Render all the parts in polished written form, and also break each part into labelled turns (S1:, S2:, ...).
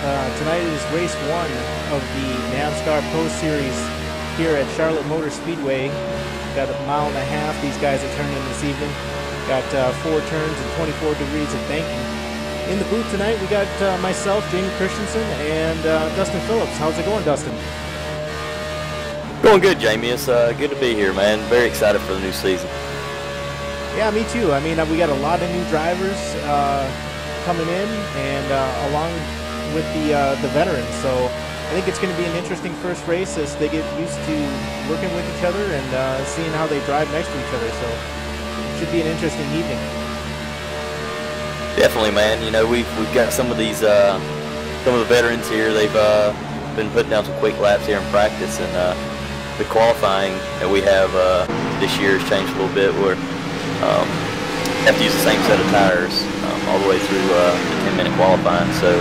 S1: Tonight is race 1 of the NAVSCAR Pro Series here at Charlotte Motor Speedway. Got a mile and a half. These guys are turning this evening. Got 4 turns and 24 degrees of banking. In the booth tonight, we got myself, Jamie Christensen, and Dustin Phillips. How's it going, Dustin?
S2: Going good, Jamie. It's good to be here, man. Very excited for the new season.
S1: Yeah, me too. I mean, we got a lot of new drivers coming in, and along with the veterans. So I think it's going to be an interesting first race as they get used to working with each other and seeing how they drive next to each other. So it should be an interesting evening.
S2: Definitely, man. You know, we've got some of these some of the veterans here. They've been putting down some quick laps here in practice, and the qualifying that we have this year has changed a little bit. Where have to use the same set of tires all the way through the 10-minute qualifying. So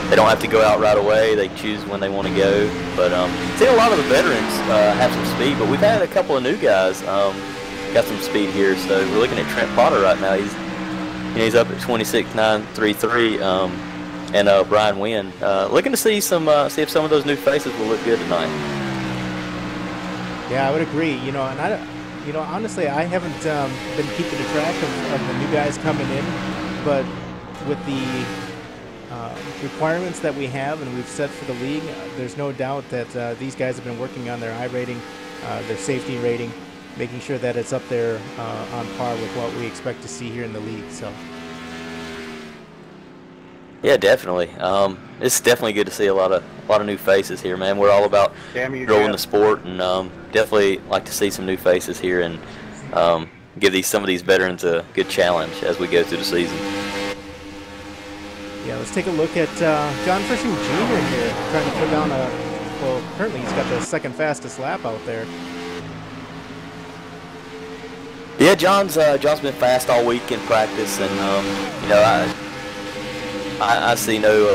S2: they don't have to go out right away. They choose when they want to go. But see, a lot of the veterans have some speed, but we've had a couple of new guys got some speed here. So we're looking at Trent Potter right now. He's up at 26.933, and Brian Wynn. Looking to see if some of those new faces will look good tonight.
S1: Yeah, I would agree. You know, and honestly, I haven't been keeping track of the new guys coming in, but with the requirements that we have and we've set for the league, there's no doubt that these guys have been working on their I rating, their safety rating, making sure that it's up there on par with what we expect to see here in the league. So.
S2: Yeah, definitely. It's definitely good to see a lot of new faces here, man. We're all about growing the sport, and definitely like to see some new faces here and give some of these veterans a good challenge as we go through the season.
S1: Yeah, let's take a look at John Frisching Jr. here, trying to put down well, currently he's got the second fastest lap out there.
S2: Yeah, John's been fast all week in practice, and you know, I see no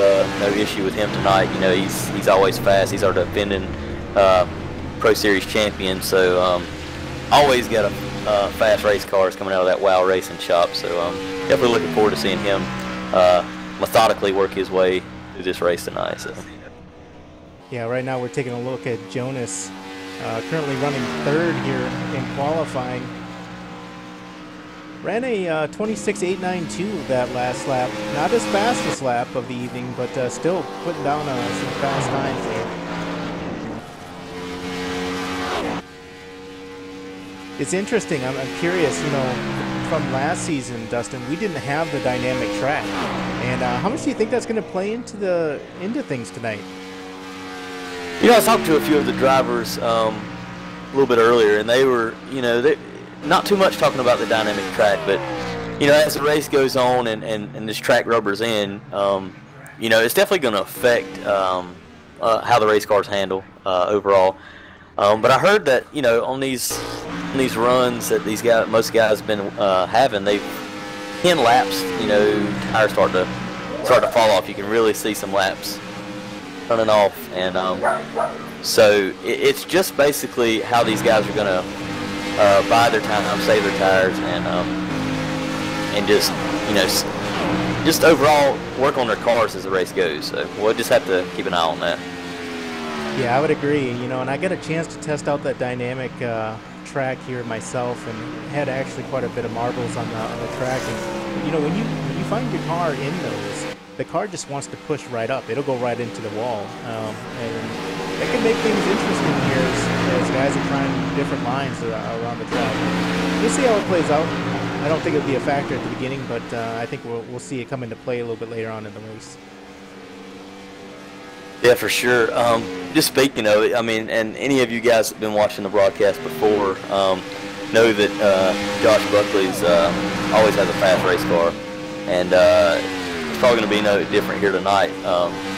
S2: issue with him tonight. You know, he's always fast. He's our defending Pro Series champion, so always got a fast race cars coming out of that WOW Racing shop. So definitely looking forward to seeing him methodically work his way through this race tonight. So.
S1: Yeah, right now we're taking a look at Jonas, currently running third here in qualifying. Ran a 26.892 that last lap. Not his fastest lap of the evening, but still putting down some fast times there. It's interesting. I'm curious, you know, from last season, Dustin, we didn't have the dynamic track. And how much do you think that's going to play into things tonight?
S2: You know, I was talking to a few of the drivers a little bit earlier, and they were, you know, not too much talking about the dynamic track, but you know, as the race goes on and this track rubbers in, you know, it's definitely going to affect how the race cars handle overall. But I heard that, you know, on these runs that most guys have been having, they've 10 laps, you know, tires start to fall off. You can really see some laps running off, and so it's just basically how these guys are going to buy their time, save their tires, and just, you know, just overall work on their cars as the race goes. So we'll just have to keep an eye on that.
S1: Yeah, I would agree. You know, and I got a chance to test out that dynamic track here myself, and had actually quite a bit of marbles on the track. And you know, when you find your car in those, the car just wants to push right up. It'll go right into the wall, and it can make things interesting here as guys are trying different lines around the track. We'll see how it plays out. I don't think it'll be a factor at the beginning, but I think we'll see it come into play a little bit later on in the race.
S2: Yeah, for sure. Just speaking of it, I mean, and any of you guys that have been watching the broadcast before know that Josh Buckley's always has a fast race car, and it's probably going to be no different here tonight.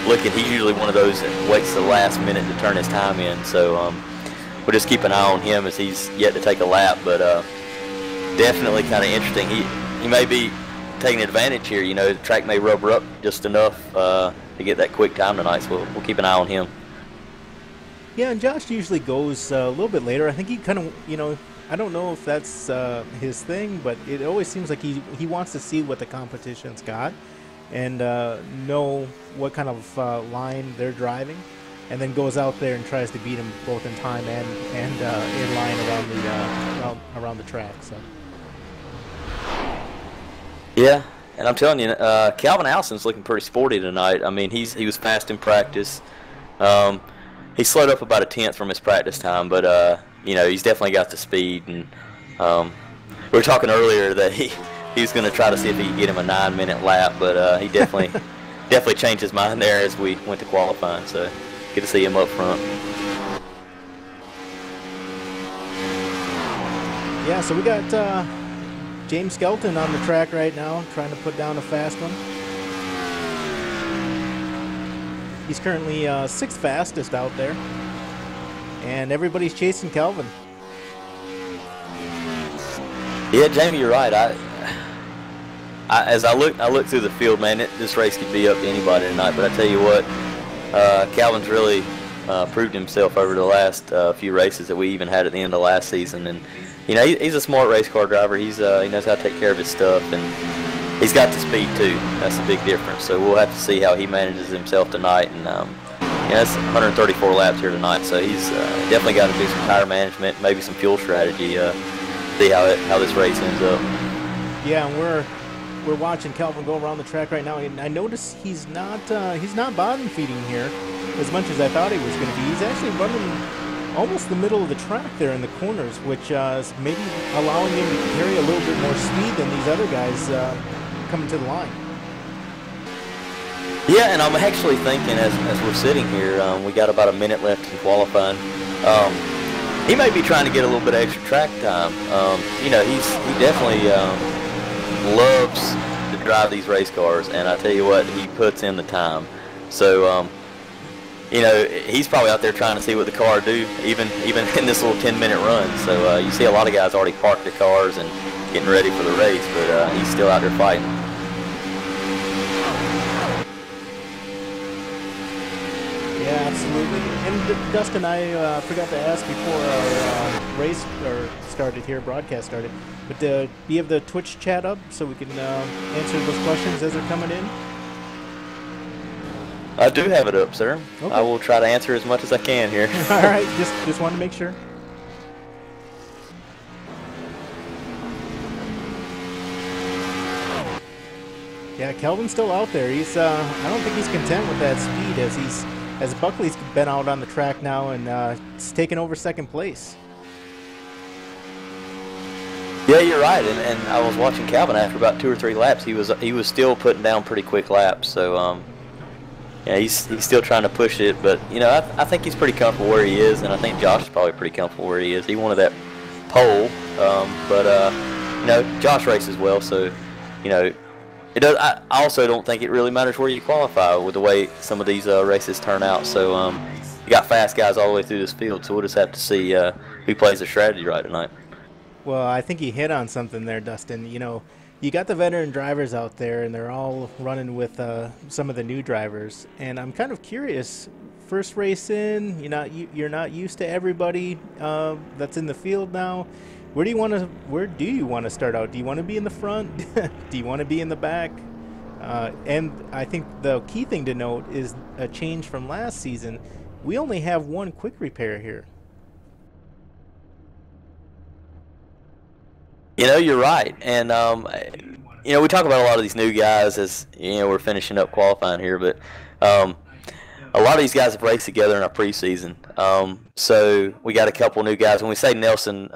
S2: He's usually one of those that waits the last minute to turn his time in, so we'll just keep an eye on him as he's yet to take a lap, but definitely kind of interesting. He may be taking advantage here. You know, the track may rubber up just enough to get that quick time tonight, so we'll keep an eye on him.
S1: Yeah, and Josh usually goes a little bit later. I think he kind of, you know, I don't know if that's his thing, but it always seems like he wants to see what the competition's got. and know what kind of line they're driving, and then goes out there and tries to beat them both in time and in line around the track. So
S2: Yeah, and I'm telling you, Calvin Allison's looking pretty sporty tonight. I mean, he was fast in practice. Um, he slowed up about a tenth from his practice time, but he's definitely got the speed. And we were talking earlier that he was going to try to see if he could get him a 9-minute lap, but he definitely changed his mind there as we went to qualifying. So good to see him up front.
S1: yeah, so we got James Skelton on the track right now, trying to put down a fast one. He's currently sixth fastest out there, and everybody's chasing Calvin.
S2: Yeah, Jamie, you're right. As I look through the field, man, this race could be up to anybody tonight. But I tell you what, Calvin's really proved himself over the last few races that we even had at the end of last season. And he's a smart race car driver. He knows how to take care of his stuff, and he's got the speed too. That's a big difference. So we'll have to see how he manages himself tonight. And that's 134 laps here tonight. So he's definitely got to do some tire management, maybe some fuel strategy. See how this race ends up.
S1: Yeah, and we're watching Calvin go around the track right now, and I notice he's not bottom feeding here as much as I thought he was going to be. He's actually running almost the middle of the track there in the corners, which is maybe allowing him to carry a little bit more speed than these other guys coming to the line.
S2: Yeah, and I'm actually thinking as we're sitting here, we got about a minute left in qualifying. He may be trying to get a little bit of extra track time. He definitely loves to drive these race cars, and I tell you what, he puts in the time. So, he's probably out there trying to see what the car do, even in this little 10-minute run. So you see a lot of guys already parked their cars and getting ready for the race, but he's still out there fighting.
S1: Yeah, absolutely. And Dustin, I forgot to ask before our race broadcast started, but do you have the Twitch chat up so we can answer those questions as they're coming in?
S2: I do have it up, sir.
S1: Okay.
S2: I will try to answer as much as I can here.
S1: All right, just wanted to make sure. Yeah, Kelvin's still out there. He's I don't think he's content with that speed as Buckley's been out on the track now and it's taken over second place.
S2: Yeah, you're right. And I was watching Calvin after about 2 or 3 laps. He was still putting down pretty quick laps. So he's still trying to push it. But I think he's pretty comfortable where he is, and I think Josh is probably pretty comfortable where he is. He wanted that pole, but Josh races well, so it does. I also don't think it really matters where you qualify with the way some of these races turn out. So you got fast guys all the way through this field, so we'll just have to see who plays the strategy right tonight.
S1: Well, I think you hit on something there, Dustin. You got the veteran drivers out there, and they're all running with some of the new drivers. And I'm kind of curious. First race in, you're not used to everybody that's in the field now. Where do you want to start out? Do you want to be in the front? Do you want to be in the back? And I think the key thing to note is a change from last season. We only have one quick repair here.
S2: You're right. And, we talk about a lot of these new guys as, we're finishing up qualifying here. But a lot of these guys have raced together in our preseason. So we got a couple new guys. When we say Nelson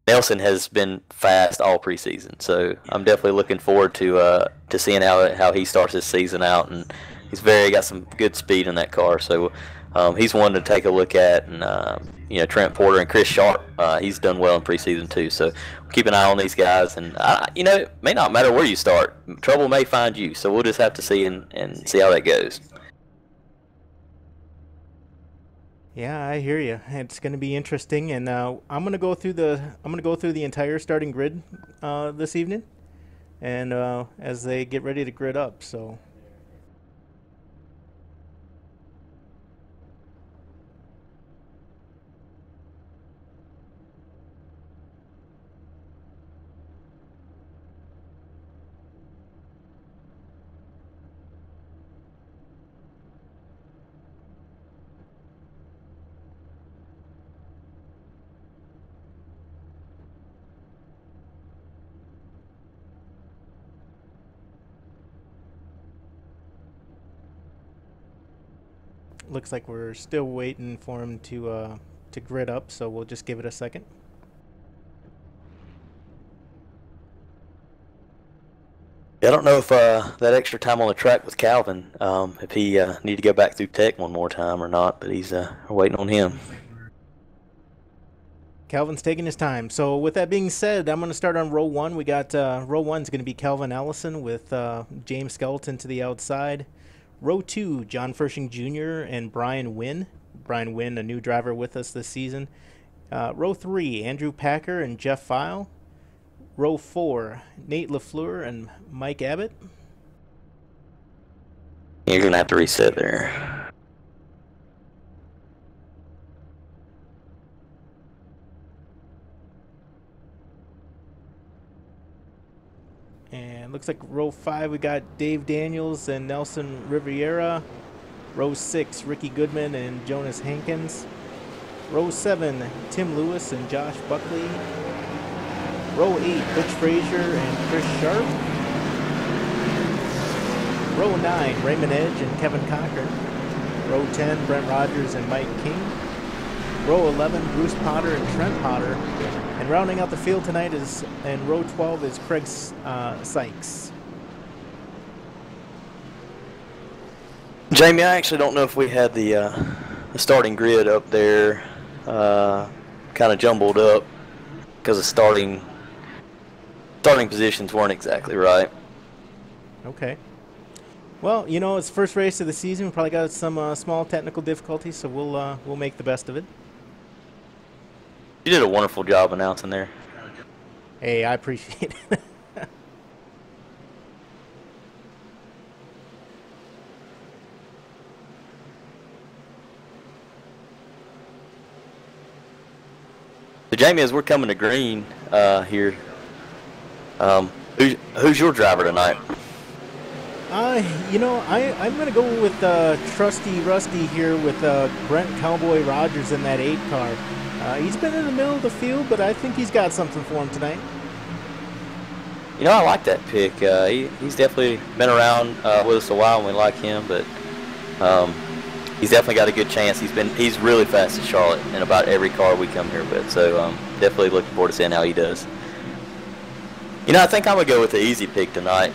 S2: has been fast all preseason. So I'm definitely looking forward to seeing how he starts his season out. And he's got some good speed in that car. So he's one to take a look at. And, Trent Porter and Chris Sharp, he's done well in preseason too. So keep an eye on these guys. And, it may not matter where you start. Trouble may find you. So we'll just have to see and see how that goes.
S1: Yeah, I hear you. It's going to be interesting, and I'm going to go through the entire starting grid this evening, and as they get ready to grid up. So. Looks like we're still waiting for him to grid up, so we'll just give it a second.
S2: I don't know if that extra time on the track with Calvin, if he need to go back through tech one more time or not, but he's waiting on him.
S1: Calvin's taking his time. So with that being said, I'm going to start on row one. We got row one's going to be Calvin Allison with James Skelton to the outside. Row two, John Fershing Jr. and Brian Wynn. Brian Wynn, a new driver with us this season. Row three, Andrew Packer and Jeff File. Row four, Nate LaFleur and Mike Abbott.
S2: You're going to have to reset there.
S1: And looks like row five, we got Dave Daniels and Nelson Riviera. Row six, Ricky Goodman and Jonas Hankins. Row seven, Tim Lewis and Josh Buckley. Row 8, Butch Frazier and Chris Sharp. Row 9, Raymond Edge and Kevin Cochran. Row 10, Brent Rogers and Mike King. Row 11, Bruce Potter and Trent Potter. And rounding out the field tonight is, in row 12, is Craig Sykes.
S2: Jamie, I actually don't know if we had the starting grid up there kind of jumbled up because the starting positions weren't exactly right.
S1: Okay. Well, you know, it's the first race of the season. We probably got some small technical difficulties, so we'll make the best of it.
S2: You did a wonderful job announcing there.
S1: Hey, I appreciate it.
S2: So Jamie, as we're coming to green here, who's your driver tonight?
S1: You know, I'm going to go with Trusty Rusty here with Brent Cowboy Rogers in that 8 car. He's been in the middle of the field, but I think he's got something for him tonight.
S2: You know, I like that pick. He's definitely been around with us a while, and we like him, but he's definitely got a good chance. He's really fast at Charlotte in about every car we come here with, so definitely looking forward to seeing how he does. You know, I think I'm going to go with the easy pick tonight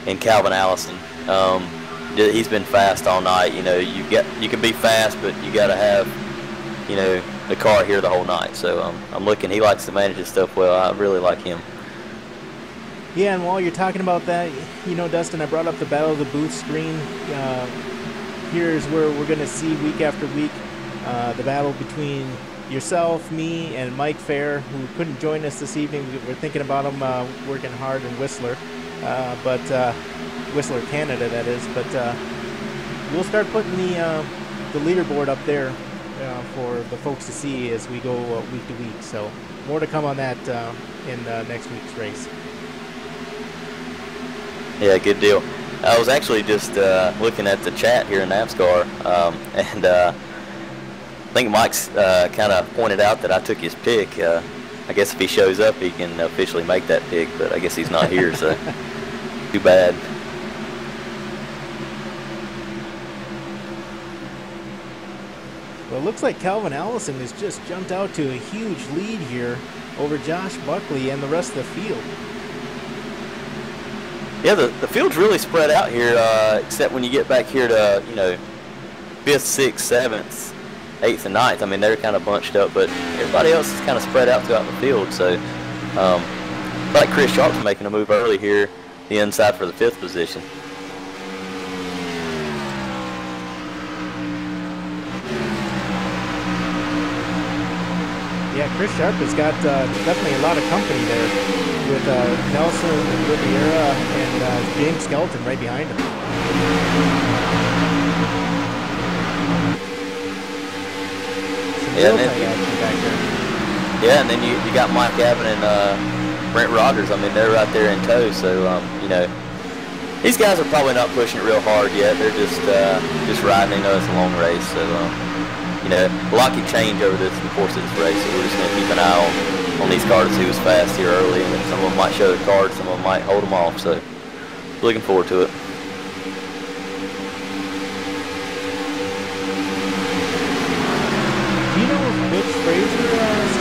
S2: in Calvin Allison. He's been fast all night. You know, you can be fast, but you got to have, you know, the car here the whole night. So I'm looking. He likes to manage his stuff well. I really like him.
S1: Yeah, and while you're talking about that, you know, Dustin, I brought up the Battle of the Booth screen. Here's where we're going to see week after week the battle between yourself, me, and Mike Fair, who couldn't join us this evening. We're thinking about him working hard in Whistler, Whistler, Canada, that is. But we'll start putting the leaderboard up there for the folks to see as we go week to week. So more to come on that in next week's race.
S2: Yeah, good deal. I was actually just looking at the chat here in NAVSCAR, and I think Mike's kind of pointed out that I took his pick. I guess if he shows up, he can officially make that pick, but I guess he's not here, so too bad.
S1: Well, it looks like Calvin Allison has just jumped out to a huge lead here over Josh Buckley and the rest of the field.
S2: Yeah, the field's really spread out here, except when you get back here to, you know, 5th, 6th, 7th, 8th, and 9th. I mean, they're kind of bunched up, but everybody else is kind of spread out throughout the field. So, like Chris Sharp's making a move early here, the inside for the 5th position.
S1: Yeah, Chris Sharp has got definitely a lot of company there with Nelson Riviera and James Skelton right behind him.
S2: And then you got Mike Abbott and Brent Rogers. I mean, they're right there in tow. So you know, these guys are probably not pushing it real hard yet. They're just riding. They know it's a long race. So you know, a lot can change over the course of this race. So we're just going to keep an eye on these cars, who was fast here early, and some of them might show the cards, some of them might hold them off. So looking forward to it.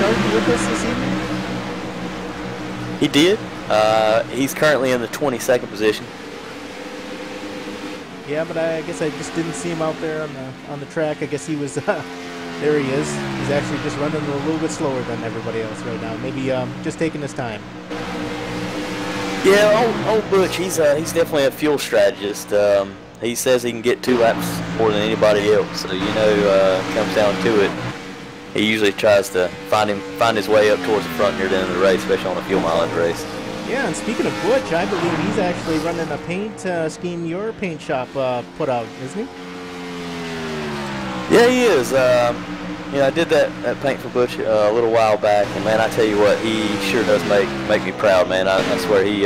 S1: started with us this evening?
S2: He did. He's currently in the 22nd position.
S1: Yeah, but I guess I just didn't see him out there on the track. I guess he was there. He is. He's actually just running a little bit slower than everybody else right now. Maybe just taking his time.
S2: Yeah, old Butch. He's definitely a fuel strategist. He says he can get 2 laps more than anybody else. So comes down to it, he usually tries to find his way up towards the front near the end of the race, especially on a fuel mileage race.
S1: Yeah, and speaking of Butch, I believe he's actually running a paint scheme your paint shop put out, isn't he?
S2: Yeah, he is. I did that paint for Butch a little while back, and man, I tell you what, he sure does make me proud, man. I swear he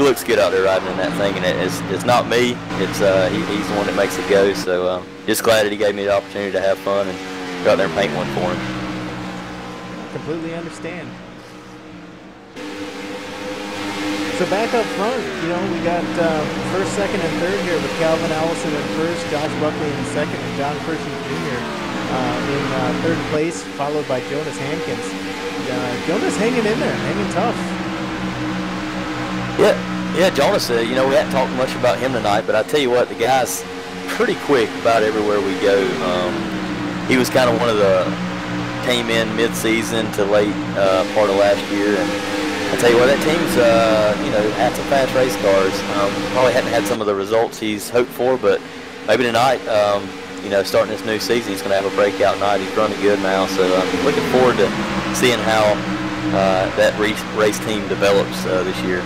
S2: looks good out there riding in that thing, and it's not me. It's he's the one that makes it go. So just glad that he gave me the opportunity to have fun and go out there and paint one for him.
S1: Completely understand. So back up front, we got first, second, and third here with Calvin Allison in first, Josh Buckley in second, and John Pershing Jr. In third place, followed by Jonas Hankins. Jonas hanging in there, hanging tough.
S2: Yeah, Jonas. We hadn't talked much about him tonight, but I tell you what, the guy's pretty quick about everywhere we go. He was kind of one of the came in mid-season to late part of last year, and I tell you what, that team's had some fast race cars. Probably hadn't had some of the results he's hoped for, but maybe tonight, starting this new season, he's going to have a breakout night. He's running good now, so I'm looking forward to seeing how that race team develops this year.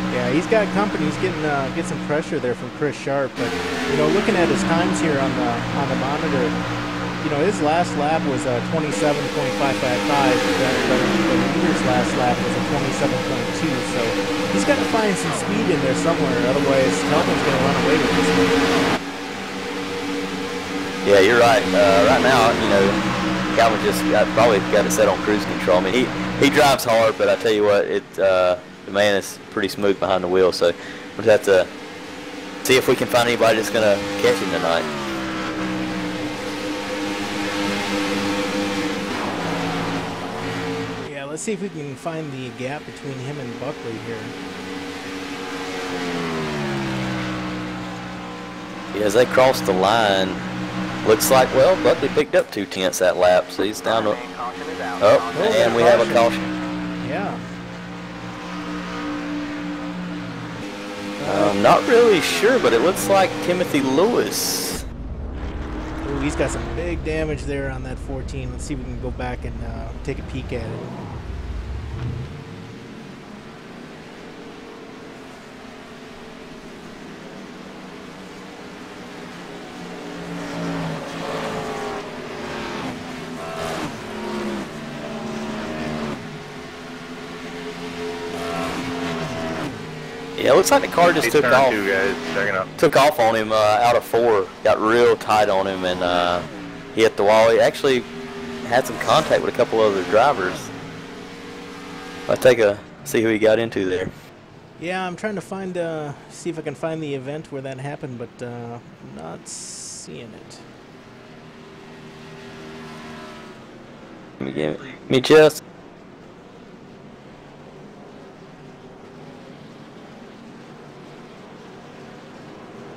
S1: Yeah, he's got company. He's get some pressure there from Chris Sharp, but looking at his times here on the monitor, his last lap was 27.555. The leader's last lap was a 27.2. So he's got to find some speed in there somewhere. Otherwise, Calvin's going to run away with this one.
S2: Yeah, you're right. Right now, Calvin just probably got it set on cruise control. I mean, he drives hard, but I tell you what, the man is pretty smooth behind the wheel. So we'll have to see if we can find anybody that's going to catch him tonight.
S1: Let's see if we can find the gap between him and Buckley here.
S2: Yeah, as they cross the line, looks like, well, Buckley picked up 2/10 that lap, so he's down to... and we have a caution.
S1: Yeah.
S2: I'm not really sure, but it looks like Timothy Lewis.
S1: Ooh, he's got some big damage there on that 14. Let's see if we can go back and take a peek at it.
S2: Yeah, it looks like the car just took off.
S3: Took
S2: off on him out of 4. Got real tight on him, and he hit the wall. He actually had some contact with a couple other drivers. I'll see who he got into there.
S1: Yeah, I'm trying to see if I can find the event where that happened, but not seeing it.
S2: Give me just.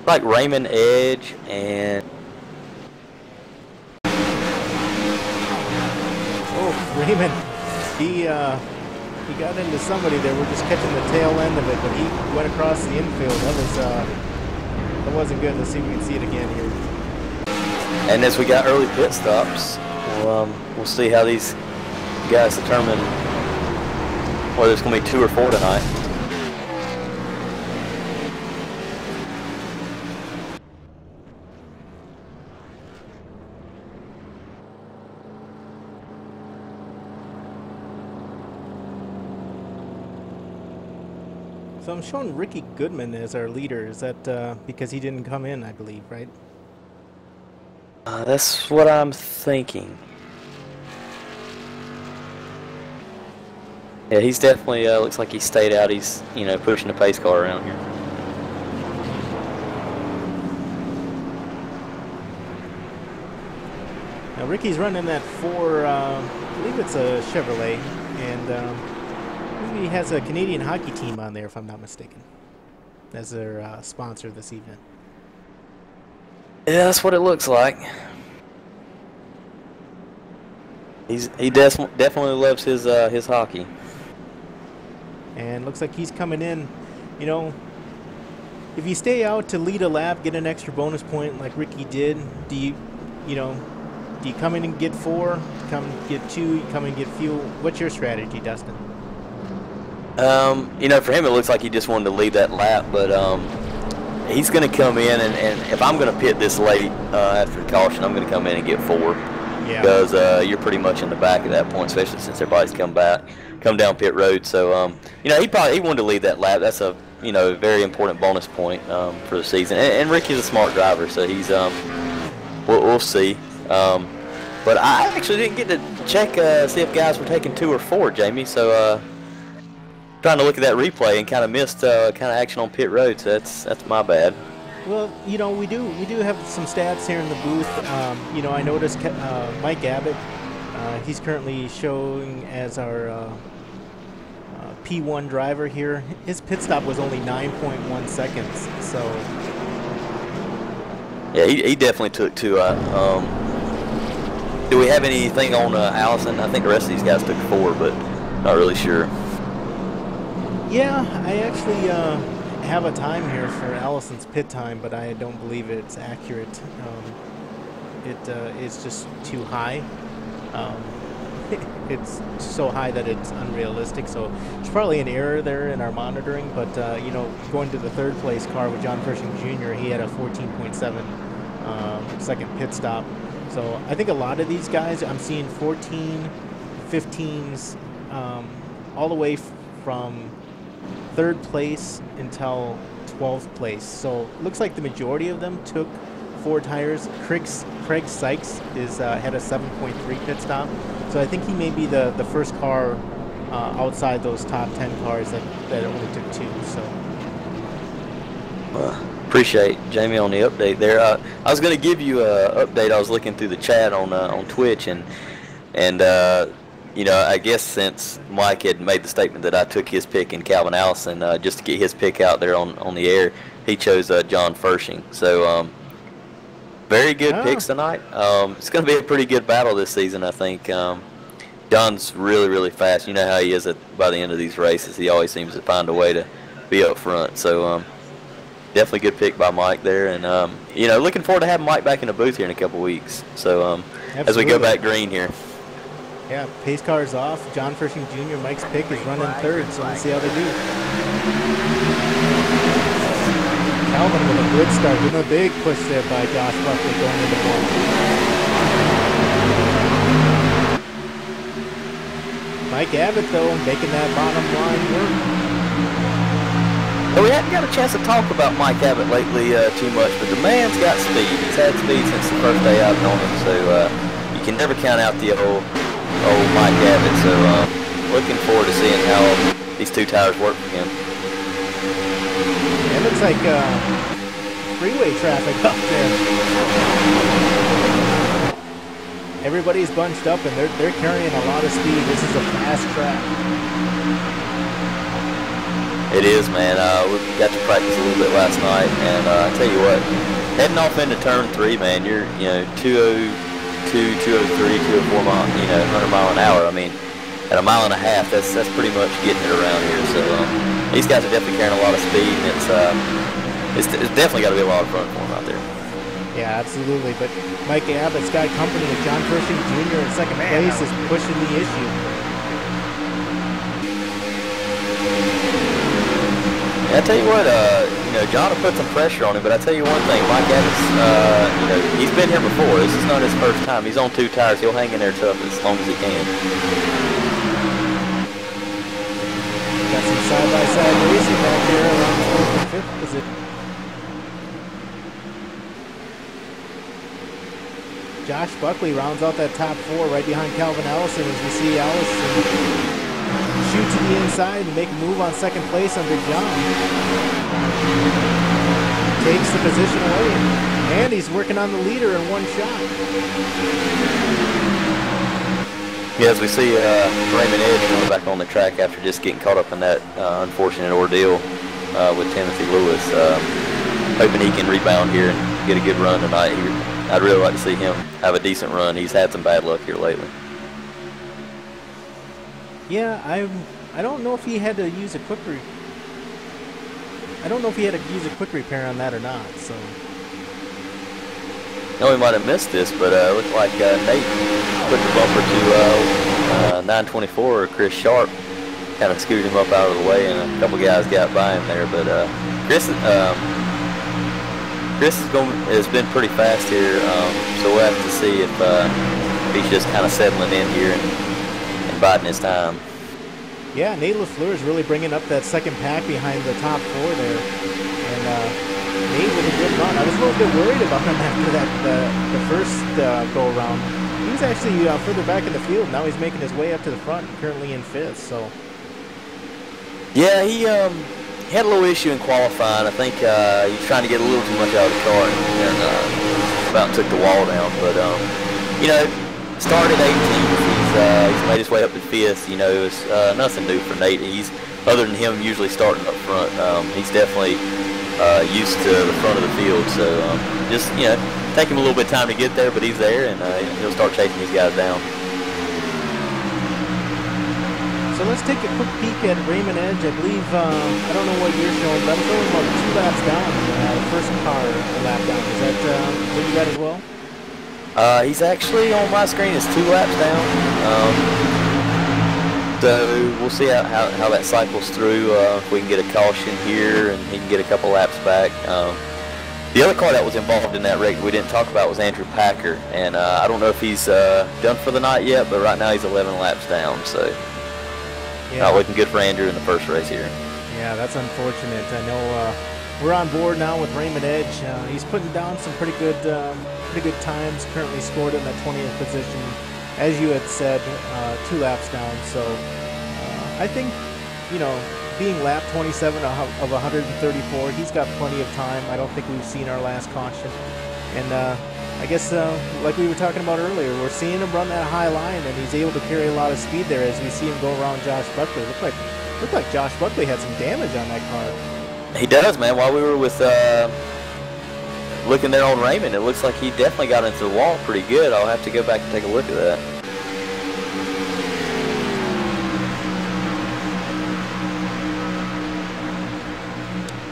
S2: Like Raymond Edge and
S1: Raymond, he got into somebody there. We're just catching the tail end of it, but he went across the infield. That wasn't good. Let's see if we can see it again here.
S2: And as we got early pit stops, we'll see how these guys determine whether it's going to be 2 or 4 tonight.
S1: So I'm showing Ricky Goodman as our leader. Is that because he didn't come in, I believe, right?
S2: That's what I'm thinking. Yeah, he's definitely, looks like he stayed out. He's, pushing the pace car around here.
S1: Now Ricky's running that I believe it's a Chevrolet, and he has a Canadian hockey team on there, if I'm not mistaken, as their sponsor this evening.
S2: Yeah, that's what it looks like. He definitely loves his hockey.
S1: And looks like he's coming in. You know, if you stay out to lead a lap, get an extra bonus point like Ricky did, do you come in and get 4, come get 2, you come and get fuel? What's your strategy, Dustin?
S2: You know, for him it looks like he just wanted to lead that lap, but he's going to come in, and if I'm going to pit this late after the caution, I'm going to come in and get 4. Yeah. Because you're pretty much in the back at that point, especially since everybody's come down pit road. So you know, he wanted to lead that lap. That's a very important bonus point for the season. And Ricky's a smart driver, so he's we'll see. But I actually didn't get to check see if guys were taking 2 or 4, Jamie. So trying to look at that replay and kind of missed kind of action on pit road. So that's my bad.
S1: Well, you know, we do have some stats here in the booth. You know, I noticed Mike Abbott. He's currently showing as our P1 driver here. His pit stop was only 9.1 seconds. So
S2: yeah, he definitely took 2. Do we have anything on Allison? I think the rest of these guys took 4, but not really sure.
S1: Yeah, I actually have a time here for Allison's pit time, but I don't believe it's accurate. It's just too high. It's so high that it's unrealistic, so it's probably an error there in our monitoring. But you know, going to the 3rd place car with John Pershing Jr., he had a 14.7 second pit stop. So I think a lot of these guys, I'm seeing 14, 15s, all the way from 3rd place until 12th place. So looks like the majority of them took 4 tires. Craig Sykes had a 7.3 pit stop. So I think he may be the first car outside those top 10 cars that only took 2. So
S2: appreciate Jamie on the update there. I was going to give you an update. I was looking through the chat on Twitch, and you know, I guess since Mike had made the statement that I took his pick in Calvin Allison, just to get his pick out there on the air, he chose John Pershing. So very good picks tonight. It's going to be a pretty good battle this season, I think. John's really, really fast. You know how he is by the end of these races. He always seems to find a way to be up front. So definitely good pick by Mike there. And, you know, looking forward to having Mike back in the booth here in a couple weeks. So as we go back green here.
S1: Yeah, pace car is off. John Pershing Jr., Mike's pick, is running 3rd, so we'll see how they do. Calvin with a good start, doing a big push there by Josh Buckley going into 1. Mike Abbott, though, making that bottom line work.
S2: Well, we haven't got a chance to talk about Mike Abbott lately too much, but the man's got speed. He's had speed since the first day I've known him, so you can never count out the old Mike Abbott. So looking forward to seeing how these 2 tires work for him.
S1: It looks like freeway traffic up there. Everybody's bunched up and they're carrying a lot of speed. This is a fast track.
S2: It is, man. We got to practice a little bit last night, and I tell you what, heading off into turn 3, man, you're 202, 203, 204 miles, 100 mile an hour. I mean, at a mile and a half, that's pretty much getting it around here. So these guys are definitely carrying a lot of speed, and it's definitely got to be a lot of fun for them out there.
S1: Yeah, absolutely. But Mike Abbott's got company with John Pershing Jr. in 2nd place is pushing the issue.
S2: I tell you what, John will put some pressure on him, but I tell you one thing, Mike Abbott's, he's been here before. This is not his first time. He's on 2 tires. He'll hang in there tough as long as he can.
S1: Got some side-by-side racing back there around the 4th and 5th position. Josh Buckley rounds out that top 4 right behind Calvin Allison as we see Allison shoot to the inside and make a move on 2nd place under John. takes the position away, and he's working on the leader in one shot.
S2: Yeah, as we see Raymond Edge coming back on the track after just getting caught up in that unfortunate ordeal with Timothy Lewis. Hoping he can rebound here and get a good run tonight. I'd really like to see him have a decent run. He's had some bad luck here lately.
S1: Yeah, I don't know if he had to use a quick repair on that or not. So.
S2: I know we might have missed this, but it looked like Nate put the bumper to 924. Chris Sharp kind of scooted him up out of the way, and a couple guys got by him there. But Chris has been pretty fast here, so we'll have to see if he's just kind of settling in here and biding his time.
S1: Yeah, Nate LaFleur is really bringing up that second pack behind the top four there, and Nate with a good run. I was a little bit worried about him after the first go around. He was actually further back in the field. Now he's making his way up to the front, currently in fifth. So. Yeah,
S2: he had a little issue in qualifying. I think he was trying to get a little too much out of the car and about took the wall down. But you know, started 18th. He's made his way up to fifth. You know, it was nothing new for Nate. Other than him usually starting up front. He's definitely used to the front of the field, so just, you know, take him a little bit of time to get there, but he's there, and he'll start chasing these guys down.
S1: So let's take a quick peek at Raymond Edge. I believe, I don't know what you're showing, but I'm showing about 2 laps down, the first car a lap down. Is that what you got as well?
S2: He's actually, on my screen, is 2 laps down. So we'll see how that cycles through. If we can get a caution here and he can get a couple laps back. The other car that was involved in that wreck we didn't talk about was Andrew Packer, and I don't know if he's done for the night yet, but right now he's 11 laps down. So not looking good for Andrew in the first race here.
S1: Yeah, that's unfortunate. I know we're on board now with Raymond Edge. He's putting down some pretty good times. Currently scored in the 20th position. As you had said, 2 laps down, so I think, you know, being lap 27 of 134, he's got plenty of time. I don't think we've seen our last caution. And I guess, like we were talking about earlier, we're seeing him run that high line, and he's able to carry a lot of speed there as we see him go around Josh Buckley. Looked like Josh Buckley had some damage on that car.
S2: He does, man. While we were with looking there on Raymond, it looks like he definitely got into the wall pretty good. I'll have to go back and take a look at that.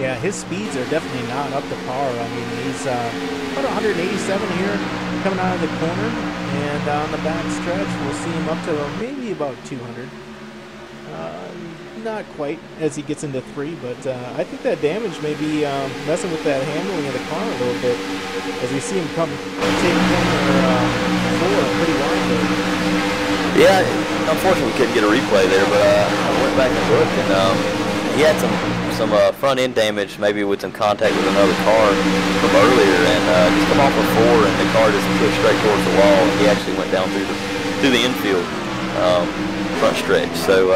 S1: Yeah, his speeds are definitely not up to par. I mean, he's about 187 here coming out of the corner, and on the back stretch, we'll see him up to maybe about 200. Not quite as he gets into 3, but I think that damage may be messing with that handling of the car a little bit as we see him take corner 4 pretty wide there.
S2: Yeah, unfortunately we couldn't get a replay there, but I went back and looked, and he had some front end damage, maybe with some contact with another car from earlier, and just come off of 4, and the car just pushed straight towards the wall, and he actually went down through the infield front stretch. So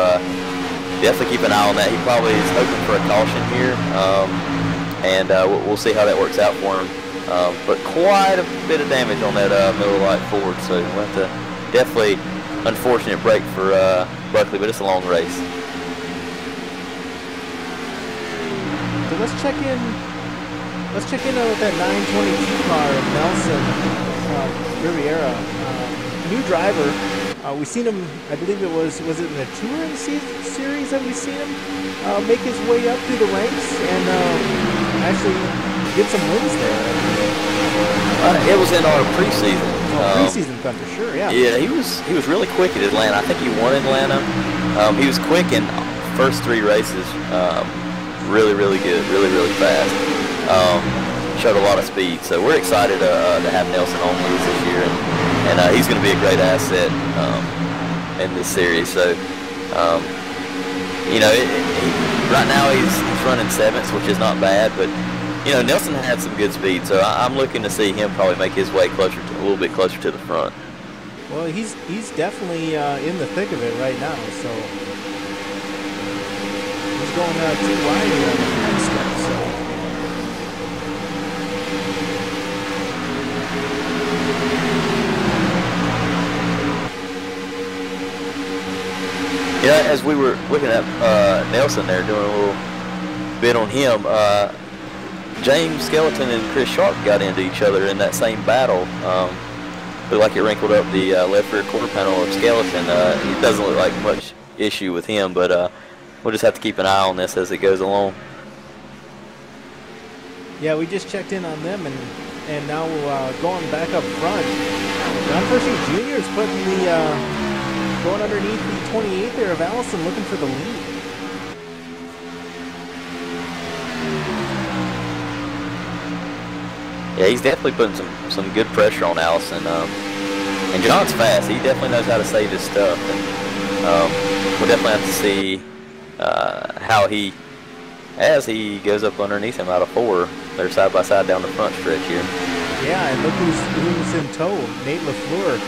S2: definitely keep an eye on that. He probably is hoping for a caution here, and we'll see how that works out for him. But quite a bit of damage on that Miller Lite Ford, so we'll have to definitely unfortunate break for Buckley, but it's a long race.
S1: So let's check in with that 922 car of Nelson Riviera, new driver. We've seen him, I believe it was it in the Touring Series that we've seen him make his way up through the ranks and actually get some wins there.
S2: It was in our preseason.
S1: Preseason fun for sure, yeah.
S2: Yeah, he was really quick at Atlanta. I think he won Atlanta. He was quick in first 3 races. Really good, really fast. Showed a lot of speed, so we're excited to have Nelson on with us this year, and he's going to be a great asset in this series. So, you know, right now he's running 7th, which is not bad, but you know, Nelson had some good speed, so I'm looking to see him probably make his way a little bit closer to the front.
S1: Well, he's definitely in the thick of it right now, so. Going too wide here on the front stretch, so
S2: Yeah, as we were looking at Nelson there, doing a little bit on him, James Skeleton and Chris Sharp got into each other in that same battle. Looked like it wrinkled up the left rear quarter panel of Skeleton. It doesn't look like much issue with him, but we'll just have to keep an eye on this as it goes along.
S1: Yeah, we just checked in on them, and now going back up front. John Pershing Jr. is putting going underneath the 28 there of Allison, looking for the lead.
S2: Yeah, he's definitely putting some good pressure on Allison. And John's fast. He definitely knows how to save his stuff. And we'll definitely have to see how as he goes up underneath him out of 4. They're side by side down the front stretch here.
S1: Yeah, and look who's in tow. Nate LaFleur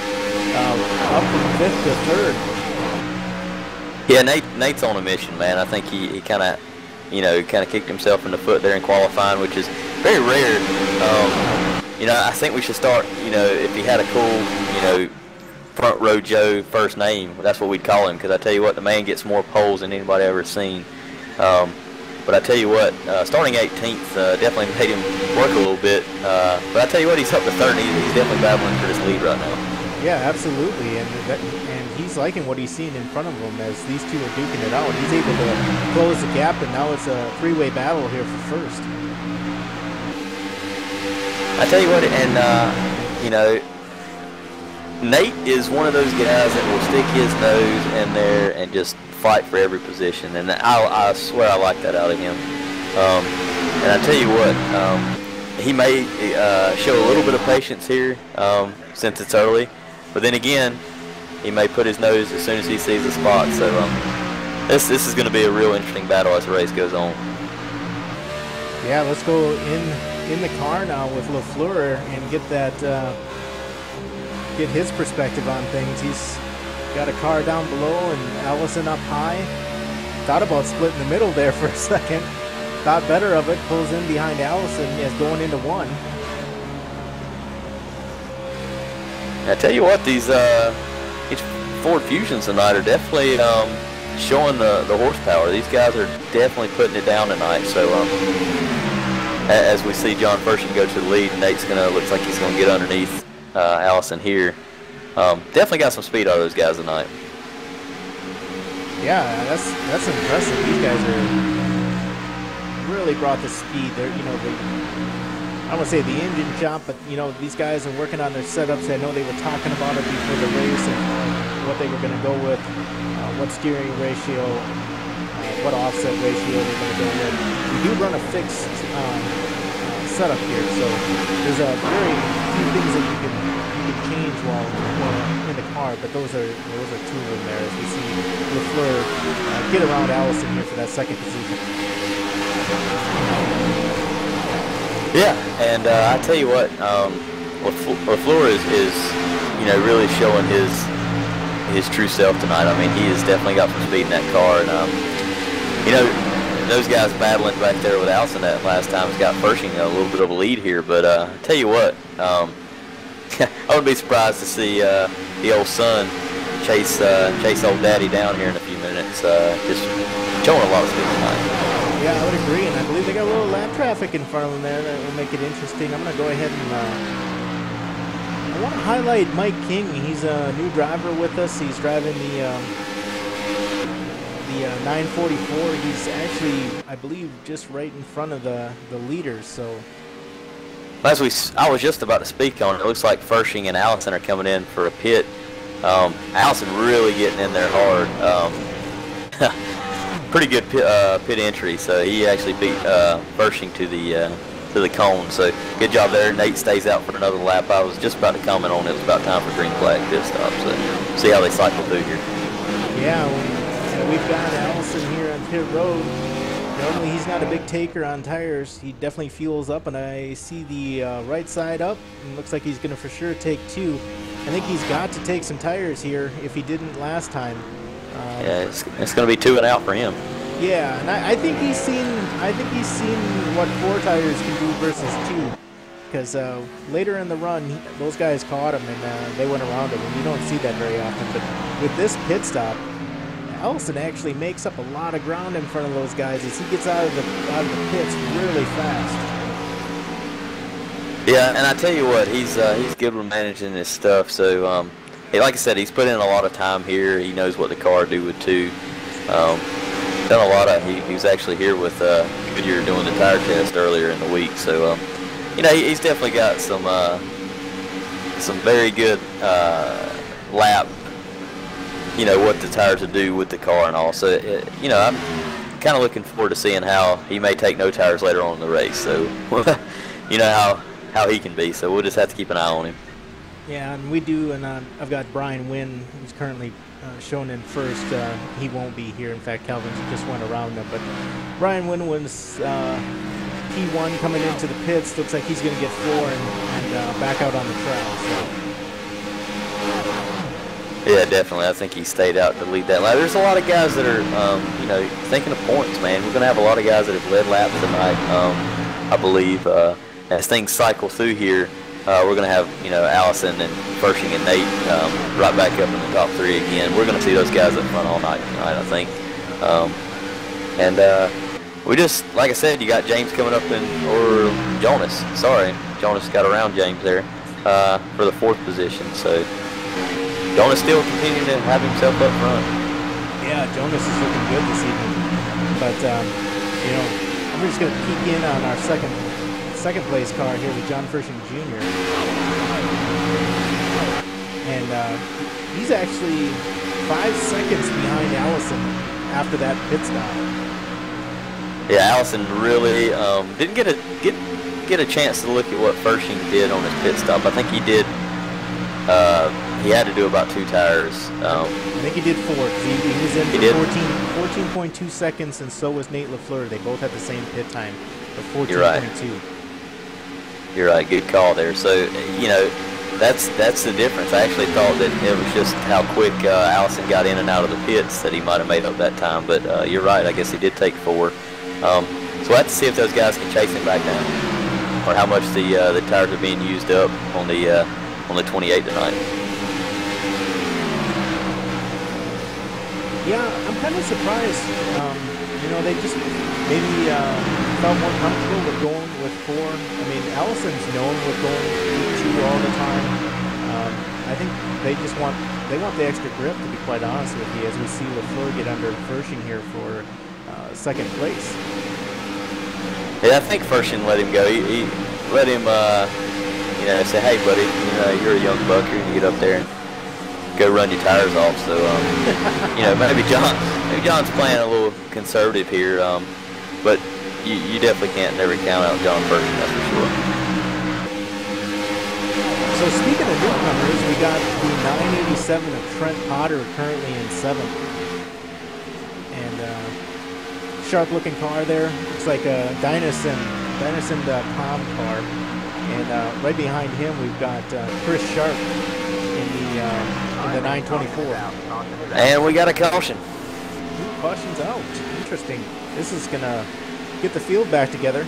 S1: up from 5th to 3rd.
S2: Yeah, Nate's on a mission, man. I think he kind of, kicked himself in the foot there in qualifying, which is very rare. I think we should start, if he had a cool, front row Joe first name, that's what we'd call him, because I tell you what, the man gets more poles than anybody ever seen. But I tell you what, starting 18th definitely made him work a little bit. But I tell you what, he's up to 3rd. He's definitely battling for this lead right now.
S1: Yeah, absolutely, and he's liking what he's seeing in front of him as these two are duking it out. He's able to close the gap, and now it's a 3-way battle here for 1st.
S2: I tell you what, and Nate is one of those guys that will stick his nose in there and just fight for every position, and I swear I like that out of him. And I tell you what, he may show a little bit of patience here since it's early, but then again, he may put his nose as soon as he sees the spot. So this is going to be a real interesting battle as the race goes on.
S1: Yeah, let's go in the car now with LaFleur and get his perspective on things. He's got a car down below and Allison up high. Thought about splitting the middle there for a second. Thought better of it. Pulls in behind Allison as going into 1.
S2: I tell you what, these Ford Fusions tonight are definitely showing the horsepower. These guys are definitely putting it down tonight. So as we see John Pershing go to the lead, Nate's looks like he's gonna get underneath Allison here. Definitely got some speed out of those guys tonight.
S1: Yeah, that's impressive. These guys are really brought the speed. They're I don't want to say the engine shop, but these guys are working on their setups. I know they were talking about it before the race and what they were going to go with, what steering ratio, what offset ratio they're going to go with. We do run a fixed setup here, so there's a very few things that you can change while in the car, but those are two of them there as we see LaFleur get around Allison here for that 2nd position.
S2: Yeah, and I tell you what, LaFleur is really showing his true self tonight. I mean, he has definitely got some speed in that car, and those guys battling back there with Allison that last time has got Pershing a little bit of a lead here. But I tell you what, I wouldn't be surprised to see the old son chase old daddy down here in a few minutes. Just showing a lot of speed tonight.
S1: Yeah, I would agree, and I believe they got a little lap traffic in front of them there that will make it interesting. I'm going to go ahead and I want to highlight Mike King. He's a new driver with us. He's driving the 944. He's actually, I believe, just right in front of the leaders. So,
S2: I was just about to speak on it. It looks like Pershing and Allison are coming in for a pit. Allison really getting in there hard. Pretty good pit entry, so he actually beat Pershing to the cone. So good job there. Nate stays out for another lap. I was just about to comment on it. It was about time for green flag pit stop. So see how they cycle through here.
S1: Yeah, we've got Allison here on pit road. Normally he's not a big taker on tires. He definitely fuels up, and I see the right side up. And looks like he's going to for sure take 2. I think he's got to take some tires here if he didn't last time.
S2: Yeah, it's going to be 2 and out for him.
S1: Yeah, and I think he's seen what 4 tires can do versus 2, because later in the run those guys caught him and they went around him, and you don't see that very often. But with this pit stop, Allison actually makes up a lot of ground in front of those guys as he gets out of the pits really fast.
S2: Yeah, and I tell you what, he's good with managing his stuff. So, like I said, he's put in a lot of time here. He knows what the car do with two. Done a lot of. He was actually here with Goodyear doing the tire test earlier in the week. So, you know, he's definitely got some very good lap. You know what the tires will do with the car and all. So, you know, I'm kind of looking forward to seeing how he may take no tires later on in the race. So, you know how he can be. So we'll just have to keep an eye on him.
S1: Yeah, and we do, and I've got Brian Wynn, who's currently shown in first. He won't be here. In fact, Calvin just went around him. But Brian Wynn was P1 coming into the pits. Looks like he's going to get 4 and back out on the track. So.
S2: Yeah, definitely. I think he stayed out to lead that lap. There's a lot of guys that are, you know, thinking of points, man. We're going to have a lot of guys that have led laps tonight, I believe. As things cycle through here, we're going to have, you know, Allison and Pershing and Nate right back up in the top 3 again. We're going to see those guys up front all night tonight, I think. We just, like I said, you got James coming up or Jonas. Sorry, Jonas got around James there for the 4th position. So Jonas still continuing to have himself up front.
S1: Yeah, Jonas is looking good this evening. But, you know, I'm just going to peek in on our second place car here with John Pershing Jr. And he's actually 5 seconds behind Allison after that pit stop.
S2: Yeah, Allison really didn't get a chance to look at what Pershing did on his pit stop. I think he did. He had to do about 2 tires.
S1: I think he did 4. He was in for 14.2 seconds, and so was Nate LaFleur. They both had the same pit time of 14.2.
S2: You're right. Good call there. So, you know, that's the difference. I actually thought that it was just how quick Allison got in and out of the pits that he might have made up that time. But you're right. I guess he did take 4. So we'll have to see if those guys can chase him back down, or how much the tires are being used up on the 28 tonight.
S1: Yeah, I'm kind of surprised. You know, they just maybe felt more comfortable with going with 4. I mean, Allison's known with going with 2 all the time. I think they just want the extra grip, to be quite honest with you, as we see LaFleur get under Pershing here for 2nd place.
S2: Yeah, I think Pershing let him go. He let him, you know, say, "Hey, buddy, you know, you're a young buck. You're gonna get up there and go run your tires off." So, you know, maybe John's playing a little conservative here, but you definitely can't never count out John Pershing, that's for sure.
S1: So speaking of newcomers, we got the 987 of Trent Potter currently in 7th. And sharp-looking car there. Looks like a Dynasyn.com car. And right behind him, we've got Chris Sharp in the 924.
S2: And we got a caution.
S1: Caution's out. Interesting. This is going to get the field back together.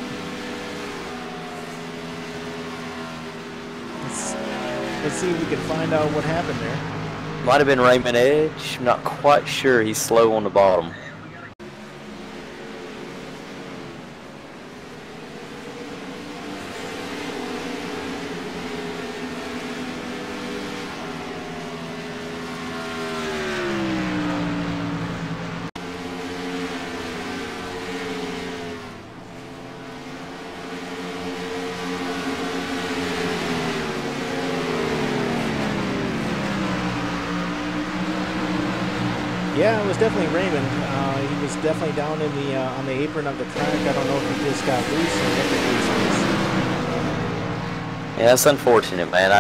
S1: Let's see if we can find out what happened there.
S2: Might have been Raymond Edge. I'm not quite sure. He's slow on the bottom.
S1: Yeah, it was definitely Raymond. He was definitely down in the on the apron of the track. I don't know if he just got loose or what the case was.
S2: Yeah, that's unfortunate, man.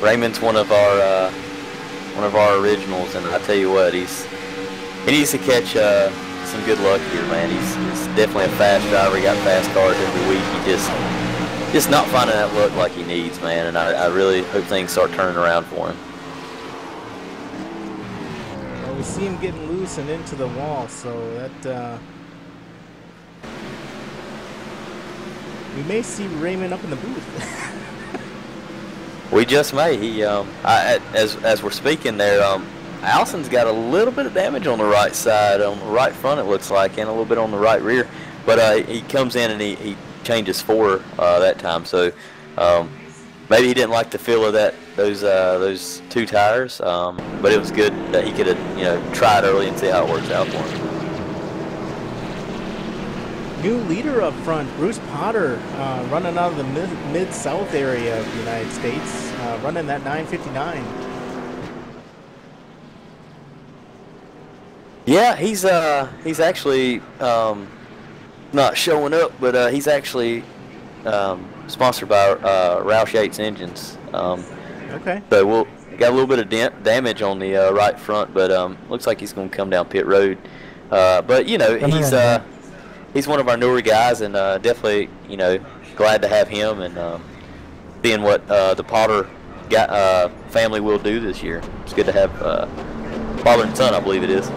S2: Raymond's one of our originals, and I tell you what, he needs to catch some good luck here, man. He's definitely a fast driver. He got fast cars every week. He just not finding that luck like he needs, man. And I really hope things start turning around for him.
S1: We see him getting loose and into the wall, so that we may see Raymond up in the booth.
S2: We just may. He, as we're speaking there, Allison's got a little bit of damage on the right side, on the right front it looks like, and a little bit on the right rear. But he comes in and he changes 4 that time. So maybe he didn't like the feel of those 2 tires. But it was good that he could have tried early and see how it works out for him.
S1: New leader up front, Bruce Potter, running out of the mid-south area of the United States, running that 9:59.
S2: Yeah, he's actually not showing up, but he's actually sponsored by Roush Yates Engines.
S1: Okay.
S2: So we'll got a little bit of damage on the right front, but looks like he's going to come down pit road. But he's one of our newer guys, and definitely glad to have him and seeing what the Potter family will do this year. It's good to have father and son, I believe it is.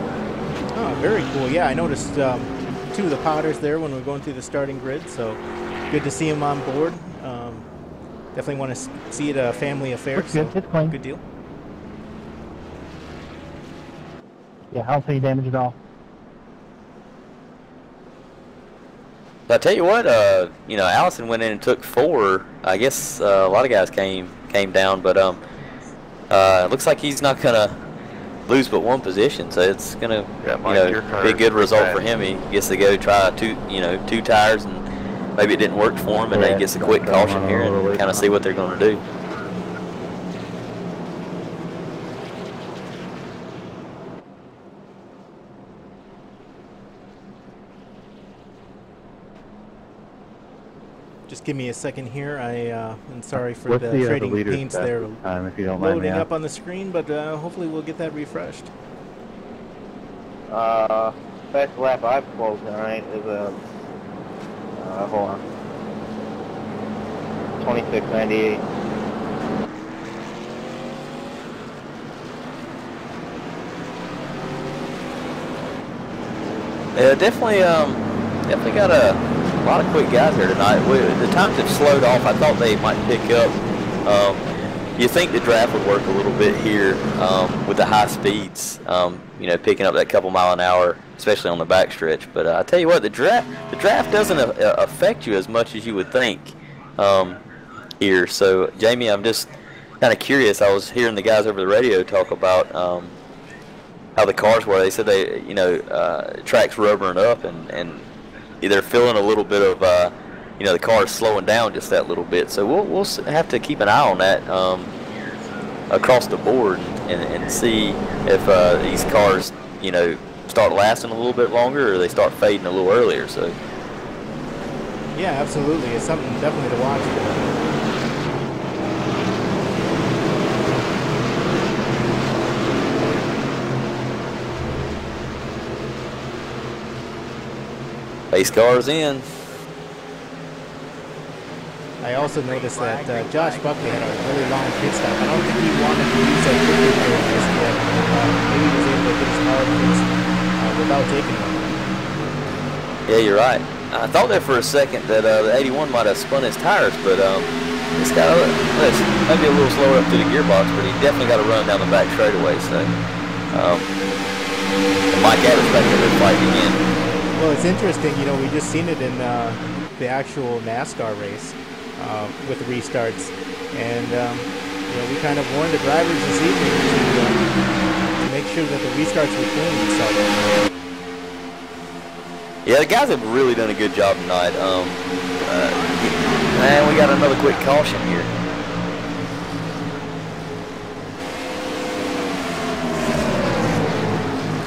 S1: Oh, very cool. Yeah, I noticed 2 of the Potters there when we were going through the starting grid, so good to see him on board. Definitely want to see it a family affair.
S3: So good
S1: deal.
S3: Yeah, I don't see any damage at all.
S2: I tell you what, Allison went in and took 4. I guess a lot of guys came down, but it looks like he's not gonna lose but 1 position, so it's gonna be a good result for him. He gets to go try 2 tires, and maybe it didn't work for him, and then he gets a quick caution here and kind of see what they're going to do.
S1: Just give me a second here. I'm sorry for the trading paints there
S3: if you don't
S1: loading up on the screen, but hopefully we'll get that refreshed.
S4: Best lap I've closed tonight is hold on, 26:98.
S2: Yeah, definitely got a lot of quick guys here tonight. The times have slowed off. I thought they might pick up. You think the draft would work a little bit here with the high speeds, picking up that couple mile an hour, especially on the backstretch. But I tell you what, the draft doesn't affect you as much as you would think here. So, Jamie, I'm just kind of curious. I was hearing the guys over the radio talk about how the cars were. They said track's rubbering up, and they're feeling a little bit of the car's slowing down just that little bit. So we'll have to keep an eye on that across the board and see if these cars start lasting a little bit longer or they start fading a little earlier. So
S1: yeah, absolutely, it's something definitely to watch for.
S2: Pace car's in.
S1: I also noticed that Josh Buckley had a really long pit stop. I don't think he wanted to use that quickly for this yet. Maybe he was able to get his car fixed without taking one.
S2: Yeah, you're right. I thought there for a second that the 81 might have spun his tires, but it's got maybe a little slower up to the gearbox, but he definitely got to run down the back straightaway. So Mike Adams back there fighting again.
S1: Well, it's interesting. We just seen it in the actual NASCAR race with the restarts, and we kind of warned the drivers this evening to make sure that the restarts were clean. So.
S2: Yeah, the guys have really done a good job tonight. And we got another quick caution here.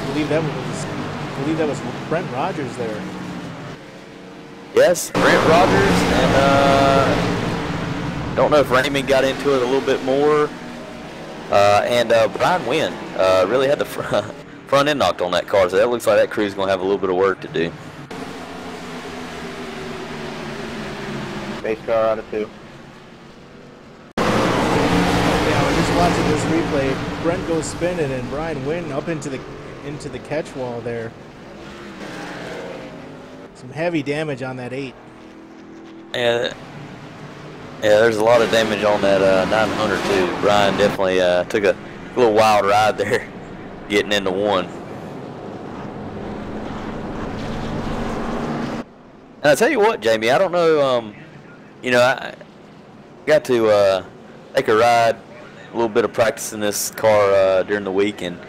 S1: I believe that was Brent Rogers there.
S2: Yes, Brent Rogers, and don't know if Raymond got into it a little bit more. And Brian Wynn really had the front end knocked on that car, so that looks like that crew's going to have a little bit of work to do.
S4: Base car out of 2.
S1: Yeah, we're just watching this replay. Brent goes spinning, and Brian Wynn up into the catch wall there. Some heavy damage on that 8.
S2: Yeah, there's a lot of damage on that 900 too. Brian definitely took a little wild ride there. getting into one. And I tell you what, Jamie, I don't know. You know, I got to take a ride, a little bit of practice in this car during the week, and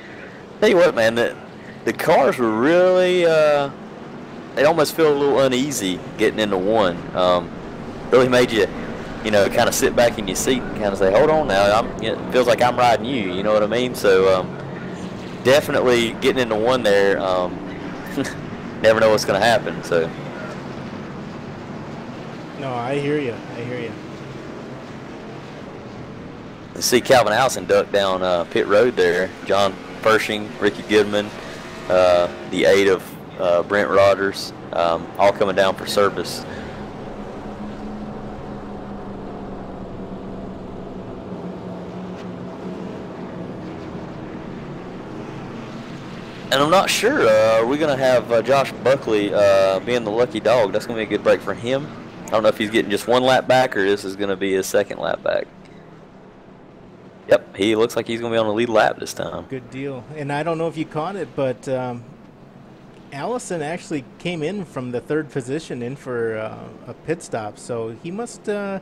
S2: tell you what, man, the cars were really they almost feel a little uneasy getting into one. Really made you, you know, kind of sit back in your seat and kind of say, hold on now, it feels like I'm riding you know what I mean? So definitely getting into one there, never know what's going to happen. So.
S1: No, I hear you. I hear you.
S2: See Calvin Allison duck down pit road there. John Pershing, Ricky Goodman, the 8 of Brent Rogers, all coming down for service. And I'm not sure, are we going to have Josh Buckley being the lucky dog? That's going to be a good break for him. I don't know if he's getting just one lap back or this is going to be his second lap back. Yep, he looks like he's going to be on the lead lap this time.
S1: Good deal. And I don't know if you caught it, but Allison actually came in from the 3rd position in for a pit stop. So he must, you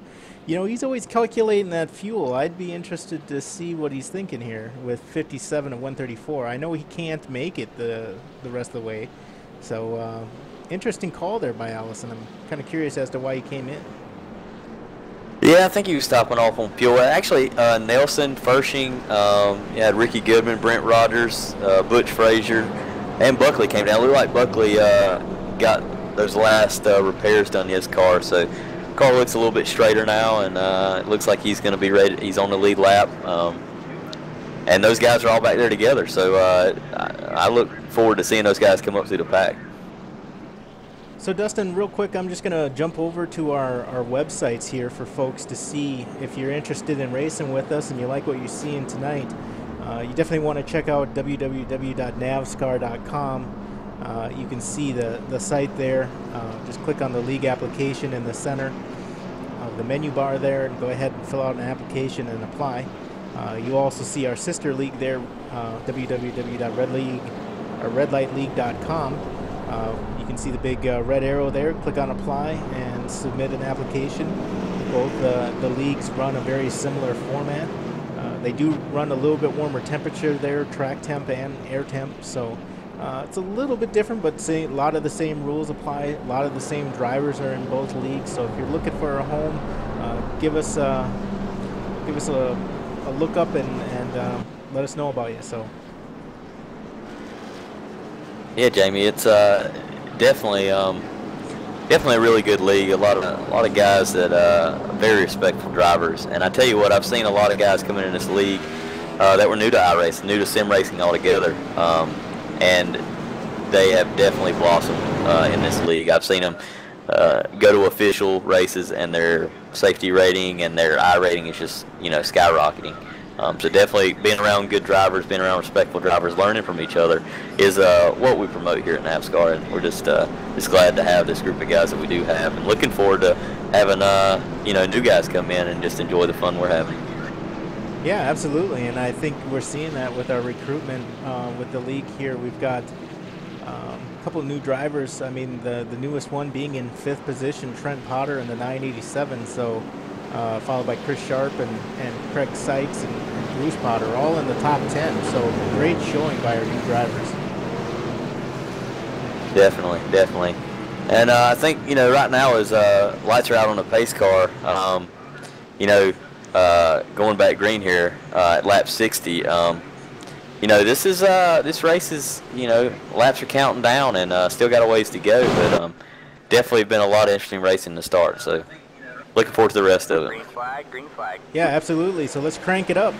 S1: know, he's always calculating that fuel. I'd be interested to see what he's thinking here with 57 at 134. I know he can't make it the rest of the way. So interesting call there by Allison. I'm kind of curious as to why he came in.
S2: Yeah, I think he was stopping off on fuel. Actually, Nelson, Fershing, you had Ricky Goodman, Brent Rogers, Butch Frazier, and Buckley came down. It looked like Buckley got those last repairs done to his car, so the car looks a little bit straighter now, and it looks like he's going to be ready. He's on the lead lap, and those guys are all back there together. So I look forward to seeing those guys come up through the pack.
S1: So Dustin, real quick, I'm just going to jump over to our websites here for folks to see if you're interested in racing with us and you like what you're seeing tonight. You definitely want to check out www.navscar.com. You can see the site there. Just click on the league application in the center of the menu bar there and go ahead and fill out an application and apply. You also see our sister league there, www.redlightleague.com. You can see the big red arrow there. Click on apply and submit an application. Both the leagues run a very similar format. They do run a little bit warmer temperature there, track temp and air temp, so it's a little bit different, but a lot of the same rules apply. A lot of the same drivers are in both leagues, so if you're looking for a home, give us a look up and let us know about you. So.
S2: Yeah, Jamie, it's definitely a really good league. A lot of guys that are very respectful drivers. And I tell you what, I've seen a lot of guys come in this league that were new to iRacing, new to sim racing altogether, and they have definitely blossomed in this league. I've seen them go to official races, and their safety rating and their I rating is just, you know, skyrocketing. So definitely being around good drivers, being around respectful drivers, learning from each other is what we promote here at NAVSCAR, and we're just glad to have this group of guys that we do have, and looking forward to having you know, new guys come in and just enjoy the fun we're having.
S1: Yeah, absolutely, and I think we're seeing that with our recruitment with the league here. We've got a couple of new drivers. I mean, the newest one being in 5th position, Trent Potter in the 987. So. Followed by Chris Sharp and Craig Sykes and Bruce Potter, all in the top 10. So great showing by our new drivers.
S2: Definitely. And I think, you know, right now as lights are out on the pace car, you know, going back green here at lap 60, you know, this race is, you know, laps are counting down and still got a ways to go, but definitely been a lot of interesting racing to start. So. Looking forward to the rest of it.
S4: Green flag, green flag.
S1: Yeah, absolutely. So let's crank it up.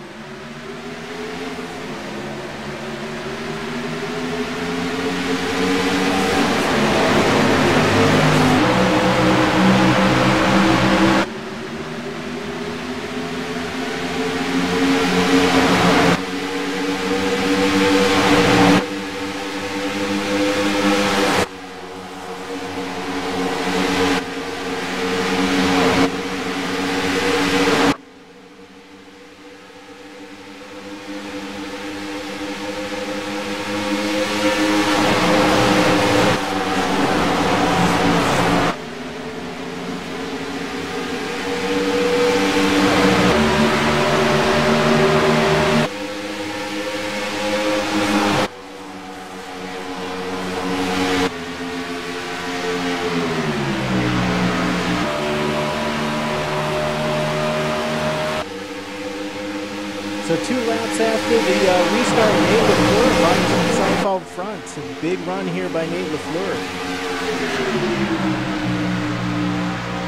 S1: So 2 laps after the restart, Nate LaFleur finds himself out front. So big run here by Nate LaFleur.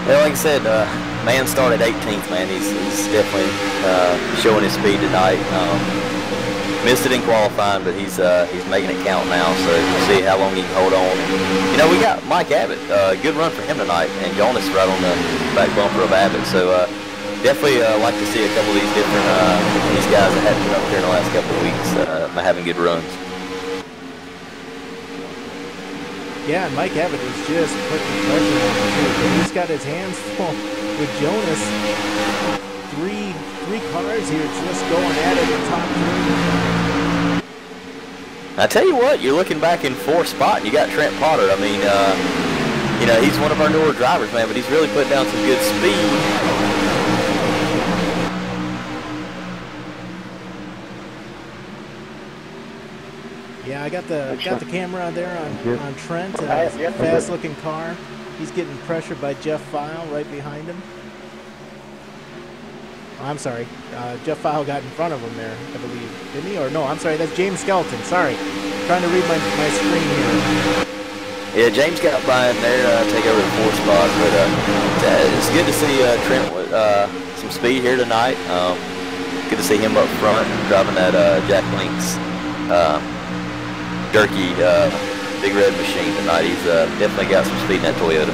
S2: Yeah, like I said, man started 18th, man. He's definitely showing his speed tonight. Missed it in qualifying, but he's making it count now. So we'll see how long he can hold on. You know, we got Mike Abbott. Good run for him tonight, and Jonas right on the back bumper of Abbott. So definitely like to see a couple of these different these guys that have been up here in the last couple of weeks having good runs.
S1: Yeah, and Mike Abbott is just putting pressure on him too. But he's got his hands full with Jonas. Three cars here just going at it in the top 3.
S2: I tell you what, you're looking back in 4th spot, and you got Trent Potter. I mean, you know, he's one of our newer drivers, man, but he's really putting down some good speed.
S1: Yeah, I got the camera there on Trent. Fast-looking car. He's getting pressured by Jeff File right behind him. Oh, I'm sorry. Jeff File got in front of him there, I believe. Didn't he? Or no, I'm sorry. That's James Skelton. Sorry. Trying to read my screen here.
S2: Yeah, James got by in there, take over the 4th spot. But it's good to see Trent with some speed here tonight. Good to see him up front driving that Jack Link's Durkee Big Red machine tonight. He's definitely got some speed in that Toyota.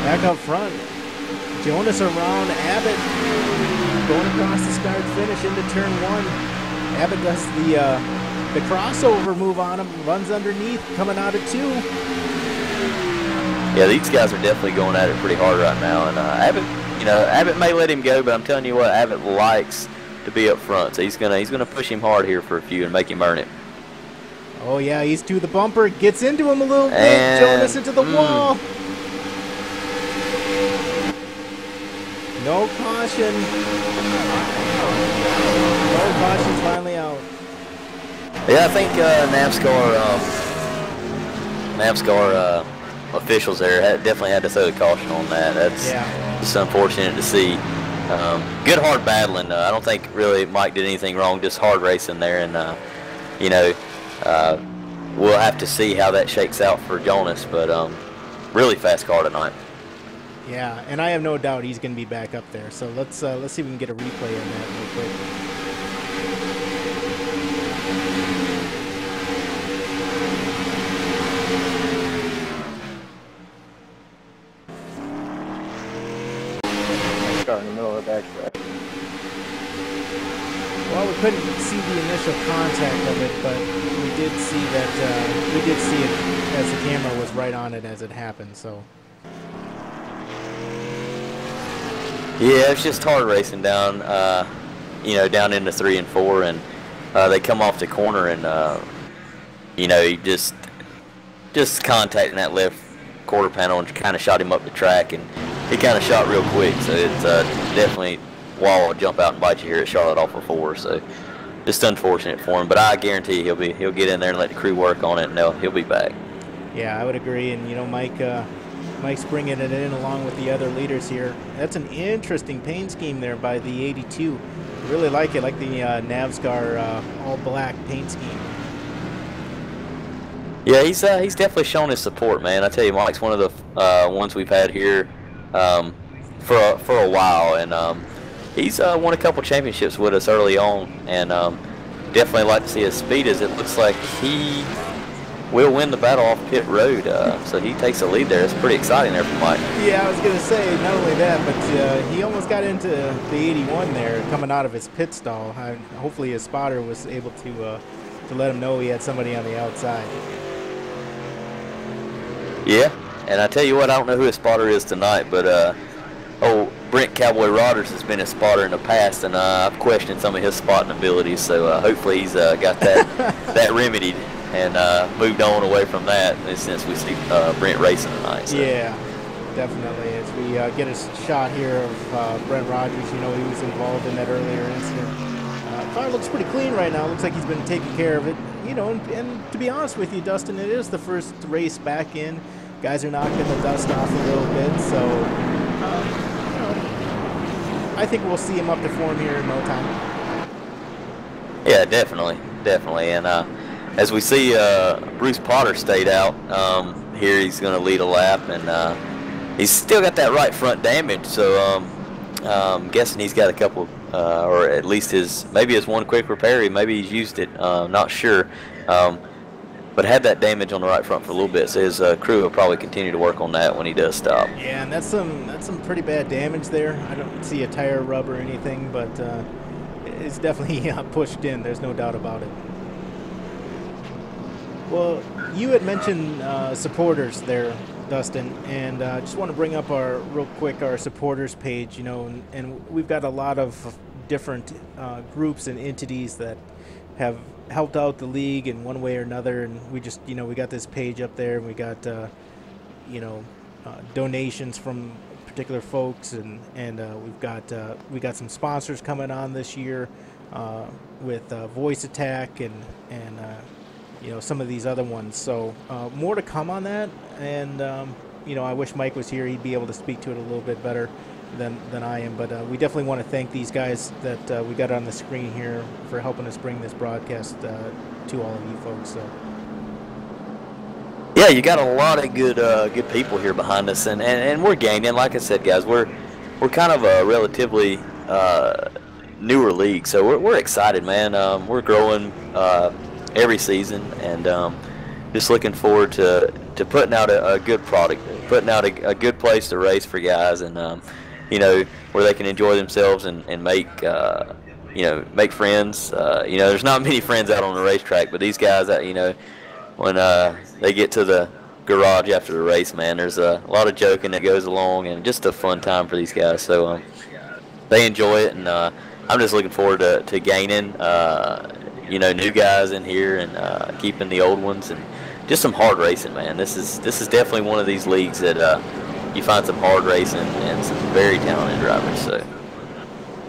S1: Back up front, Jonas around Abbott, going across the start finish into turn 1. Abbott does the crossover move on him, runs underneath, coming out of 2.
S2: Yeah, these guys are definitely going at it pretty hard right now, and Abbott, you know, Abbott may let him go, but I'm telling you what, Abbott likes to be up front, so he's gonna push him hard here for a few and make him earn it.
S1: Oh yeah, he's to the bumper, gets into him a little bit,
S2: and,
S1: Jonas into the wall. No caution. No caution's finally out.
S2: Yeah, I think NAVSCAR officials there definitely had to throw the caution on that. That's just unfortunate to see. Good hard battling. I don't think really Mike did anything wrong, just hard racing there, and you know, we'll have to see how that shakes out for Jonas, but really fast car tonight.
S1: Yeah, and I have no doubt he's going to be back up there. So let's see if we can get a replay on that real quick.
S4: Start in the middle of the backtrack.
S1: Well, we couldn't see the initial contact of it, but we did see that it as the camera was right on it as it happened. So.
S2: Yeah, it's just hard racing down, you know, down into 3 and 4, and they come off the corner, and you know, he just contacting that left quarter panel and kind of shot him up the track, and he kind of shot real quick. So it's definitely wall will jump out and bite you here at Charlotte off of 4. So just unfortunate for him, but I guarantee he'll get in there and let the crew work on it, and he'll be back.
S1: Yeah, I would agree, and you know, Mike's bringing it in along with the other leaders here. That's an interesting paint scheme there by the 82. I really like it, like the NAVSCAR all-black paint scheme.
S2: Yeah, he's definitely shown his support, man. I tell you, Mike's one of the ones we've had here for a while, and he's won a couple championships with us early on, and definitely like to see his speed, as it looks like he will win the battle off pit road, so he takes the lead there. It's pretty exciting there for Mike.
S1: Yeah, I was going to say, not only that, but he almost got into the 81 there coming out of his pit stall. Hopefully his spotter was able to let him know he had somebody on the outside.
S2: Yeah, and I tell you what, I don't know who his spotter is tonight, but Brent Cowboy Rodders has been his spotter in the past, and I've questioned some of his spotting abilities, so hopefully he's got that that remedied and moved on away from that since we see Brent racing tonight. So.
S1: Yeah, definitely. As we get a shot here of Brent Rogers, you know, he was involved in that earlier incident. Car looks pretty clean right now. Looks like he's been taking care of it. You know, and to be honest with you, Dustin, it is the first race back in. Guys are knocking the dust off a little bit, so you know, I think we'll see him up to form here in no time.
S2: Yeah, definitely. And as we see, Bruce Potter stayed out. Here he's going to lead a lap, and he's still got that right front damage. So I'm guessing he's got a couple, or at least maybe his one quick repair. Maybe he's used it. Not sure. But had that damage on the right front for a little bit, so his crew will probably continue to work on that when he does stop.
S1: Yeah, and that's some pretty bad damage there. I don't see a tire rub or anything, but it's definitely pushed in. There's no doubt about it. Well, you had mentioned supporters there, Dustin, and just want to bring up real quick our supporters page. And we've got a lot of different groups and entities that have helped out the league in one way or another, and we just we got this page up there, and we got donations from particular folks, and we got some sponsors coming on this year with Voice Attack and some of these other ones. So more to come on that, and I wish Mike was here. He'd be able to speak to it a little bit better than I am, but we definitely want to thank these guys that we got on the screen here for helping us bring this broadcast to all of you folks. So
S2: yeah, you got a lot of good people here behind us, and we're gaining. Like I said, guys, we're kind of a relatively newer league, so we're excited, man. We're growing every season, and just looking forward to putting out a good product, putting out a good place to race for guys, and where they can enjoy themselves and make make friends. There's not many friends out on the racetrack, but these guys, when they get to the garage after the race, man, there's a lot of joking that goes along, and just a fun time for these guys. So they enjoy it, and I'm just looking forward to gaining new guys in here, and keeping the old ones, and just some hard racing, man. This is definitely one of these leagues that you find some hard racing and some very talented drivers. So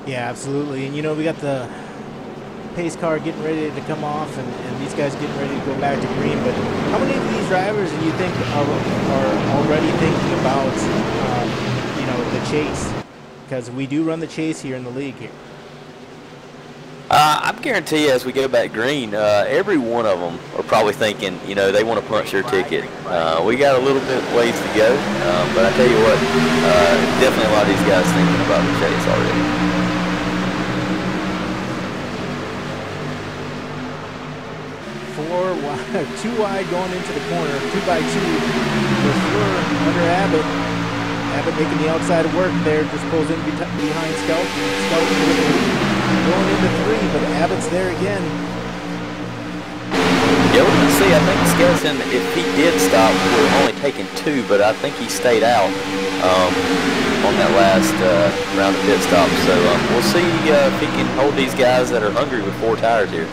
S1: yeah, absolutely. And we got the pace car getting ready to come off, and these guys getting ready to go back to green. But how many of these drivers do you think are already thinking about the chase? Because we do run the chase here in the league here.
S2: I guarantee you, as we go back green, every one of them are probably thinking, they want to punch their ticket. We got a little bit ways to go, but I tell you what, definitely a lot of these guys thinking about the chase already.
S1: 4 wide, 2 wide going into the corner, 2 by 2. LaFleur under Abbott. Abbott making the outside work there, just pulls in behind Skelton. Skelton going into 3, but Abbott's there again.
S2: Yeah, we're going to see. I think Skelton, if he did stop, would have only taken 2, but I think he stayed out on that last round of pit stops. So we'll see if he can hold these guys that are hungry with 4 tires here.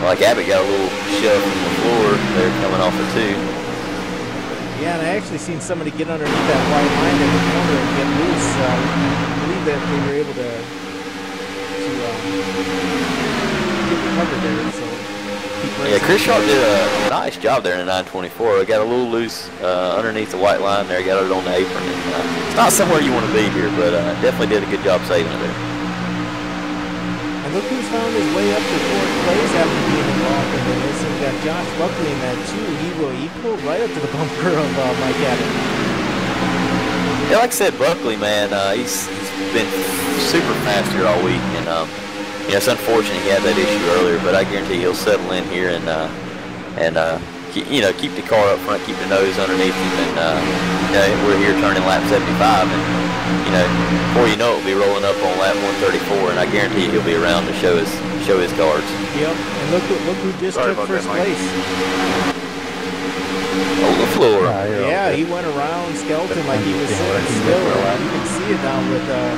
S2: Like Abbott got a little shove from the floor there coming off of 2.
S1: Yeah, and I actually seen somebody get underneath that white line in the corner and get loose. I believe that they were able to get covered there. So
S2: yeah, Chris Sharp did a nice job there in the 924. Got a little loose underneath the white line there. Got it on the apron. And, it's not somewhere you want to be here, but definitely did a good job saving it there.
S1: And look who's found his way up to 4th place after being involved in this. And we got Josh Buckley in that too. He pulled right up to the bumper of Mike Abbott.
S2: Yeah, like I said, Buckley, man, he's been super fast here all week, and it's unfortunate he had that issue earlier, but I guarantee he'll settle in here and keep the car up front, keep the nose underneath him, and we're here turning lap 75, and before you know it, we'll be rolling up on lap 134, and I guarantee he'll be around to show his cards.
S1: Yep, and look who just took first place.
S2: Oh, LaFleur.
S1: Yeah, he went around Skelton like he was sitting still. You can see it now with a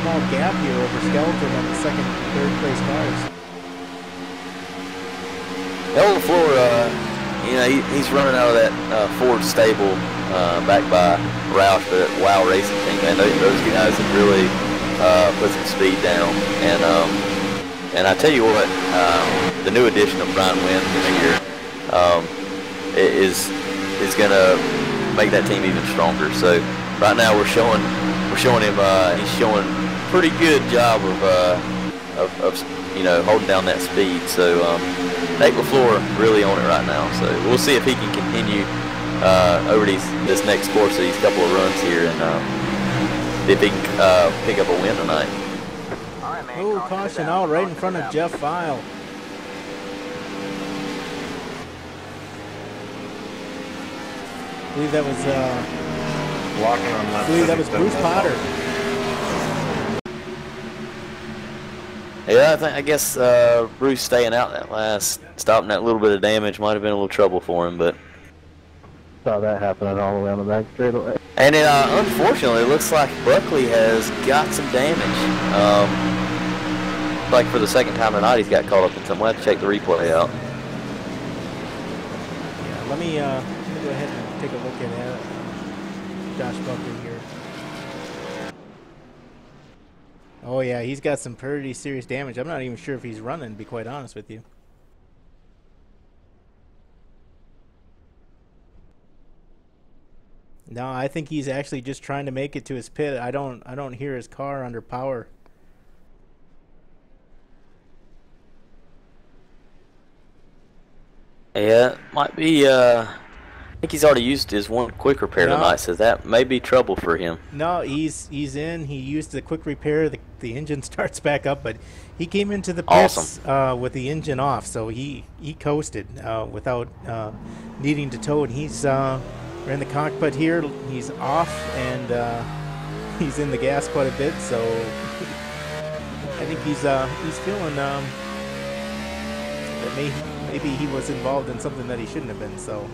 S1: small gap here over Skelton on the 2nd and 3rd place cars.
S2: LaFleur, he's running out of that Ford stable backed by Roush, but Wow Racing Team, man, those guys have really put some speed down. And I tell you what, the new addition of Brian Wynn here, is going to make that team even stronger. So right now we're showing him he's showing a pretty good job of holding down that speed. So Nate LaFleur really on it right now. So we'll see if he can continue over this next course of these couple of runs here, and see if he can pick up a win tonight.
S1: Oh, caution out right in front of Jeff File. I believe that was
S4: Walking on left.
S1: I believe that was Bruce Potter.
S2: Yeah, I guess Bruce staying out that last, stopping that little bit of damage might have been a little trouble for him, but
S3: Saw that happening all the way on the back straightaway.
S2: and it unfortunately it looks like Buckley has got some damage. Like for the second time tonight, he's got caught up in something. We'll have to check the replay out.
S1: Yeah, let me go ahead and take a look at Josh Buckley here. Oh yeah, he's got some pretty serious damage. I'm not even sure if he's running, to be quite honest with you. No, I think he's actually just trying to make it to his pit. I don't hear his car under power.
S2: Yeah, might be. I think he's already used his one quick repair tonight, so that may be trouble for him.
S1: No, he's in. He used the quick repair. The engine starts back up, but he came into the pits with the engine off, so he coasted without needing to tow. And we're in the cockpit here. He's off, and he's in the gas quite a bit. So I think he's feeling that maybe he was involved in something that he shouldn't have been. So.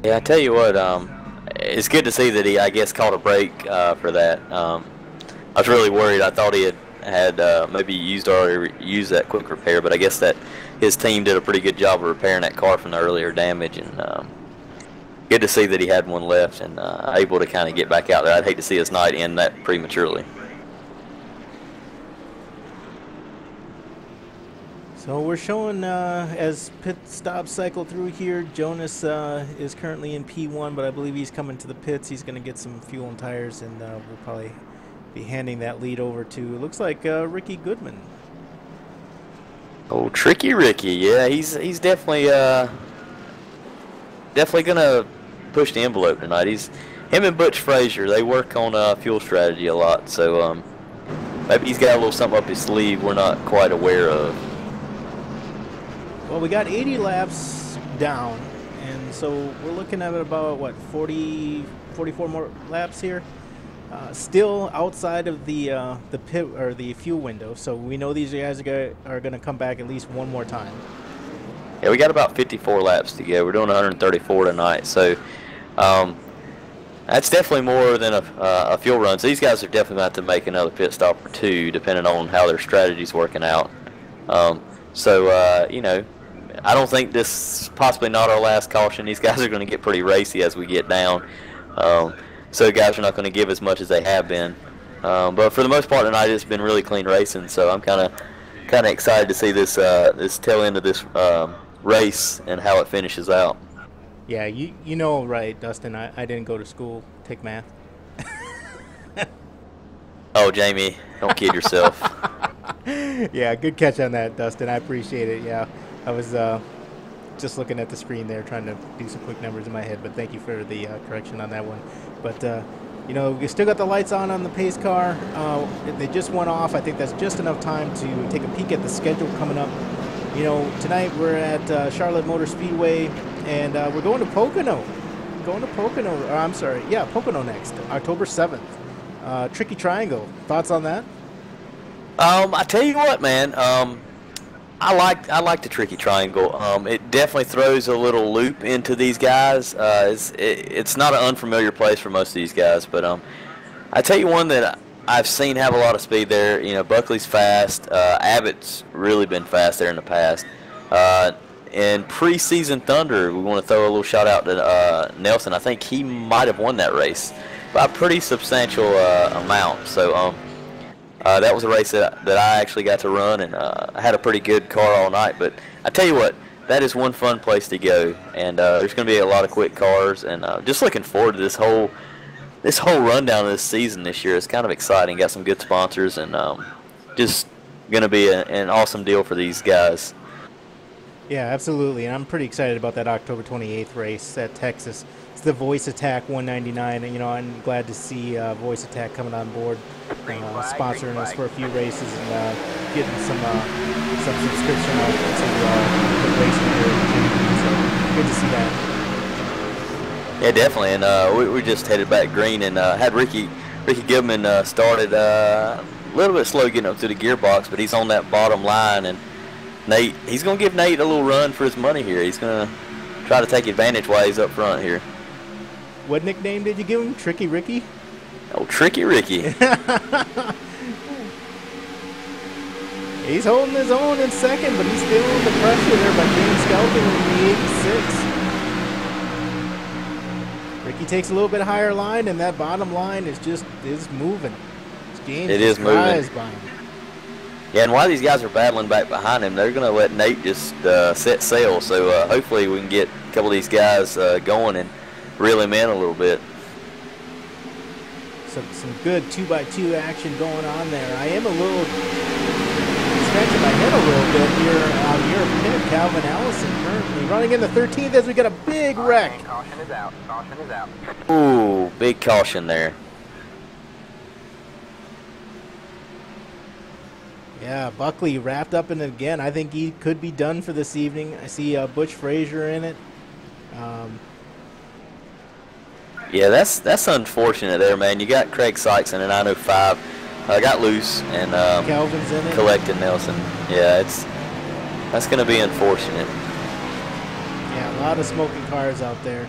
S2: Yeah, I tell you what, it's good to see that he, I guess, caught a break for that. I was really worried. I thought he had maybe used that quick repair, but I guess that his team did a pretty good job of repairing that car from the earlier damage, and good to see that he had one left and able to kind of get back out there. I'd hate to see his night end that prematurely.
S1: So we're showing as pit stops cycle through here, Jonas is currently in P1, but I believe he's coming to the pits. He's going to get some fuel and tires, and we'll probably be handing that lead over to, it looks like, Ricky Goodman.
S2: Oh, Tricky Ricky, yeah, he's definitely going to push the envelope tonight. Him and Butch Frazier, they work on fuel strategy a lot, so maybe he's got a little something up his sleeve we're not quite aware of.
S1: Well, we got 80 laps down, and so we're looking at about, what, 44 more laps here? Still outside of the pit or the fuel window, so we know these guys are going to come back at least one more time.
S2: Yeah, we got about 54 laps to go. We're doing 134 tonight, so that's definitely more than a fuel run. So these guys are definitely going to have to make another pit stop or two, depending on how their strategy's working out. I don't think this is possibly not our last caution. These guys are going to get pretty racy as we get down. So guys are not going to give as much as they have been. But for the most part tonight, it's been really clean racing. So I'm kind of excited to see this tail end of this race and how it finishes out.
S1: Yeah, you know, right, Dustin? I didn't go to school, take math.
S2: Oh, Jamie, don't kid yourself.
S1: Yeah, good catch on that, Dustin. I appreciate it. Yeah, I was just looking at the screen there, trying to do some quick numbers in my head, but thank you for the correction on that one. But, we still got the lights on the pace car. They just went off. I think that's just enough time to take a peek at the schedule coming up. Tonight we're at Charlotte Motor Speedway, and we're going to Pocono. Pocono next, October 7th. Tricky Triangle. Thoughts on that?
S2: I tell you what, man. I like the Tricky Triangle. It definitely throws a little loop into these guys. It's not an unfamiliar place for most of these guys, but I tell you one that I've seen have a lot of speed there. Buckley's fast. Abbott's really been fast there in the past. In preseason Thunder, we want to throw a little shout out to Nelson. I think he might have won that race by a pretty substantial amount. So that was a race that I actually got to run, and I had a pretty good car all night. But I tell you what, that is one fun place to go, and there's going to be a lot of quick cars, and just looking forward to this whole rundown of this season this year. It's kind of exciting. Got some good sponsors, and just going to be an awesome deal for these guys.
S1: Yeah, absolutely, and I'm pretty excited about that October 28th race at Texas. It's the Voice Attack 199, and I'm glad to see Voice Attack coming on board, sponsoring us for a few races and getting some subscription out to the racing here. So good to see that.
S2: Yeah, definitely, and we just headed back green and had Ricky Goodman started a little bit slow getting up to the gearbox, but he's on that bottom line, and he's going to give Nate a little run for his money here. He's going to try to take advantage while he's up front here.
S1: What nickname did you give him? Tricky Ricky?
S2: Oh, Tricky Ricky.
S1: He's holding his own in second, but he's feeling the pressure there by James Skelton in the 86. Ricky takes a little bit higher line, and that bottom line is moving. James
S2: it is moving.
S1: By him.
S2: Yeah, and while these guys are battling back behind him, they're going to let Nate just set sail. So hopefully we can get a couple of these guys going and reel him in a little bit.
S1: Some good 2x2 action going on there. I am a little scratching my head a little bit here on your pick. Calvin Allison currently running in the 13th as we get a big wreck.
S4: Caution is out. Caution is out.
S2: Ooh, big caution there.
S1: Yeah, Buckley wrapped up in it again. I think he could be done for this evening. I see Butch Frazier in it.
S2: Yeah, that's unfortunate there, man. You got Craig Sykes in an 905. Got loose and
S1: Calvin's in it.
S2: collected Nelson. Yeah, that's going to be unfortunate.
S1: Yeah, a lot of smoking cars out there.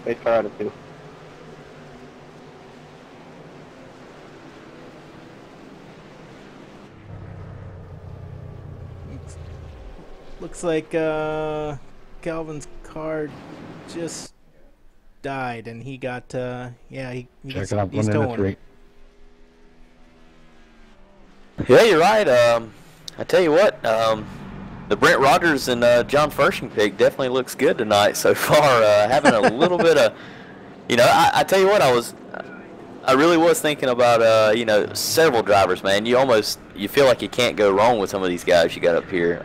S3: They tried to.
S1: Looks like Calvin's car just died, and he got he's towing.
S2: Yeah, you're right. I tell you what, the Brent Rogers and John Fershing pick definitely looks good tonight so far. Having a little bit of, I tell you what, I really was thinking about several drivers, man. You feel like you can't go wrong with some of these guys you got up here.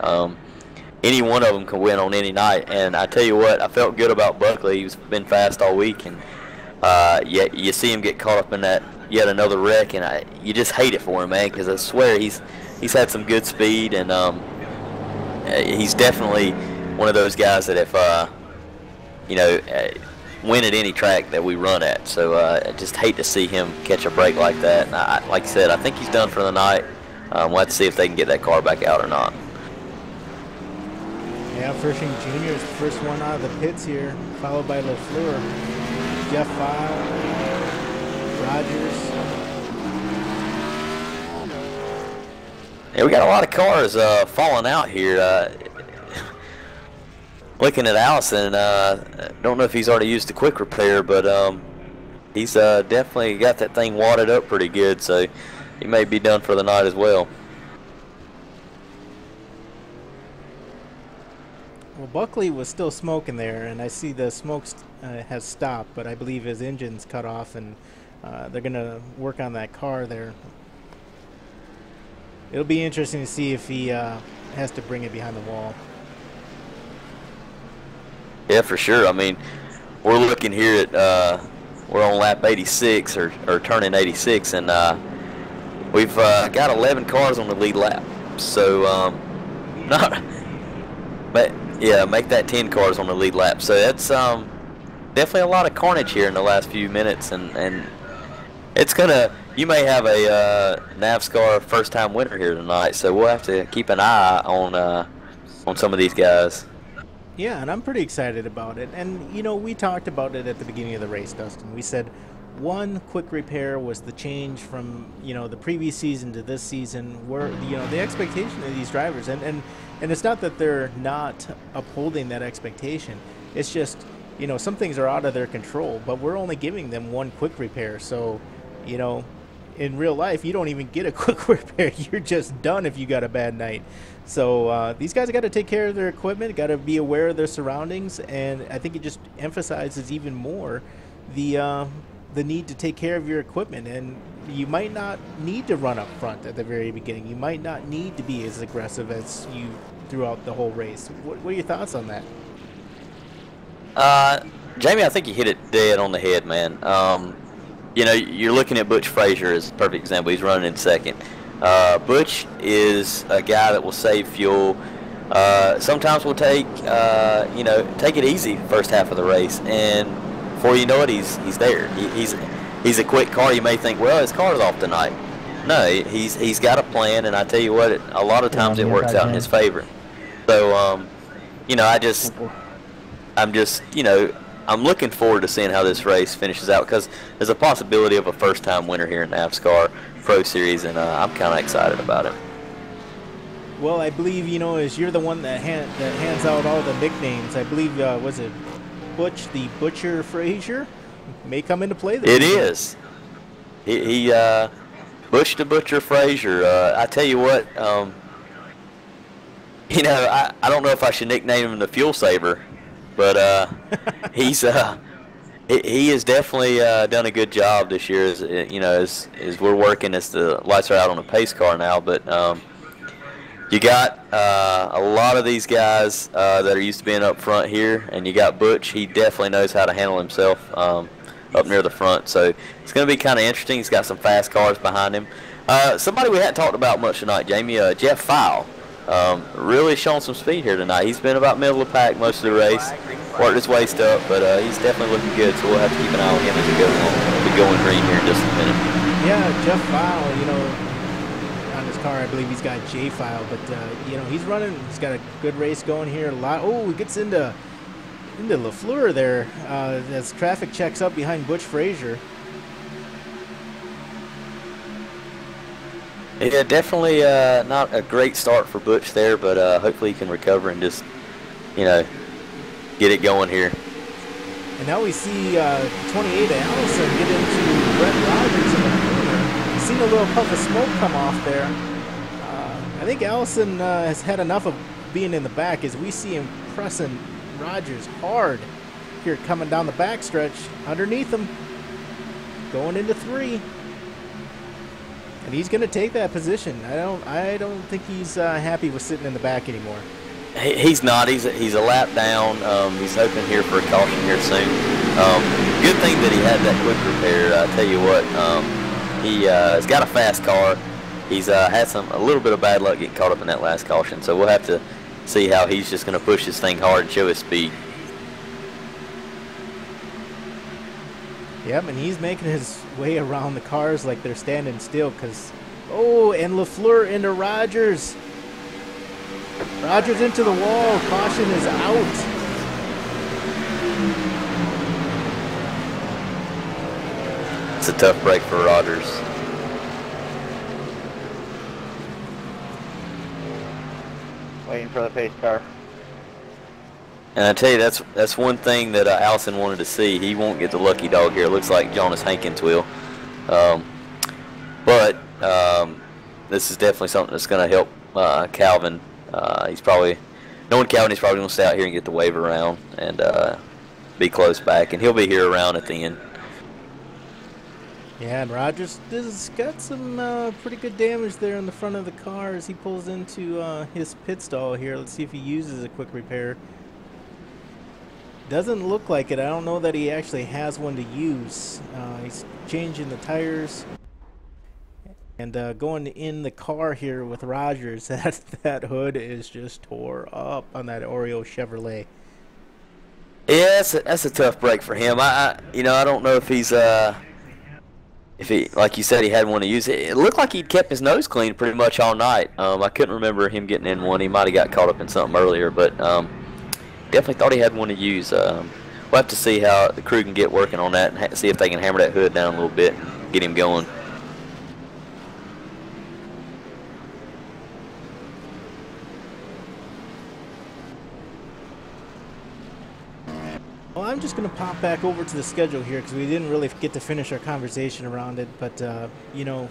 S2: Any one of them can win on any night, and I tell you what, I felt good about Buckley. He's been fast all week, and yet you see him get caught up in that yet another wreck, and you just hate it for him, man, because I swear he's had some good speed, and he's definitely one of those guys that if win at any track that we run at. So I just hate to see him catch a break like that. And like I said, I think he's done for the night. We'll have to see if they can get that car back out or not.
S1: Yeah, Fershing Jr. is the first one out of the pits here, followed by LaFleur. Jeff File, Rogers.
S2: Yeah, we got a lot of cars falling out here. Looking at Allison, don't know if he's already used the quick repair, but he's definitely got that thing wadded up pretty good, so he may be done for the night as well.
S1: Well, Buckley was still smoking there, and I see the smoke has stopped, but I believe his engine's cut off, and they're going to work on that car there. It'll be interesting to see if he has to bring it behind the wall.
S2: Yeah, for sure. I mean, we're looking here at we're on lap 86 or turning 86, and we've got 11 cars on the lead lap. So but yeah, make that 10 cars on the lead lap. So that's definitely a lot of carnage here in the last few minutes, and it's gonna. You may have a NAVSCAR first-time winner here tonight, so we'll have to keep an eye on some of these guys.
S1: Yeah, and I'm pretty excited about it. And, we talked about it at the beginning of the race, Dustin. We said one quick repair was the change from, the previous season to this season, where, the expectation of these drivers. And it's not that they're not upholding that expectation. It's just, some things are out of their control, but we're only giving them one quick repair. So, in real life, you don't even get a quick repair. You're just done if you got a bad night. So these guys got to take care of their equipment, got to be aware of their surroundings, and I think it just emphasizes even more the need to take care of your equipment. And you might not need to run up front at the very beginning. You might not need to be as aggressive as you throughout the whole race. What are your thoughts on that?
S2: Jamie, I think you hit it dead on the head, man. You know, you're looking at Butch Frazier as a perfect example. He's running in second. Butch is a guy that will save fuel. Sometimes will take, you know, take it easy first half of the race, and before you know it, he's there. He's a quick car. You may think, well, his car's off tonight. No, he's got a plan, and I tell you what, a lot of times it works out in his favor. So, you know, I'm just, you know, I'm looking forward to seeing how this race finishes out, because there's a possibility of a first-time winner here in NAVSCAR Pro Series, and I'm kind of excited about it.
S1: Well, I believe, you know, as you're the one that hands out all the nicknames, I believe, was it Butch the Butcher Frazier may come into play this weekend.
S2: Is. He Butch the Butcher Frazier. I tell you what, you know, I don't know if I should nickname him the Fuel Saver, but he has definitely done a good job this year. As you know, as we're working, as the lights are out on a pace car now. But you got a lot of these guys that are used to being up front here, and you got Butch. He definitely knows how to handle himself up near the front. So it's going to be kind of interesting. He's got some fast cars behind him. Somebody we hadn't talked about much tonight, Jamie, Jeff File. Really showing some speed here tonight. He's been about middle of the pack most of the race. Worked his waist up, but he's definitely looking good, so we'll have to keep an eye on him as we go along. We'll be going green here in just a minute.
S1: Yeah, Jeff File, you know, on his car, I believe he's got J File, but, you know, he's running, he's got a good race going here. Oh, he gets into LaFleur there as traffic checks up behind Butch Frazier.
S2: Yeah, definitely not a great start for Butch there, but hopefully he can recover and just, you know, get it going here.
S1: And now we see 28 Allison get into Brett Rogers in the corner. We've seen a little puff of smoke come off there. I think Allison has had enough of being in the back as we see him pressing Rogers hard here coming down the backstretch underneath him, going into 3. And he's going to take that position. I don't think he's happy with sitting in the back anymore.
S2: He's not. He's a lap down. He's hoping here for a caution here soon. Good thing that he had that quick repair. I tell you what, he's got a fast car. He's had a little bit of bad luck getting caught up in that last caution. So we'll have to see how he's just going to push this thing hard and show his speed.
S1: Yep, and he's making his way around the cars like they're standing still because, oh, and LaFleur into Rogers. Rogers into the wall. Caution is out.
S2: It's a tough break for Rogers.
S4: Waiting for the pace car.
S2: And I tell you, that's one thing that Allison wanted to see. He won't get the lucky dog here. It looks like Jonas Hankins will. But this is definitely something that's going to help Calvin. Knowing Calvin, he's probably going to stay out here and get the wave around and be close back. And he'll be here around at the end.
S1: Yeah, and Rogers has got some pretty good damage there in the front of the car as he pulls into his pit stall here. Let's see if he uses a quick repair. Doesn't look like it. I don't know that he actually has one to use. He's changing the tires and going in the car here with Rogers. That hood is just tore up on that Oreo Chevrolet.
S2: Yeah, that's a tough break for him. I don't know if he's if he, like you said, he had one to use. It looked like he'd kept his nose clean pretty much all night. I couldn't remember him getting in one. He might have got caught up in something earlier, but definitely thought he had one to use. We'll have to see how the crew can get working on that and see if they can hammer that hood down a little bit and get him going.
S1: Well, I'm just going to pop back over to the schedule here because we didn't really get to finish our conversation around it. But, you know,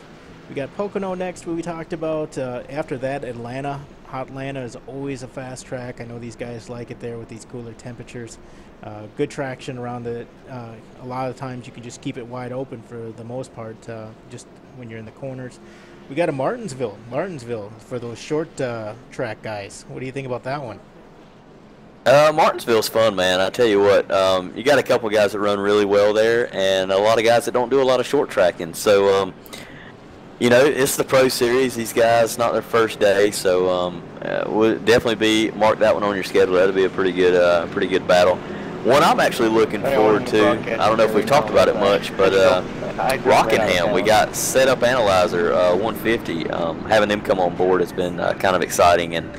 S1: we got Pocono next, what we talked about. After that, Atlanta. Atlanta is always a fast track. I know these guys like it there with these cooler temperatures. Good traction around it. A lot of times you can just keep it wide open for the most part, just when you're in the corners. We got a Martinsville for those short track guys. What do you think about that one?
S2: Martinsville's fun, man. I tell you what, you got a couple guys that run really well there, and a lot of guys that don't do a lot of short tracking. So, you know, it's the Pro Series. These guys, not their first day, so would definitely mark that one on your schedule. That'll be a pretty good battle. One I'm actually looking forward to. I don't know if we've talked about it much, but Rockingham. We got Setup Analyzer 150. Having them come on board has been kind of exciting. And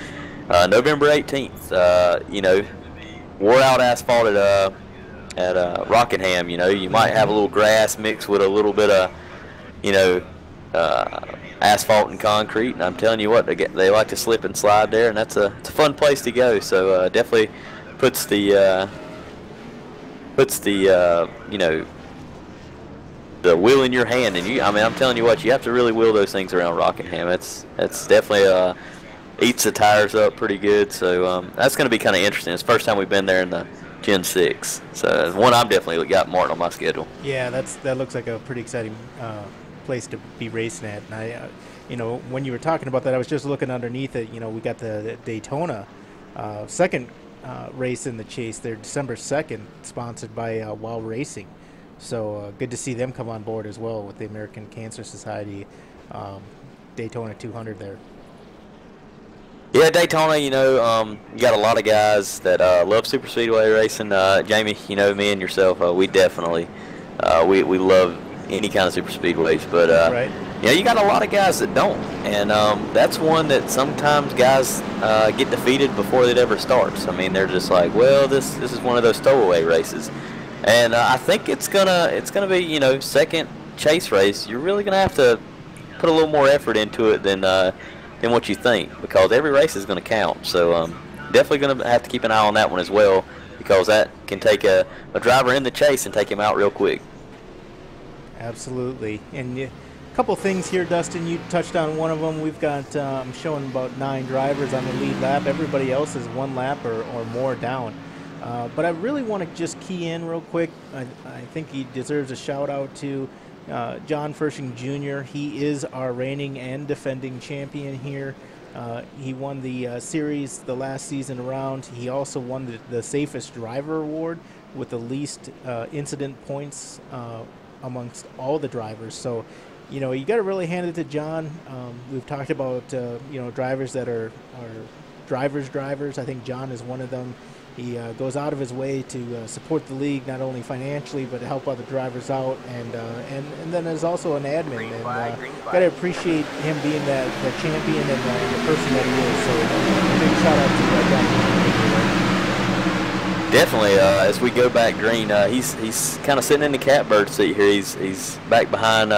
S2: November 18th, you know, wore out asphalt at Rockingham. You know, you might have a little grass mixed with a little bit of, you know, asphalt and concrete. And I'm telling you what, they like to slip and slide there, and it's a fun place to go. So definitely puts the you know, the wheel in your hand, and I mean, I'm telling you what, you have to really wheel those things around Rockingham. It's definitely eats the tires up pretty good. So that's going to be kind of interesting. It's the first time we've been there in the Gen 6, so one I've definitely got marked on my schedule.
S1: Yeah, that looks like a pretty exciting place to be racing at. And I, you know, when you were talking about that, I was just looking underneath it. You know, we got the Daytona second race in the chase there, December 2nd, sponsored by Wow Racing. So good to see them come on board as well with the American Cancer Society Daytona 200 there.
S2: Yeah, Daytona, you know, you got a lot of guys that love super speedway racing. Jamie, you know, me and yourself, we definitely we love any kind of super speedways, but
S1: right.
S2: you know, you got a lot of guys that don't, and that's one that sometimes guys get defeated before it ever starts. I mean, they're just like, well, this is one of those stowaway races, and I think it's gonna be, you know, second chase race. You're really gonna have to put a little more effort into it than what you think, because every race is gonna count. So definitely gonna have to keep an eye on that one as well, because that can take a driver in the chase and take him out real quick.
S1: Absolutely. And a couple things here, Dustin. You touched on one of them. We've got, I'm showing about 9 drivers on the lead lap. Everybody else is 1 lap or more down. But I really want to just key in real quick. I think he deserves a shout out to John Fershing Jr. He is our reigning and defending champion here. He won the series the last season around. He also won the safest driver award with the least incident points amongst all the drivers. So, you know, you got to really hand it to John. We've talked about, you know, drivers that are drivers. I think John is one of them. He goes out of his way to support the league, not only financially, but to help other drivers out. And then there's also an admin. And got to appreciate him being that champion and the person that he is. So big shout out to John.
S2: Definitely. As we go back green, he's kind of sitting in the catbird seat here. He's back behind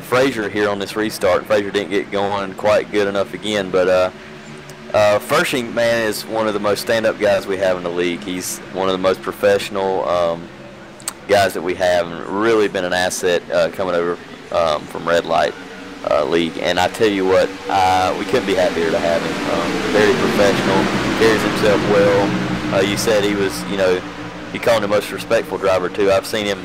S2: Frazier here on this restart. Frazier didn't get going quite good enough again, but Fershing, man, is one of the most stand-up guys we have in the league. He's one of the most professional guys that we have, and really been an asset coming over from Red Light League. And I tell you what, we couldn't be happier to have him. Very professional, carries himself well. You said he was, you know, you call him the most respectful driver too. I've seen him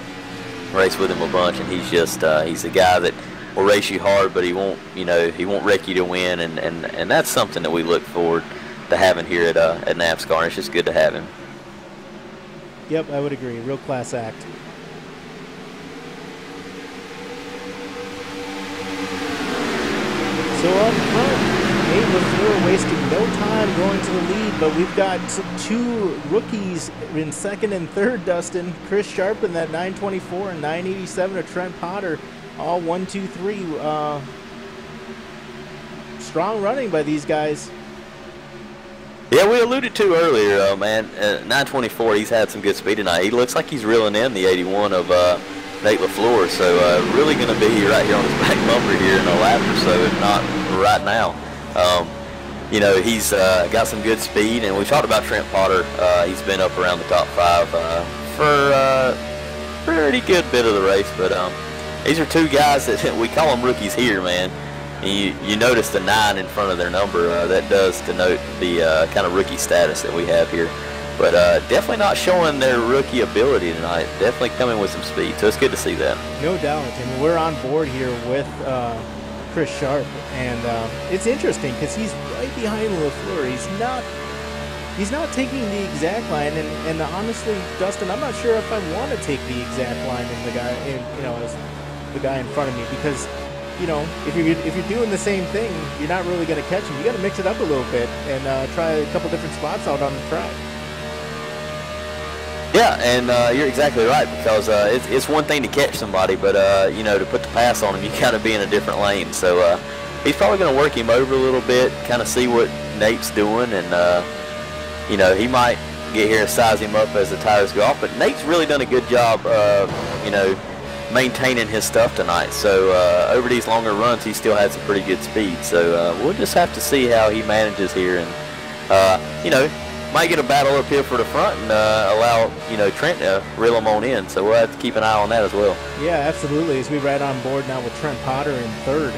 S2: race with him a bunch, and he's just he's a guy that will race you hard, but he won't, you know, he won't wreck you to win, and that's something that we look forward to having here at NAVSCAR. It's just good to have him.
S1: Yep, I would agree. Real class act. So up front, Nate LaFleur wasting no time going to the lead, but we've got 2 rookies in second and third, Dustin. Chris Sharp in that 924 and 987 of Trent Potter, all 1, 2, 3. Strong running by these guys.
S2: Yeah, we alluded to earlier, man, 924, he's had some good speed tonight. He looks like he's reeling in the 81 of Nate LaFleur, so really going to be right here on his back bumper here in a lap or so, if not right now. you know, he's got some good speed, and we talked about Trent Potter. He's been up around the top 5 for a pretty good bit of the race, but these are 2 guys that we call them rookies here, man. You notice the 9 in front of their number. That does denote the kind of rookie status that we have here. But definitely not showing their rookie ability tonight. Definitely coming with some speed, so it's good to see that.
S1: No doubt. I mean, we're on board here with Chris Sharp, and it's interesting because he's right behind LaFleur. He's not taking the exact line, and honestly, Dustin, I'm not sure if I want to take the exact line as the guy in front of me, because if you're doing the same thing, you're not really going to catch him. You got to mix it up a little bit and try a couple different spots out on the track.
S2: Yeah, and you're exactly right, because it's one thing to catch somebody, but to put the pass on him, you got to be in a different lane. So he's probably going to work him over a little bit, kind of see what Nate's doing, and he might get here and size him up as the tires go off. But Nate's really done a good job of maintaining his stuff tonight. So over these longer runs, he still had some pretty good speed. So we'll just have to see how he manages here, and might get a battle up here for the front and allow Trent to reel him on in. So we'll have to keep an eye on that as well.
S1: Yeah, absolutely. As we ride on board now with Trent Potter in third,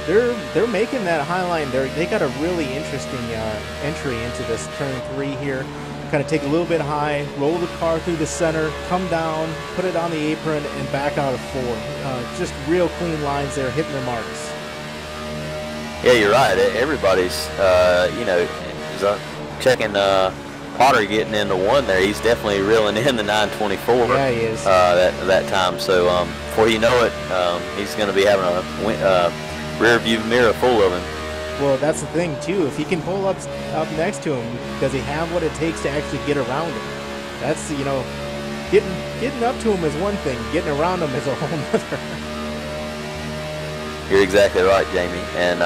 S1: they're making that high line. They got a really interesting entry into this turn 3 here. Kind of take a little bit high, roll the car through the center, come down, put it on the apron, and back out of 4. Just real clean lines there, hitting their marks.
S2: Yeah, you're right. Everybody's checking Potter getting into 1 there. He's definitely reeling in the 924.
S1: Yeah, he is.
S2: That time. So before you know it, he's going to be having a rear view mirror full of him.
S1: Well, that's the thing too. If he can pull up next to him, does he have what it takes to actually get around him? That's getting up to him is one thing. Getting around him is a whole nother.
S2: You're exactly right, Jamie. And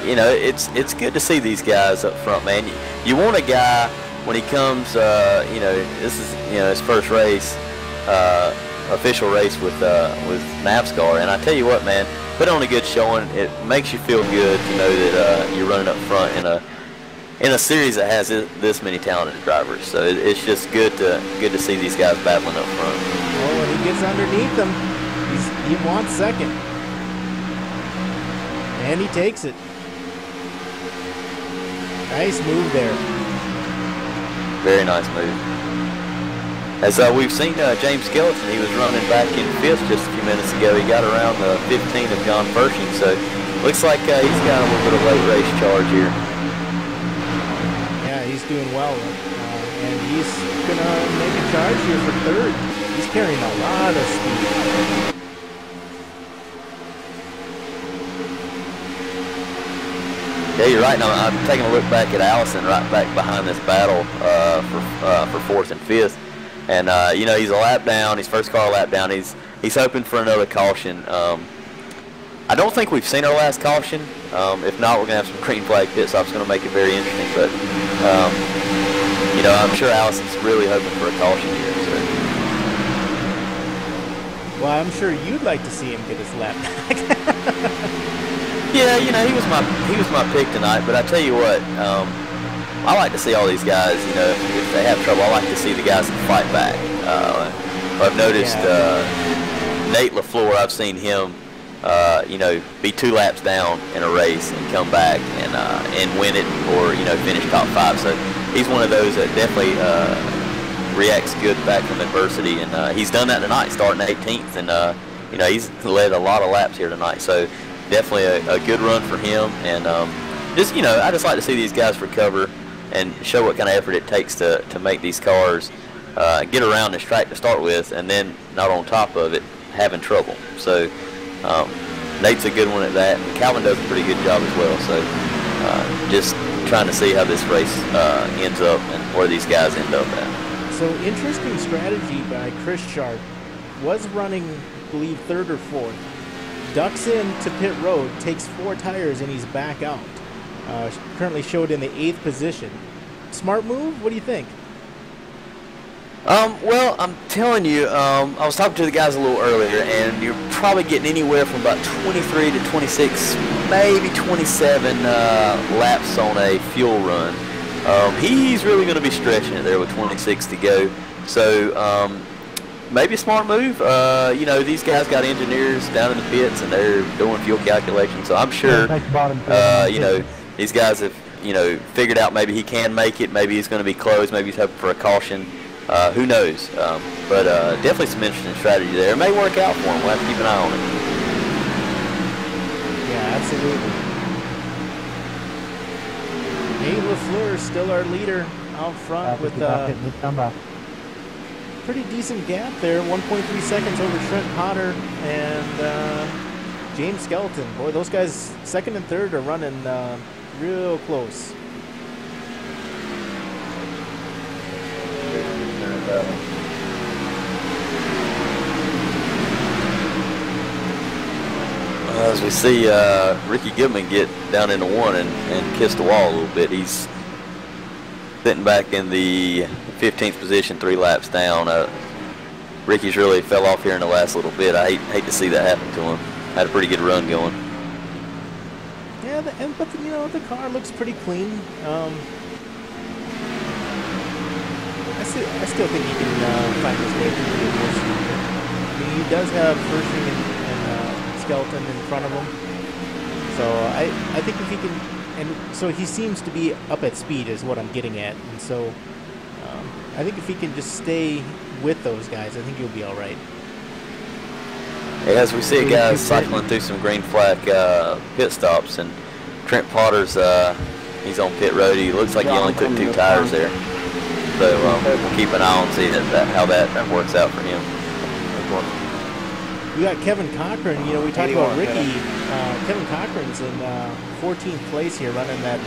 S2: it's good to see these guys up front, man. You want a guy when he comes. This is his first race, official race with NAVSCAR. And I tell you what, man, put on a good showing. It makes you feel good to know that you're running up front in a series that has this many talented drivers. So it's just good to see these guys battling up front.
S1: Well, when he gets underneath them, he wants second. And he takes it. Nice move there.
S2: Very nice move. As we've seen James Skeleton, he was running back in 5th just a few minutes ago. He got around the 15 of John Pershing, so looks like he's got a little bit of late race charge here.
S1: Yeah, he's doing well, and he's going to make a charge here for 3rd. He's carrying a lot of speed.
S2: Yeah, you're right. Now I'm taking a look back at Allison right back behind this battle for 4th and 5th, and he's a lap down. His first car lap down. He's hoping for another caution. I don't think we've seen our last caution. If not, we're gonna have some green flag pit stops. Going to make it very interesting. But I'm sure Allison's really hoping for a caution here. So.
S1: Well, I'm sure you'd like to see him get his lap back.
S2: Yeah, he was my pick tonight, but I tell you what, I like to see all these guys, if they have trouble, I like to see the guys that fight back. I've noticed Nate LaFleur, I've seen him, be 2 laps down in a race and come back and win it or, finish top 5. So he's one of those that definitely reacts good back from adversity, and he's done that tonight, starting 18th, and, he's led a lot of laps here tonight. So definitely a good run for him, and I just like to see these guys recover and show what kind of effort it takes to make these cars get around this track to start with, and then not on top of it having trouble. So Nate's a good one at that, and Calvin does a pretty good job as well. So just trying to see how this race ends up and where these guys end up at.
S1: So interesting strategy by Chris Sharp. Was running, I believe, 3rd or 4th. Ducks in to pit road, takes 4 tires, and he's back out. Currently showed in the 8th position. Smart move? What do you think?
S2: Well, I'm telling you, I was talking to the guys a little earlier, and you're probably getting anywhere from about 23 to 26, maybe 27 laps on a fuel run. He's really going to be stretching it there with 26 to go. So maybe a smart move. You know, these guys got engineers down in the pits, and they're doing fuel calculations. So I'm sure, you know, these guys have, you know, figured out maybe he can make it. Maybe he's going to be close. Maybe he's hoping for a caution. Who knows? But definitely some interesting strategy there. It may work out for him. We'll have to keep an eye on it.
S1: Yeah, absolutely. Nate LaFleur is still our leader out front with pretty decent gap there. 1.3 seconds over Trent Potter and James Skelton. Boy, those guys, second and third, are running real close.
S2: As we see Ricky Goodman get down into one and kiss the wall a little bit. He's sitting back in the 15th position, 3 laps down. Ricky's really fell off here in the last little bit. I hate to see that happen to him. Had a pretty good run going.
S1: Yeah, but you know, the car looks pretty clean. I still think he can find his way through the adversity. I mean, he does have Pershing and Skelton in front of him. So I think if he can, and so he seems to be up at speed is what I'm getting at. And so I think if he can just stay with those guys, I think he'll be all right.
S2: As we see a guy cycling through some green flag pit stops, and Trent Potter's he's on pit road. He looks like he only took 2 tires there. So we'll keep an eye on see how that works out for him.
S1: We got Kevin Cochran. You know, we talked about Ricky. Kevin Cochran's in 14th place here, running that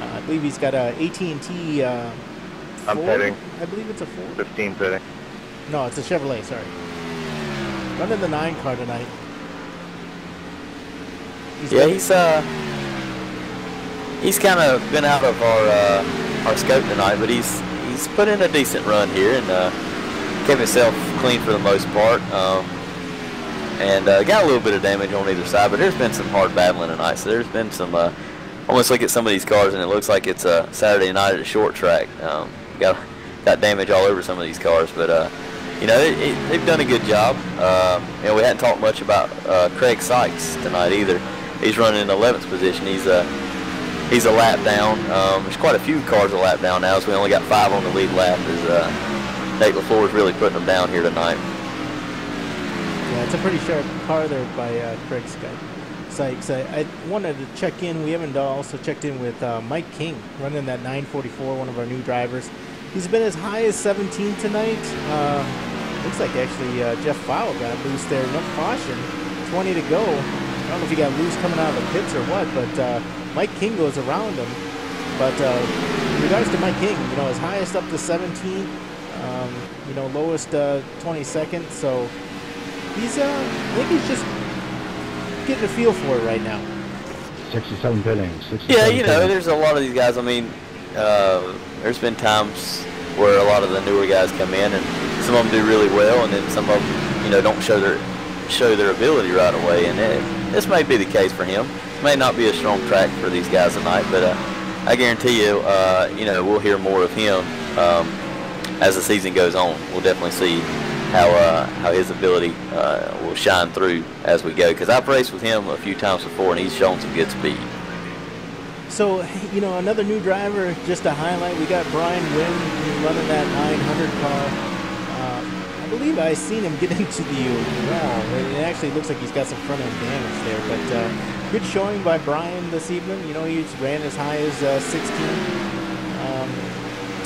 S1: 9. I believe he's got a AT&T.
S4: I'm pitting.
S1: I believe it's a Ford.
S4: 15 pitting.
S1: No, it's a Chevrolet. Sorry. Running the 9 car tonight.
S2: He's kind of been out of our scope tonight, but he's put in a decent run here and kept himself clean for the most part, and got a little bit of damage on either side. But there's been some hard battling tonight, so there's been some. Almost look at some of these cars, and it looks like it's a Saturday night at a short track. Got damage all over some of these cars, but you know they've done a good job. You know, we hadn't talked much about Craig Sykes tonight either. He's running in 11th position. He's a lap down. There's quite a few cars a lap down now, so we only got 5 on the lead lap. As Nate LaFleur is really putting them down here tonight.
S1: Yeah, it's a pretty sharp car there by Craig Sykes. I wanted to check in. We haven't also checked in with Mike King, running that 944, one of our new drivers. He's been as high as 17 tonight. Looks like actually Jeff Fowle got loose there. No caution. 20 to go. I don't know if he got loose coming out of the pits or what, but Mike King goes around him. But in regards to Mike King, you know, his highest up to 17, you know, lowest 22nd. So he's, I think he's just getting a feel for it right now.
S3: 67 pitting.
S2: Yeah, you know, there's a lot of these guys. I mean, there's been times where a lot of the newer guys come in, and some of them do really well, and then some of them, you know, don't show their ability right away. And this may be the case for him. May not be a strong track for these guys tonight, but I guarantee you, you know, we'll hear more of him as the season goes on. We'll definitely see how his ability will shine through as we go, because I've raced with him a few times before, and he's shown some good speed.
S1: So, you know, another new driver, just to highlight, we got Brian Wynn running that 900 car. I believe I seen him get into the wall. It actually looks like he's got some front end damage there, but good showing by Brian this evening. You know, he's ran as high as 16.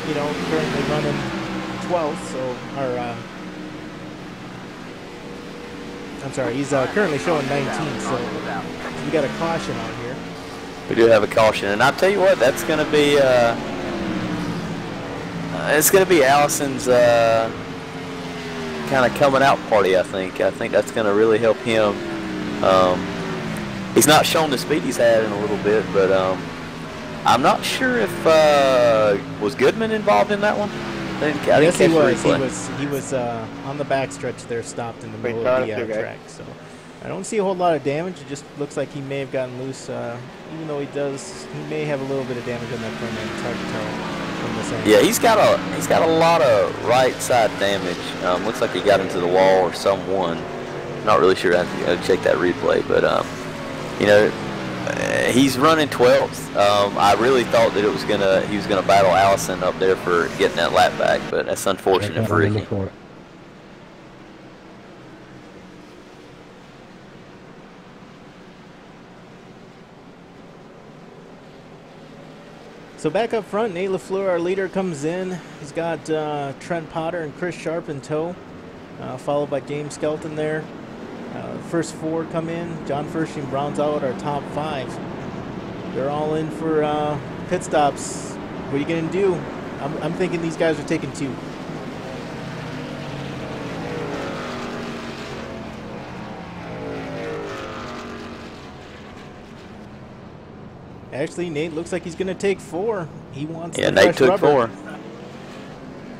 S1: You know, currently running 12th, so, or, I'm sorry, he's currently showing 19, so we got a caution on here.
S2: We do have a caution, and I'll tell you what, that's going to be, it's going to be Allison's kind of coming out party, I think. I think that's going to really help him. He's not shown the speed he's had in a little bit, but I'm not sure if, was Goodman involved in that one? I didn't
S1: Yes, he
S2: catch the
S1: was.
S2: replay.
S1: He was on the backstretch there, stopped in the
S4: Great
S1: middle of the
S4: start,
S1: track. So I don't see a whole lot of damage. It just looks like he may have gotten loose. Even though he may have a little bit of damage on that front end. It's hard to tell from this angle.
S2: Yeah, he's got a lot of right side damage. Looks like he got into the wall or someone. Not really sure. I have to check that replay, but you know, he's running 12th. I really thought that he was gonna battle Allison up there for getting that lap back, but that's unfortunate for Ricky.
S1: So back up front, Nate LaFleur, our leader, comes in. He's got Trent Potter and Chris Sharp in tow, followed by James Skelton there. First four come in. John Furshing rounds out our top five. They're all in for pit stops. What are you going to do? I'm thinking these guys are taking two. Actually, Nate looks like he's going to take four. He wants the
S2: Nate
S1: fresh
S2: took
S1: rubber.
S2: 4.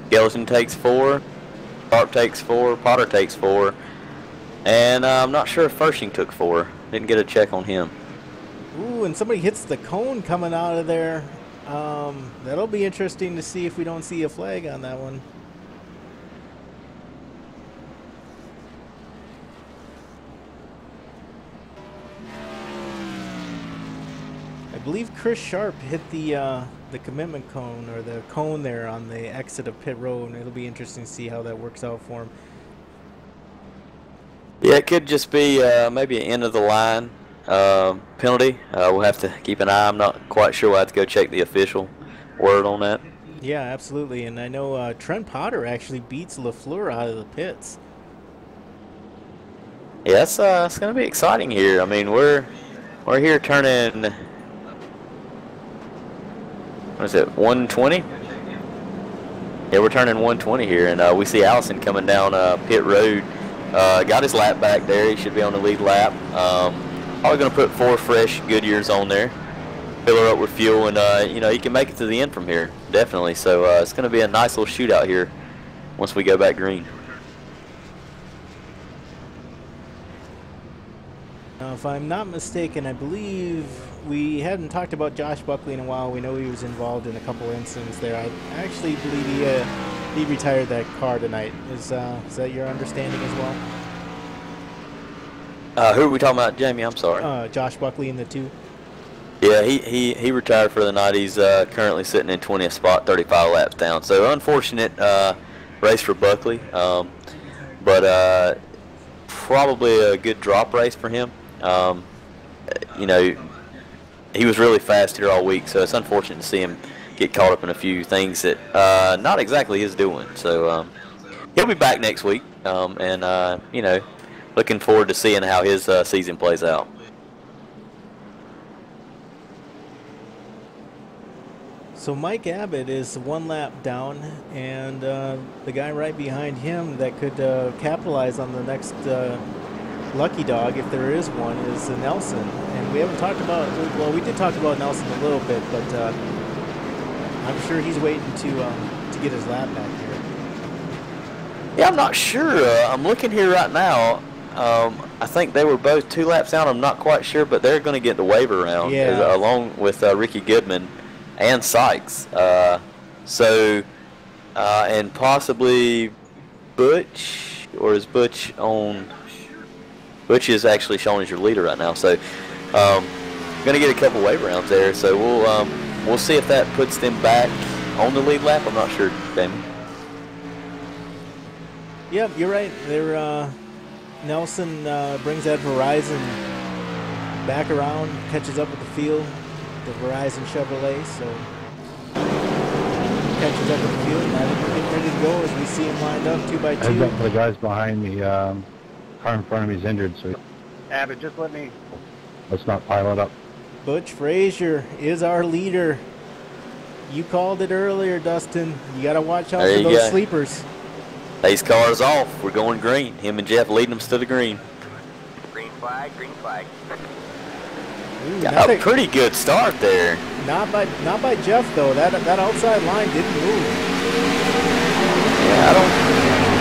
S2: Skelton takes 4. Sharp takes 4. Potter takes 4. And I'm not sure if Furshing took 4. Didn't get a check on him.
S1: Ooh, and somebody hits the cone coming out of there. That'll be interesting to see if we don't see a flag on that one. I believe Chris Sharp hit the commitment cone, or the cone there on the exit of pit road, and it'll be interesting to see how that works out for him.
S2: Yeah, it could just be maybe an end of the line penalty. We'll have to keep an eye. I'm not quite sure. We'll have to go check the official word on that.
S1: Yeah, absolutely. And I know Trent Potter actually beats LaFleur out of the pits.
S2: Yeah, it's going to be exciting here. I mean, we're here turning, what is it, 120? Yeah, we're turning 120 here, and we see Allison coming down pit road. Got his lap back there. He should be on the lead lap. Probably going to put 4 fresh Goodyears on there, fill her up with fuel, and you know, he can make it to the end from here, definitely. So it's going to be a nice little shootout here once we go back green.
S1: Now, if I'm not mistaken, I believe we hadn't talked about Josh Buckley in a while. We know he was involved in a couple incidents there. I actually believe he retired that car tonight. Is that your understanding as well?
S2: Who are we talking about, Jamie? I'm sorry.
S1: Josh Buckley in the 2.
S2: Yeah, he retired for the night. He's currently sitting in 20th spot, 35 laps down. So unfortunate race for Buckley, but probably a good drop race for him. You know, he was really fast here all week, so it's unfortunate to see him get caught up in a few things that not exactly his doing. So he'll be back next week, and you know, looking forward to seeing how his season plays out.
S1: So Mike Abbott is 1 lap down, and the guy right behind him that could capitalize on the next lucky dog, if there is one, is Nelson. And we haven't talked about, well, we did talk about Nelson a little bit, but I'm sure he's waiting to get his lap back here.
S2: Yeah, I'm not sure. I'm looking here right now. I think they were both 2 laps down. I'm not quite sure, but they're going to get the waiver round along with Ricky Goodman and Sykes. And possibly Butch, or is Butch on? Butch is actually shown as your leader right now. So going to get a couple waiver rounds there. So we'll see if that puts them back on the lead lap. I'm not sure, Damon.
S1: Yep, you're right. They're Nelson brings that Verizon back around, catches up with the field, the Verizon Chevrolet, so catches up with the field, and I think we're getting ready to go as we see him lined up 2 by 2.
S3: Heads up for the guys behind the car in front of me is injured, so
S4: Abbott, just
S3: let's not pile it up.
S1: Butch Frazier is our leader. You called it earlier, Dustin. You got to watch out for those sleepers.
S2: These cars off. We're going green. Him and Jeff leading them to the green.
S4: green flag, green flag.
S1: Ooh,
S2: Got a pretty good start there.
S1: Not by Jeff though. That outside line didn't move.
S2: Yeah, I don't.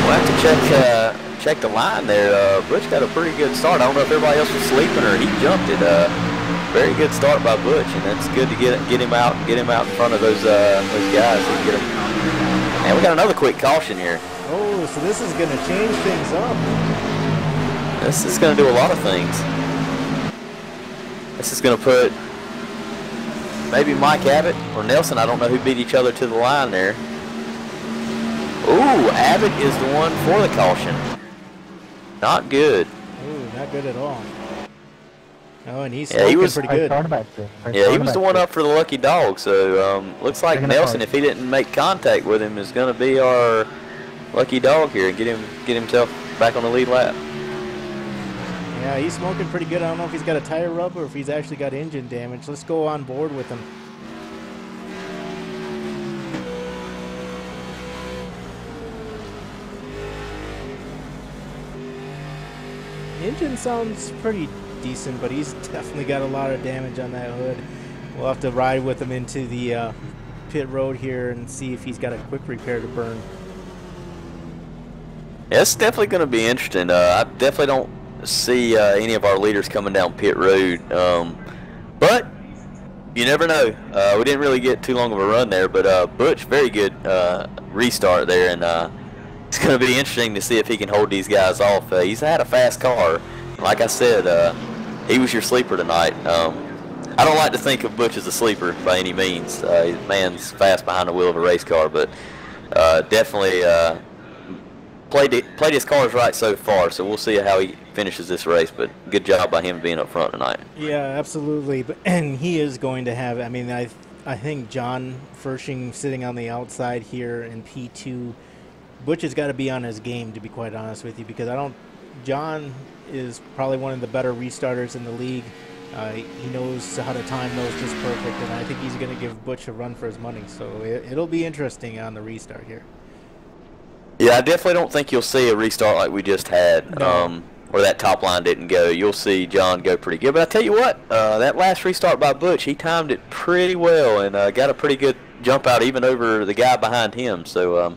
S2: We'll have to check the line there. Butch got a pretty good start. I don't know if everybody else was sleeping or he jumped it. Very good start by Butch, and that's good to get him out in front of those guys. So get him. And we got another quick caution here.
S1: Oh, so this is going to change things up.
S2: This is going to do a lot of things. This is going to put maybe Mike Abbott or Nelson. I don't know who beat each other to the line there. Ooh, Abbott is the one for the caution. Not good.
S1: Ooh, not good at all. Oh, and he's
S2: he was
S1: pretty good.
S2: Yeah, he was the one up for the lucky dog. So looks like Nelson, if he didn't make contact with him, is going to be our lucky dog here and get himself back on the lead lap.
S1: Yeah, he's smoking pretty good. I don't know if he's got a tire rub or if he's actually got engine damage. Let's go on board with him. Engine sounds pretty decent, but he's definitely got a lot of damage on that hood. We'll have to ride with him into the pit road here and see if he's got a quick repair to burn.
S2: Yeah, it's definitely going to be interesting. I definitely don't see any of our leaders coming down pit road, but you never know. We didn't really get too long of a run there, but Butch, very good restart there, and it's going to be interesting to see if he can hold these guys off. He's had a fast car. Like I said, he was your sleeper tonight. I don't like to think of Butch as a sleeper by any means. Man's fast behind the wheel of a race car, but definitely played his cars right so far. So we'll see how he finishes this race. But good job by him being up front tonight.
S1: Yeah, absolutely. And he is going to have. I mean, I think John Fershing sitting on the outside here in P2. Butch has got to be on his game, to be quite honest with you, because John is probably one of the better restarters in the league. He knows how to time those just perfect, and I think he's going to give Butch a run for his money. So it'll be interesting on the restart here.
S2: Yeah, I definitely don't think you'll see a restart like we just had,
S1: No.
S2: where that top line didn't go. You'll see John go pretty good. But I tell you what, that last restart by Butch, he timed it pretty well and got a pretty good jump out even over the guy behind him. So,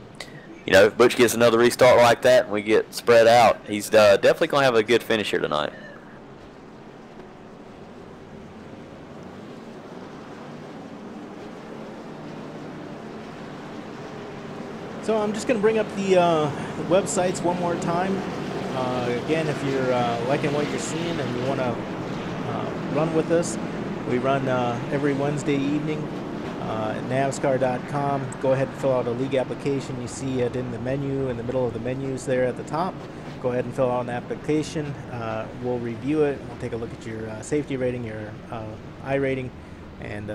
S2: you know, if Butch gets another restart like that and we get spread out, he's definitely going to have a good finish here tonight.
S1: So I'm just going to bring up the websites one more time. Again, if you're liking what you're seeing and you want to run with us, we run every Wednesday evening at NAVSCAR.com. Go ahead and fill out a league application. You see it in the menu, in the middle of the menus there at the top. Go ahead and fill out an application. We'll review it. We'll take a look at your safety rating, your I rating, and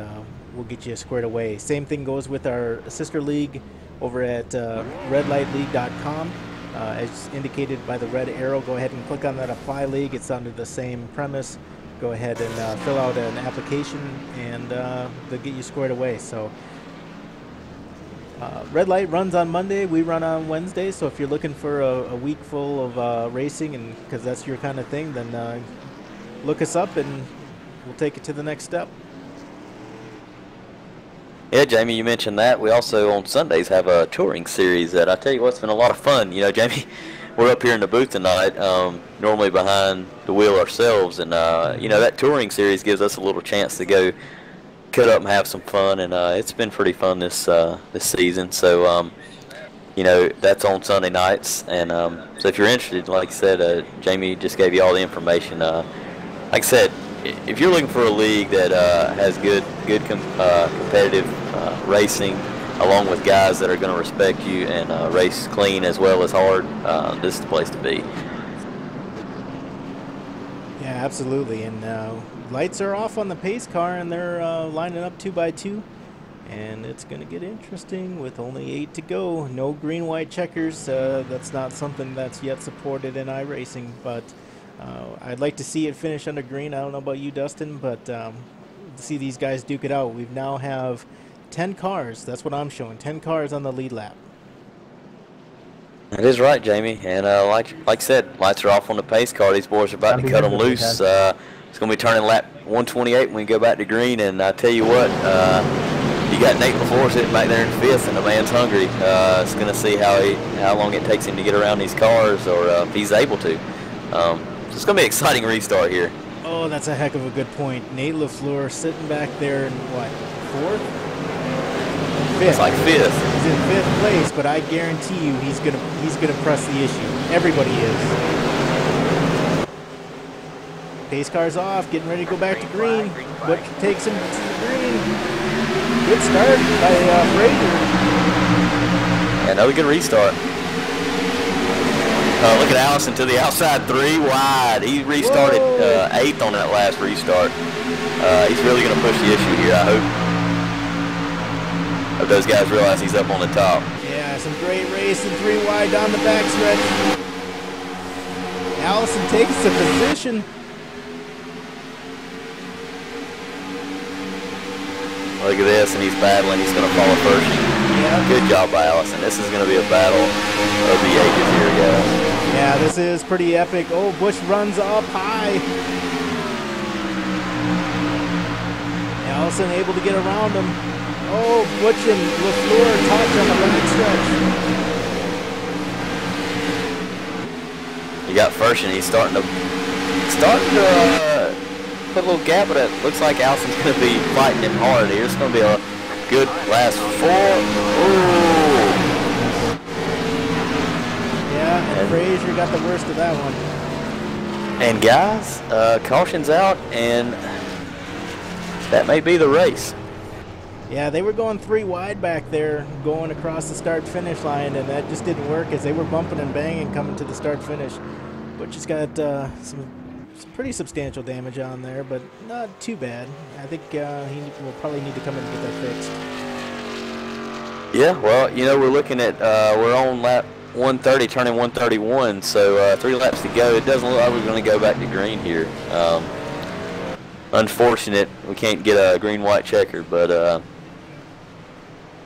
S1: we'll get you squared away. Same thing goes with our sister league over at redlightleague.com. As indicated by the red arrow, go ahead and click on that Apply League. It's under the same premise. Go ahead and fill out an application, and they'll get you squared away. So Red Light runs on Monday. We run on Wednesday. So if you're looking for a week full of racing, and because that's your kind of thing, then look us up, and we'll take it to the next step.
S2: Yeah, Jamie, you mentioned that. We also, on Sundays, have a touring series that I tell you what's been a lot of fun. You know, Jamie, we're up here in the booth tonight, normally behind the wheel ourselves, and, you know, that touring series gives us a little chance to go cut up and have some fun, and it's been pretty fun this season. So, you know, that's on Sunday nights, and so if you're interested, like I said, Jamie just gave you all the information. Like I said, if you're looking for a league that has good competitive racing, along with guys that are going to respect you and race clean as well as hard, this is the place to be.
S1: Yeah, absolutely. And lights are off on the pace car, and they're lining up 2 by 2. And it's going to get interesting with only 8 to go. No green-white checkers. That's not something that's yet supported in iRacing, but I'd like to see it finish under green. I don't know about you, Dustin, but see these guys duke it out. We now have 10 cars. That's what I'm showing. 10 cars on the lead lap.
S2: That is right, Jamie. And like I said, lights are off on the pace car. These boys are about to cut them loose. It's going to be turning lap 128 when we go back to green. And I tell you what, you got Nate LaFleur sitting back there in 5th, and the man's hungry. It's going to see how long it takes him to get around these cars, or if he's able to. So it's going to be an exciting restart here.
S1: Oh, that's a heck of a good point. Nate LaFleur sitting back there in what, 4th? 5th.
S2: It's like 5th.
S1: He's in 5th place, but I guarantee you he's gonna press the issue. Everybody is. Pace car's off, getting ready to go back to green. Butch takes him to the green. Good start by Frazier.
S2: Yeah, another good restart. Look at Allison to the outside, 3 wide. He restarted 8th on that last restart. He's really going to push the issue here, I hope those guys realize he's up on the top.
S1: Yeah, some great racing, 3 wide down the backstretch. Allison takes the position.
S2: Look at this, and he's battling. He's going to follow first.
S1: Yeah.
S2: Good job by Allison. This is going to be a battle of the ages here, guys.
S1: Yeah, this is pretty epic. Oh, Busch runs up high. Allison able to get around him. Oh, Butch and LaFleur touch on the backstretch.
S2: You got first, and he's starting to put a little gap, but it looks like Allison's going to be fighting him hard here. It's going to be a good last 4. Ooh.
S1: Yeah, and Frazier got the worst of that one.
S2: And guys, caution's out, and that may be the race.
S1: Yeah, they were going 3 wide back there, going across the start-finish line, and that just didn't work as they were bumping and banging coming to the start-finish. But just got some pretty substantial damage on there, but not too bad. I think he will probably need to come in and get that fixed.
S2: Yeah, well, you know, we're looking at, we're on lap 130, turning 131, so 3 laps to go. It doesn't look like we're going to go back to green here. Unfortunate we can't get a green-white checker, but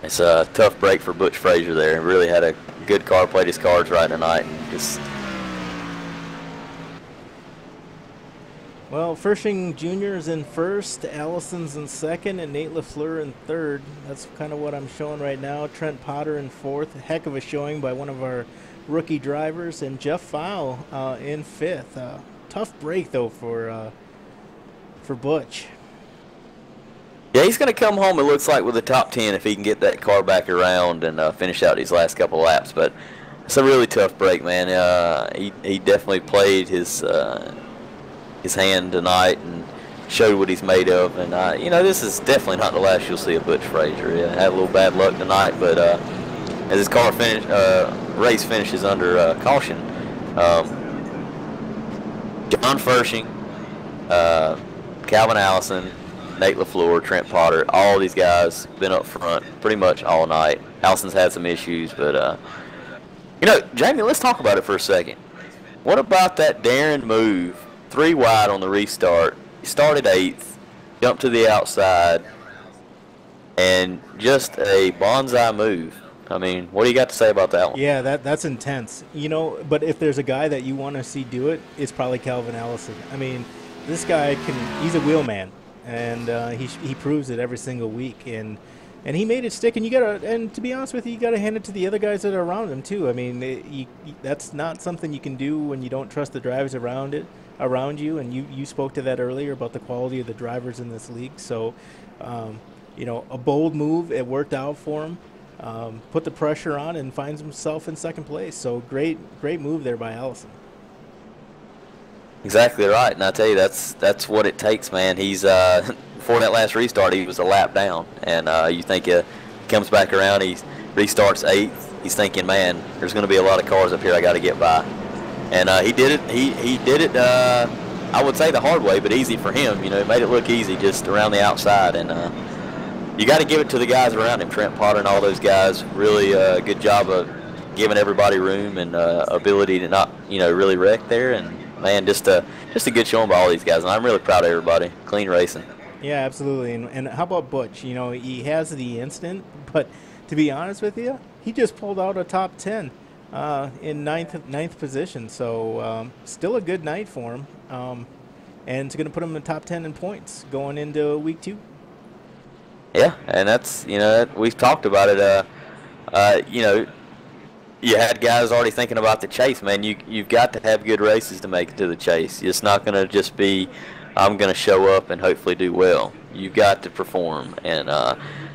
S2: it's a tough break for Butch Frazier there. Really had a good car, played his cards right tonight, and just...
S1: Well, Fershing Jr. is in 1st, Allison's in 2nd, and Nate LaFleur in 3rd. That's kind of what I'm showing right now. Trent Potter in 4th. Heck of a showing by one of our rookie drivers, and Jeff Fowl in 5th. Tough break though for Butch.
S2: Yeah, he's going to come home, it looks like, with the top 10 if he can get that car back around and finish out these last couple laps. But it's a really tough break, man. He definitely played his hand tonight and showed what he's made of. And, you know, this is definitely not the last you'll see of Butch Frazier. He had a little bad luck tonight, but as his car race finishes under caution, John Fershing, Calvin Allison, Nate LaFleur, Trent Potter, all these guys been up front pretty much all night. Allison's had some issues, but, you know, Jamie, let's talk about it for a second. What about that daring move, 3 wide on the restart? He started 8th, jumped to the outside, and just a bonsai move. I mean, what do you got to say about that one?
S1: Yeah, that's intense. You know, but if there's a guy that you want to see do it, it's probably Calvin Allison. I mean, this guy he's a wheelman, and he proves it every single week, and he made it stick. And and to be honest with you, you gotta hand it to the other guys that are around him too. I mean, that's not something you can do when you don't trust the drivers around you. And you spoke to that earlier about the quality of the drivers in this league. So, you know, a bold move. It worked out for him. Put the pressure on and finds himself in 2nd place. So great move there by Allison.
S2: Exactly right, and I tell you, that's what it takes, man. He's before that last restart, he was a lap down, and you think he comes back around, he restarts 8th. He's thinking, man, there's going to be a lot of cars up here I got to get by, and he did it. He did it. I would say the hard way, but easy for him. You know, he made it look easy just around the outside, and you got to give it to the guys around him, Trent Potter and all those guys. Really good job of giving everybody room and ability to not, you know, really wreck there. And man, just a good showing by all these guys, and I'm really proud of everybody. Clean racing. Yeah,
S1: absolutely. And how about Butch? You know, he has the instant, but to be honest with you, he just pulled out a top 10 in ninth position. So still a good night for him, and it's going to put him in the top 10 in points going into week 2.
S2: Yeah, and that's, we've talked about it. You know, you had guys already thinking about the chase, man. You've got to have good races to make it to the chase. It's not going to just be, I'm going to show up and hopefully do well. You've got to perform, and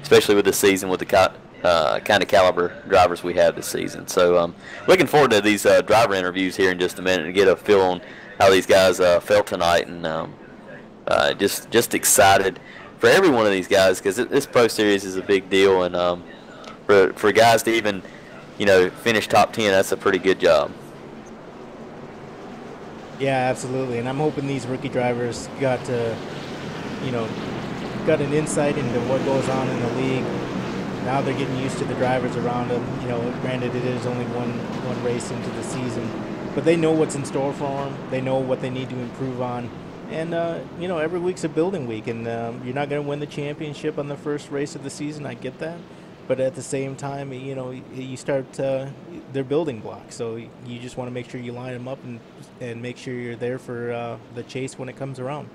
S2: especially with this season, with the kind of caliber drivers we have this season. So looking forward to these driver interviews here in just a minute and get a feel on how these guys felt tonight, and just excited for every one of these guys, because this Pro Series is a big deal, and for guys to even finish top 10, that's a pretty good job.
S1: Yeah, absolutely. And I'm hoping these rookie drivers got an insight into what goes on in the league. Now they're getting used to the drivers around them. Granted, it is only one race into the season, but they know what's in store for them. They know what they need to improve on. And, every week's a building week, and you're not going to win the championship on the first race of the season. I get that. But at the same time, you start, they're building blocks. So you just want to make sure you line them up and make sure you're there for the chase when it comes around.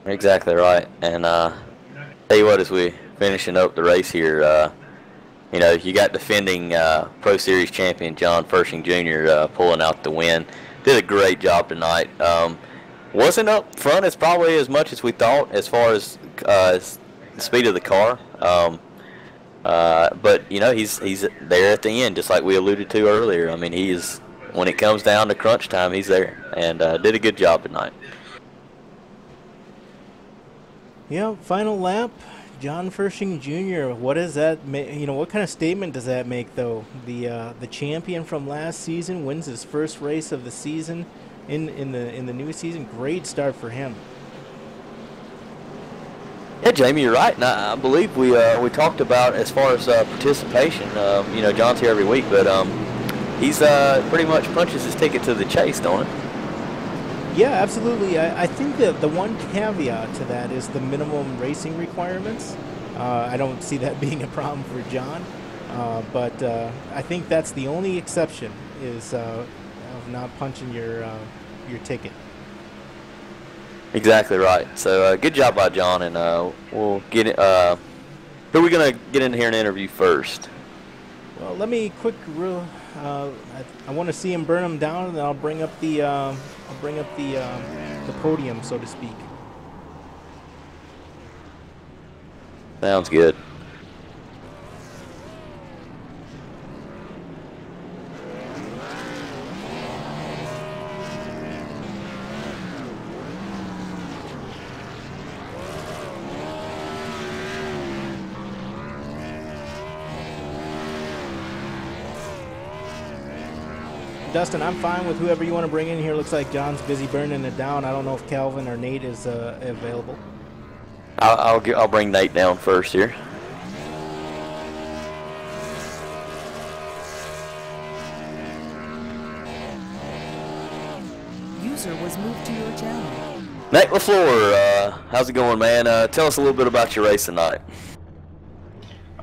S2: Exactly right. And tell you what, as we finishing up the race here, you got defending Pro Series champion John Pershing Jr. Pulling out the win. Did a great job tonight. Wasn't up front as probably as much as we thought as far as the speed of the car. But he's there at the end, just like we alluded to earlier. I mean, when it comes down to crunch time, he's there, and did a good job tonight.
S1: Yeah, final lap. John Pershing Jr. What does that what kind of statement does that make, though? The champion from last season wins his first race of the season in the new season. Great start for him.
S2: Yeah, Jamie, you're right. And I believe we talked about, as far as participation. John's here every week, but he's pretty much punches his ticket to the chase, don't it?
S1: Yeah, absolutely. I think that the one caveat to that is the minimum racing requirements. I don't see that being a problem for John, but I think that's the only exception, is of not punching your ticket.
S2: Exactly right. So good job by John, and we'll get it. Who are we gonna get in here and interview first?
S1: Well, let me I want to see him burn them down, and then I'll bring up the podium, so to speak.
S2: Sounds good.
S1: Dustin, I'm fine with whoever you want to bring in here. Looks like John's busy burning it down. I don't know if Calvin or Nate is available.
S2: I'll bring Nate down first here.
S5: User was moved to your channel.
S2: Nate LaFleur, how's it going, man? Tell us a little bit about your race tonight.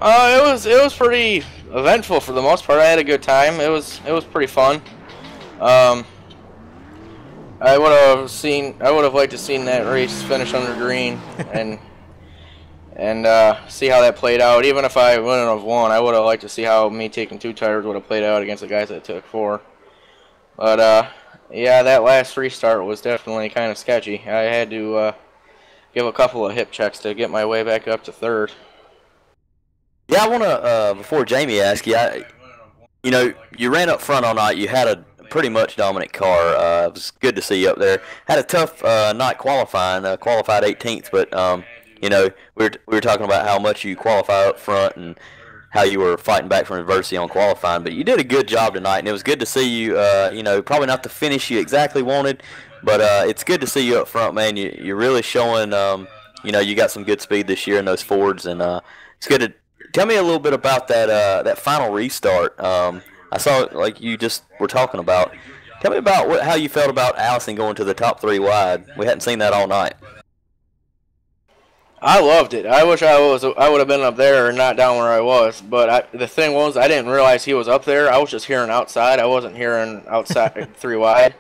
S6: It was pretty eventful for the most part. I had a good time. It was pretty fun. I would have liked to seen that race finish under green and see how that played out. Even if I wouldn't have won, I would have liked to see how me taking 2 tires would have played out against the guys that took 4. But yeah, that last restart was definitely kind of sketchy. I had to give a couple of hip checks to get my way back up to 3rd.
S2: Yeah, I want to, before Jamie asks you, you ran up front all night. You had a pretty much dominant car. It was good to see you up there. Had a tough night qualifying, qualified 18th, but, we were talking about how much you qualify up front and how you were fighting back from adversity on qualifying. But you did a good job tonight, and it was good to see you, probably not the finish you exactly wanted, but it's good to see you up front, man. You're really showing, you got some good speed this year in those Fords, and it's good to tell me a little bit about that final restart. I saw, like you just were talking about. Tell me about how you felt about Allison going to the top 3 wide. We hadn't seen that all night.
S6: I loved it. I wish I would have been up there and not down where I was. But the thing was, I didn't realize he was up there. I was just hearing outside. I wasn't hearing outside 3 wide.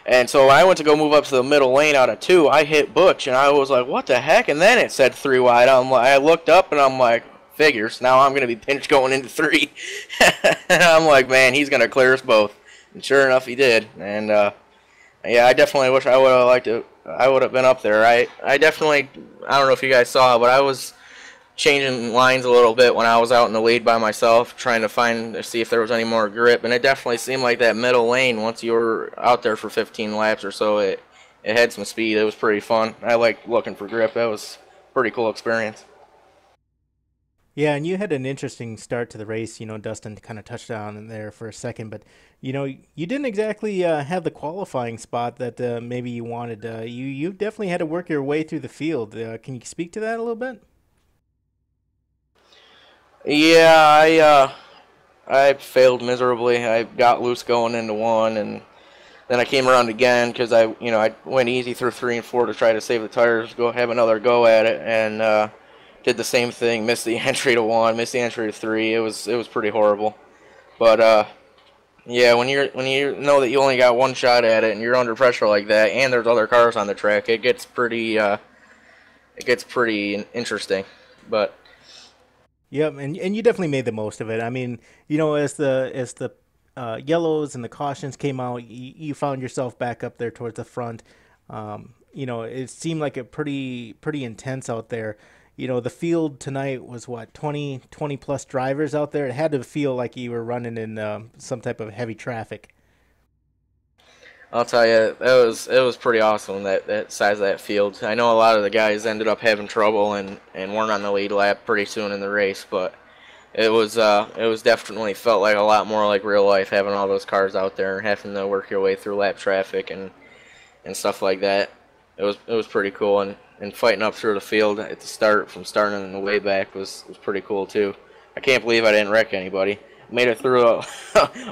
S6: And so when I went to go move up to the middle lane out of 2, I hit Butch, and I was like, what the heck? And then it said 3 wide. I looked up, and I'm like, figures. Now I'm going to be pinched going into 3. And I'm like, man, he's going to clear us both. And sure enough, he did. And, yeah, I definitely wish I would have liked to. I would have been up there. I definitely, I don't know if you guys saw, but I was changing lines a little bit when I was out in the lead by myself, trying to see if there was any more grip, and it definitely seemed like that middle lane, once you were out there for 15 laps or so, it had some speed. It was pretty fun. I like looking for grip. That was a pretty cool experience.
S1: Yeah, and you had an interesting start to the race. Dustin kind of touched on in there for a second, but you didn't exactly have the qualifying spot that maybe you wanted. You definitely had to work your way through the field. Can you speak to that a little bit?
S6: Yeah, I failed miserably. I got loose going into 1, and then I came around again because I went easy through 3 and 4 to try to save the tires, have another go at it, and did the same thing. Missed the entry to 1, missed the entry to 3. It was pretty horrible. But yeah, when you know that you only got one shot at it and you're under pressure like that, and there's other cars on the track, it gets pretty interesting. But
S1: Yep, and you definitely made the most of it. I mean, as the yellows and the cautions came out, you found yourself back up there towards the front. It seemed like a pretty intense out there. The field tonight was what, 20 plus drivers out there. It had to feel like you were running in some type of heavy traffic.
S6: I'll tell you, it was pretty awesome, that size of that field. I know a lot of the guys ended up having trouble and weren't on the lead lap pretty soon in the race, but it was definitely felt like a lot more like real life, having all those cars out there and having to work your way through lap traffic and stuff like that. It was pretty cool, and fighting up through the field at the start, from starting on the way back, was pretty cool too. I can't believe I didn't wreck anybody. Made it through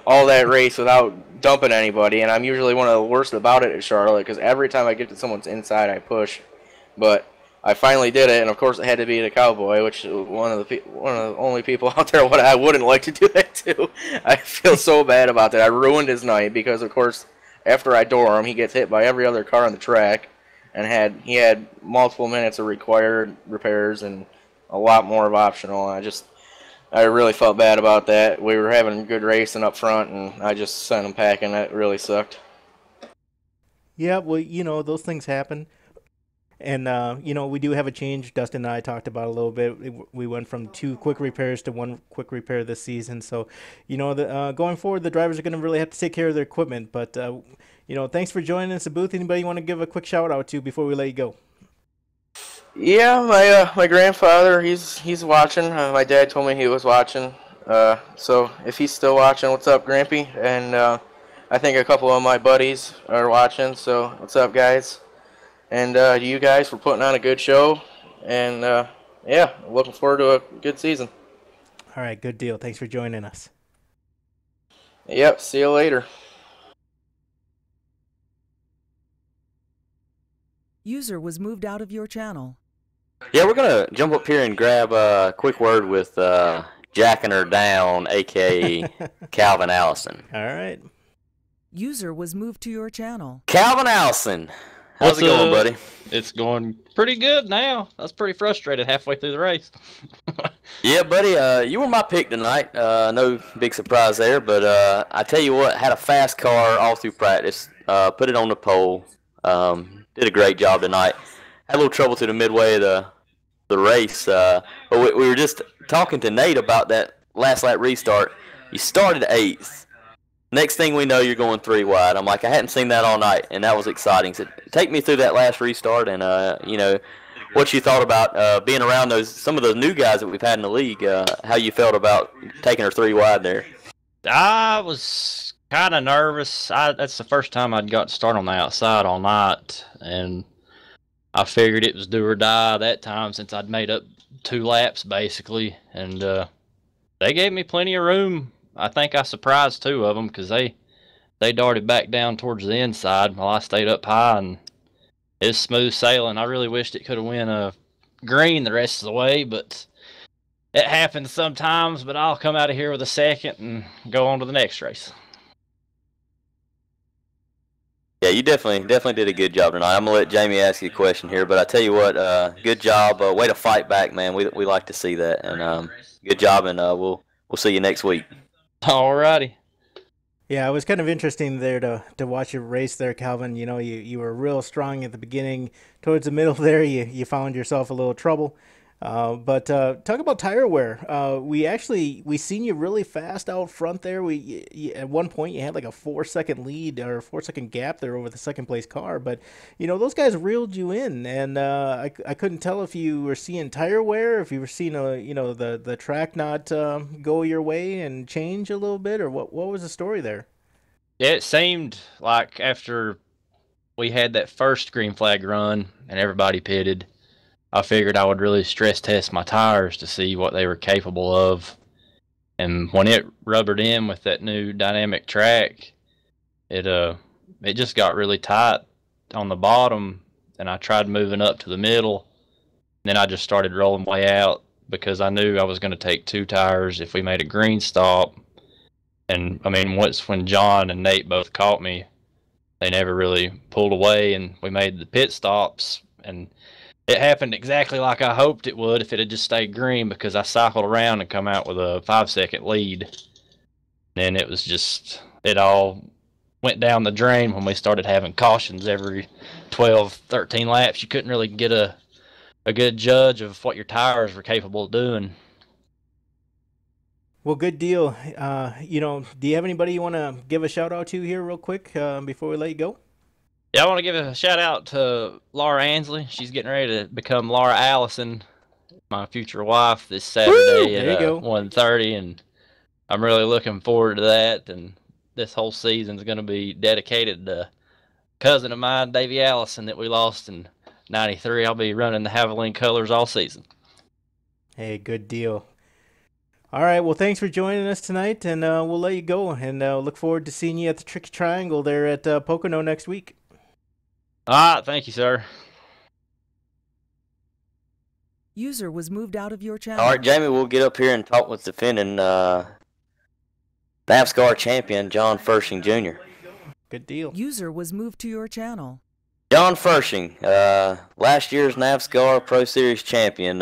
S6: all that race without dumping anybody, and I'm usually one of the worst about it at Charlotte, because every time I get to someone's inside, I push. But I finally did it, and of course it had to be the Cowboy, which is one of the only people out there I wouldn't like to do that to. I feel so bad about that. I ruined his night because, of course, after I door him, he gets hit by every other car on the track, and he had multiple minutes of required repairs and a lot more of optional. I really felt bad about that. We were having a good racing up front, and I just sent him packing. That really sucked.
S1: Yeah, well, those things happen. And, we do have a change. Dustin and I talked about a little bit. We went from 2 quick repairs to 1 quick repair this season. So, going forward, the drivers are going to really have to take care of their equipment. But, thanks for joining us at booth. Anybody you want to give a quick shout out to before we let you go?
S6: Yeah, my grandfather, he's watching. My dad told me he was watching. So if he's still watching, what's up, Grampy? And I think a couple of my buddies are watching. So what's up, guys? And to you guys for putting on a good show. And yeah, looking forward to a good season.
S1: All right, good deal. Thanks for joining us.
S6: Yep, see you later.
S5: User was moved out of your channel.
S2: Yeah, we're going to jump up here and grab a quick word with Jacking Her Down, a.k.a. Calvin Allison.
S1: All right.
S5: User was moved to your channel.
S2: Calvin Allison, how's it going, buddy?
S7: It's going pretty good now. I was pretty frustrated halfway through the race.
S2: Yeah, buddy, you were my pick tonight. No big surprise there, but I tell you what, had a fast car all through practice, put it on the pole, did a great job tonight. Had a little trouble to the midway of the race, but we were just talking to Nate about that last lap restart. You started 8th. Next thing we know, you're going 3 wide. I'm like, I hadn't seen that all night, and that was exciting. So take me through that last restart, and what you thought about being around some of those new guys that we've had in the league. How you felt about taking her 3 wide there?
S7: I was kind of nervous. That's the first time I'd got to start on the outside all night, and I figured it was do or die that time since I'd made up 2 laps basically, and they gave me plenty of room. I think I surprised 2 of them because they darted back down towards the inside while I stayed up high, and it was smooth sailing. I really wished it could have went green the rest of the way, but it happens sometimes. But I'll come out of here with a 2nd and go on to the next race.
S2: Yeah, you definitely did a good job tonight. I'm gonna let Jamie ask you a question here, but I tell you what, good job. Way to fight back, man. We like to see that, and good job, and we'll see you next week.
S7: Alrighty.
S1: Yeah, it was kind of interesting there to watch your race there, Calvin. You were real strong at the beginning. Towards the middle there, you found yourself a little trouble. But talk about tire wear. We seen you really fast out front there. At one point you had like a 4 second lead or 4 second gap there over the second place car. But those guys reeled you in, and I couldn't tell if you were seeing tire wear, if you were seeing the track not go your way and change a little bit, or what was the story there?
S7: Yeah, it seemed like after we had that first green flag run and everybody pitted, I figured I would really stress test my tires to see what they were capable of. And when it rubbered in with that new dynamic track, it just got really tight on the bottom, and I tried moving up to the middle. Then I just started rolling way out because I knew I was going to take 2 tires if we made a green stop. And I mean, when John and Nate both caught me, they never really pulled away, and we made the pit stops, and it happened exactly like I hoped it would if it had just stayed green, because I cycled around and come out with a 5 second lead. And it was just, it all went down the drain when we started having cautions every 12, 13 laps. You couldn't really get a good judge of what your tires were capable of doing.
S1: Well, good deal. Do you have anybody you want to give a shout out to here real quick before we let you go?
S7: Yeah, I want to give a shout out to Laura Ansley. She's getting ready to become Laura Allison, my future wife, this Saturday at 1:30, and I'm really looking forward to that. And this whole season is going to be dedicated to a cousin of mine, Davey Allison, that we lost in '93. I'll be running the Haviland colors all season.
S1: Hey, good deal. All right, well, thanks for joining us tonight, and we'll let you go, and look forward to seeing you at the Tricky Triangle there at Pocono next week.
S7: All right, thank you, sir.
S5: User was moved out of your channel.
S2: All right, Jamie, we'll get up here and talk with defending NAVSCAR champion John Fershing Jr.
S1: Good deal.
S5: User was moved to your channel.
S2: John Fershing, last year's NAVSCAR Pro Series champion,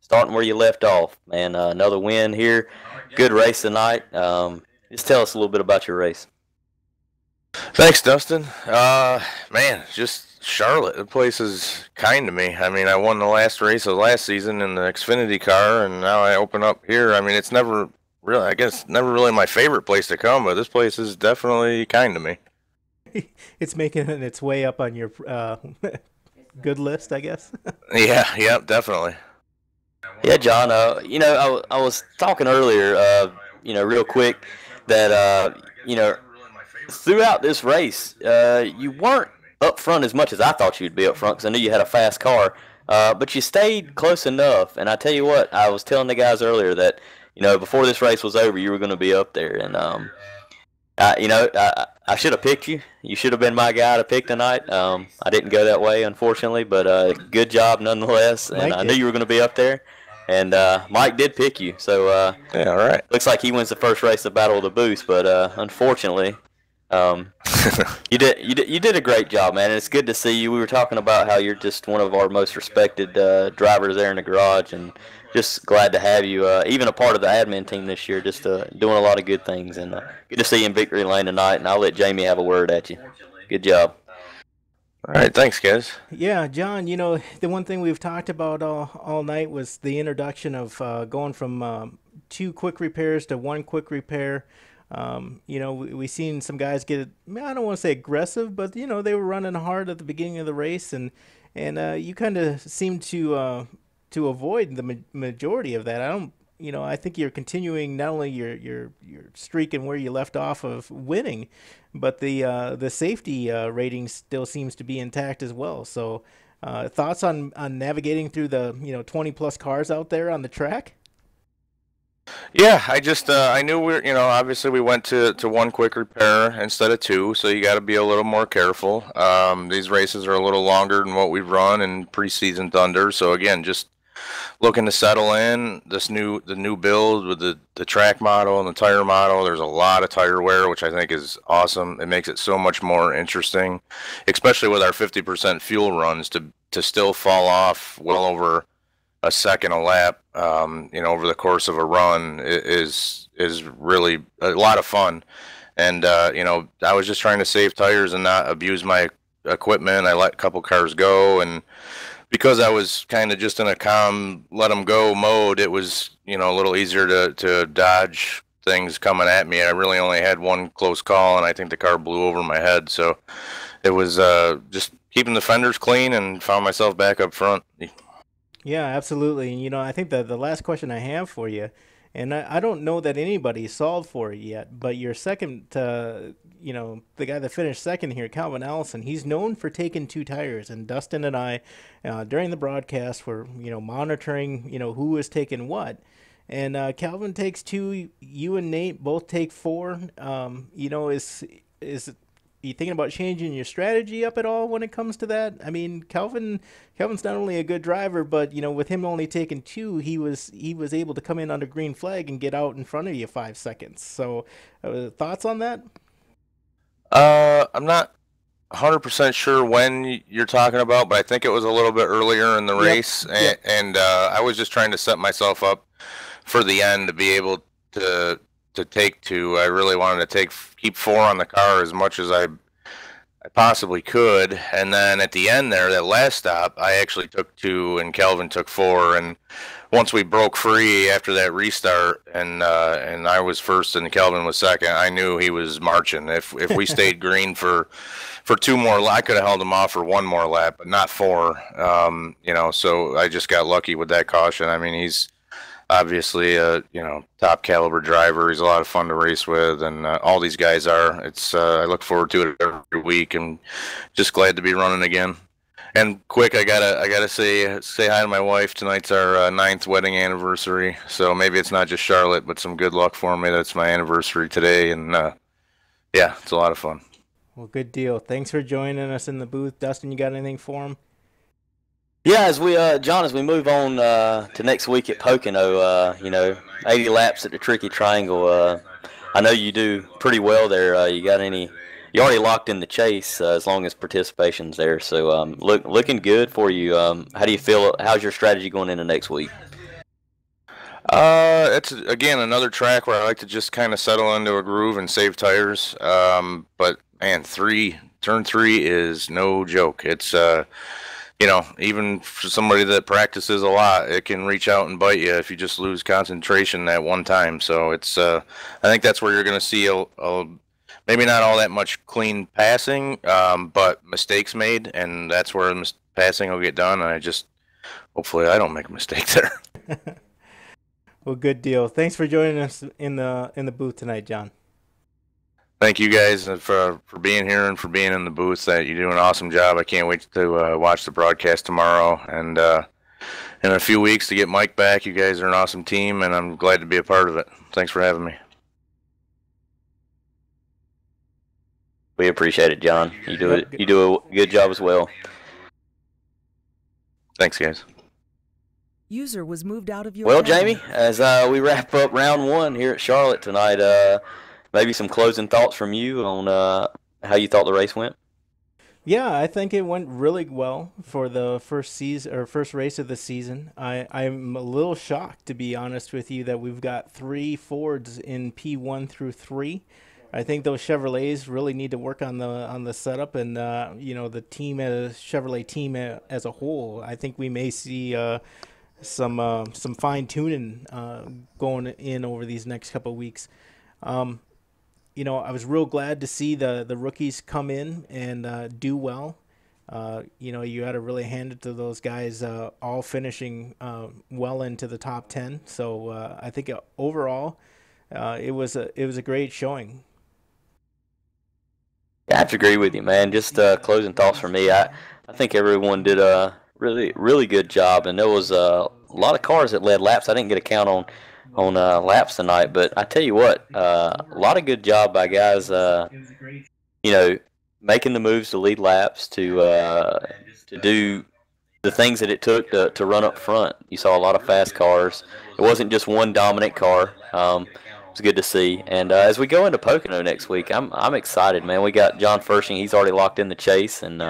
S2: starting where you left off, man. Another win here. Good race tonight. Just tell us a little bit about your race.
S8: Thanks, Dustin. Man, just Charlotte. The place is kind to me. I mean, I won the last race of last season in the Xfinity car, and now I open up here. I mean, it's never really, I guess, never really my favorite place to come, but this place is definitely kind to me.
S1: It's making its way up on your good list, I guess.
S8: Yeah, definitely.
S2: Yeah, John. I was talking earlier, real quick, that throughout this race, you weren't up front as much as I thought you'd be up front, because I knew you had a fast car, but you stayed close enough. And I tell you what, I was telling the guys earlier that before this race was over, you were going to be up there, and I should have picked you. You should have been my guy to pick tonight. I didn't go that way, unfortunately, but good job nonetheless. And I knew you were going to be up there. And Mike did pick you, so
S8: yeah, all right.
S2: Looks like he wins the first race, the Battle of the Boost. But unfortunately, you did a great job, man. And it's good to see you. We were talking about how you're just one of our most respected drivers there in the garage, and just glad to have you, even a part of the admin team this year, just doing a lot of good things. And good to see you in Victory Lane tonight. And I'll let Jamie have a word at you. Good job.
S8: All right, thanks, guys.
S1: Yeah, John, the one thing we've talked about all night was the introduction of going from 2 quick repairs to 1 quick repair. We seen some guys get, I don't want to say aggressive, but, they were running hard at the beginning of the race, and you kind of seemed to avoid the majority of that. I think you're continuing not only your streak and where you left off of winning, but the safety rating still seems to be intact as well. So, thoughts on navigating through the 20 plus cars out there on the track?
S8: Yeah, I knew obviously we went to 1 quick repair instead of 2, so you got to be a little more careful. These races are a little longer than what we've run in preseason Thunder, so again, just looking to settle in. The new build with the track model and the tire model. There's a lot of tire wear, which I think is awesome. It makes it so much more interesting, especially with our 50% fuel runs to still fall off well over a second a lap, over the course of a run is really a lot of fun. And I was just trying to save tires and not abuse my equipment. I let a couple cars go, and because I was kind of just in a calm, let them go mode, it was a little easier to dodge things coming at me. I really only had one close call, and I think the car blew over my head. So it was just keeping the fenders clean, and found myself back up front.
S1: Yeah, absolutely. And, I think that the last question I have for you, and I don't know that anybody solved for it yet, but your second, the guy that finished second here, Calvin Allison, he's known for taking two tires. And Dustin and I, during the broadcast, were, monitoring, who was taking what. And Calvin takes two, you and Nate both take four. Is you thinking about changing your strategy up at all when it comes to that? I mean, Calvin's not only a good driver, but with him only taking two, he was able to come in under green flag and get out in front of you 5 seconds. So, thoughts on that?
S8: I'm not 100% sure when you're talking about, but I think it was a little bit earlier in the race, and I was just trying to set myself up for the end to be able to take two. I really wanted to keep four on the car as much as I possibly could, and then at the end there, that last stop, I actually took two, and Kelvin took four. And once we broke free after that restart, and I was first and Kelvin was second, I knew he was marching. If we stayed green for two more, I could have held him off for one more lap, but not four. So I just got lucky with that caution. I mean, he's obviously a top caliber driver. He's a lot of fun to race with, and all these guys are. It's I look forward to it every week, and just glad to be running again. And quick, I gotta say hi to my wife. Tonight's our 9th wedding anniversary, so maybe it's not just Charlotte, but some good luck for me. That's my anniversary today, and it's a lot of fun.
S1: Well, good deal. Thanks for joining us in the booth, Dustin. You got anything for him?
S2: Yeah, as we move on to next week at Pocono, 80 laps at the Tricky Triangle. I know you do pretty well there. You already locked in the chase as long as participation's there. So looking good for you. How do you feel? How's your strategy going into next week?
S8: It's again another track where I like to just kind of settle into a groove and save tires. But man, turn three is no joke. It's even for somebody that practices a lot, it can reach out and bite you if you just lose concentration at one time. So it's, I think that's where you're going to see maybe not all that much clean passing, but mistakes made, and that's where passing will get done. And hopefully I don't make a mistake there.
S1: Well, good deal. Thanks for joining us in the booth tonight, John.
S8: Thank you guys for being here and for being in the booth. You do an awesome job. I can't wait to watch the broadcast tomorrow, and in a few weeks to get Mike back. You guys are an awesome team, and I'm glad to be a part of it. Thanks for having me.
S2: We appreciate it, John. You do a good job as well.
S8: Thanks, guys.
S5: User was moved out of your
S2: Well,
S5: channel.
S2: Jamie, as we wrap up round one here at Charlotte tonight, maybe some closing thoughts from you on how you thought the race went.
S1: Yeah, I think it went really well for the first race of the season. I'm a little shocked, to be honest with you, that we've got 3 Fords in P1 through 3. I think those Chevrolets really need to work on the setup and the team as Chevrolet team as a whole. I think we may see some fine tuning going in over these next couple of weeks. I was real glad to see the rookies come in and do well. You had to really hand it to those guys, all finishing well into the top 10. So I think overall, it was a great showing.
S2: I have to agree with you, man. Just closing thoughts for me. I think everyone did a really, really good job, and there was a lot of cars that led laps. I didn't get a count on laps tonight, but I tell you what, a lot of good job by guys, making the moves to lead laps, to do the things that it took to run up front. You saw a lot of fast cars. It wasn't just one dominant car. It was good to see. And as we go into Pocono next week, I'm excited, man. We got John Fershing. He's already locked in the chase, and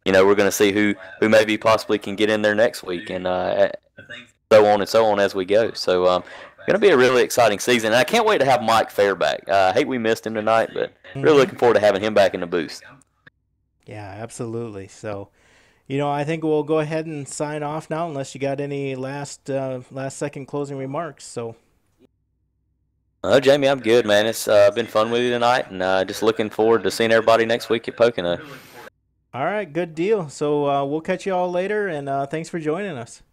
S2: you know, we're going to see who maybe possibly can get in there next week, and so on as we go. So going to be a really exciting season. And I can't wait to have Mike Fair back. I hate we missed him tonight, but really looking forward to having him back in the booth.
S1: Yeah, absolutely. So, you know, I think we'll go ahead and sign off now, unless you got any last second closing remarks. So.
S2: Oh, Jamie, I'm good, man. It's been fun with you tonight, and just looking forward to seeing everybody next week at Pocono.
S1: All right, good deal. So we'll catch you all later, and thanks for joining us.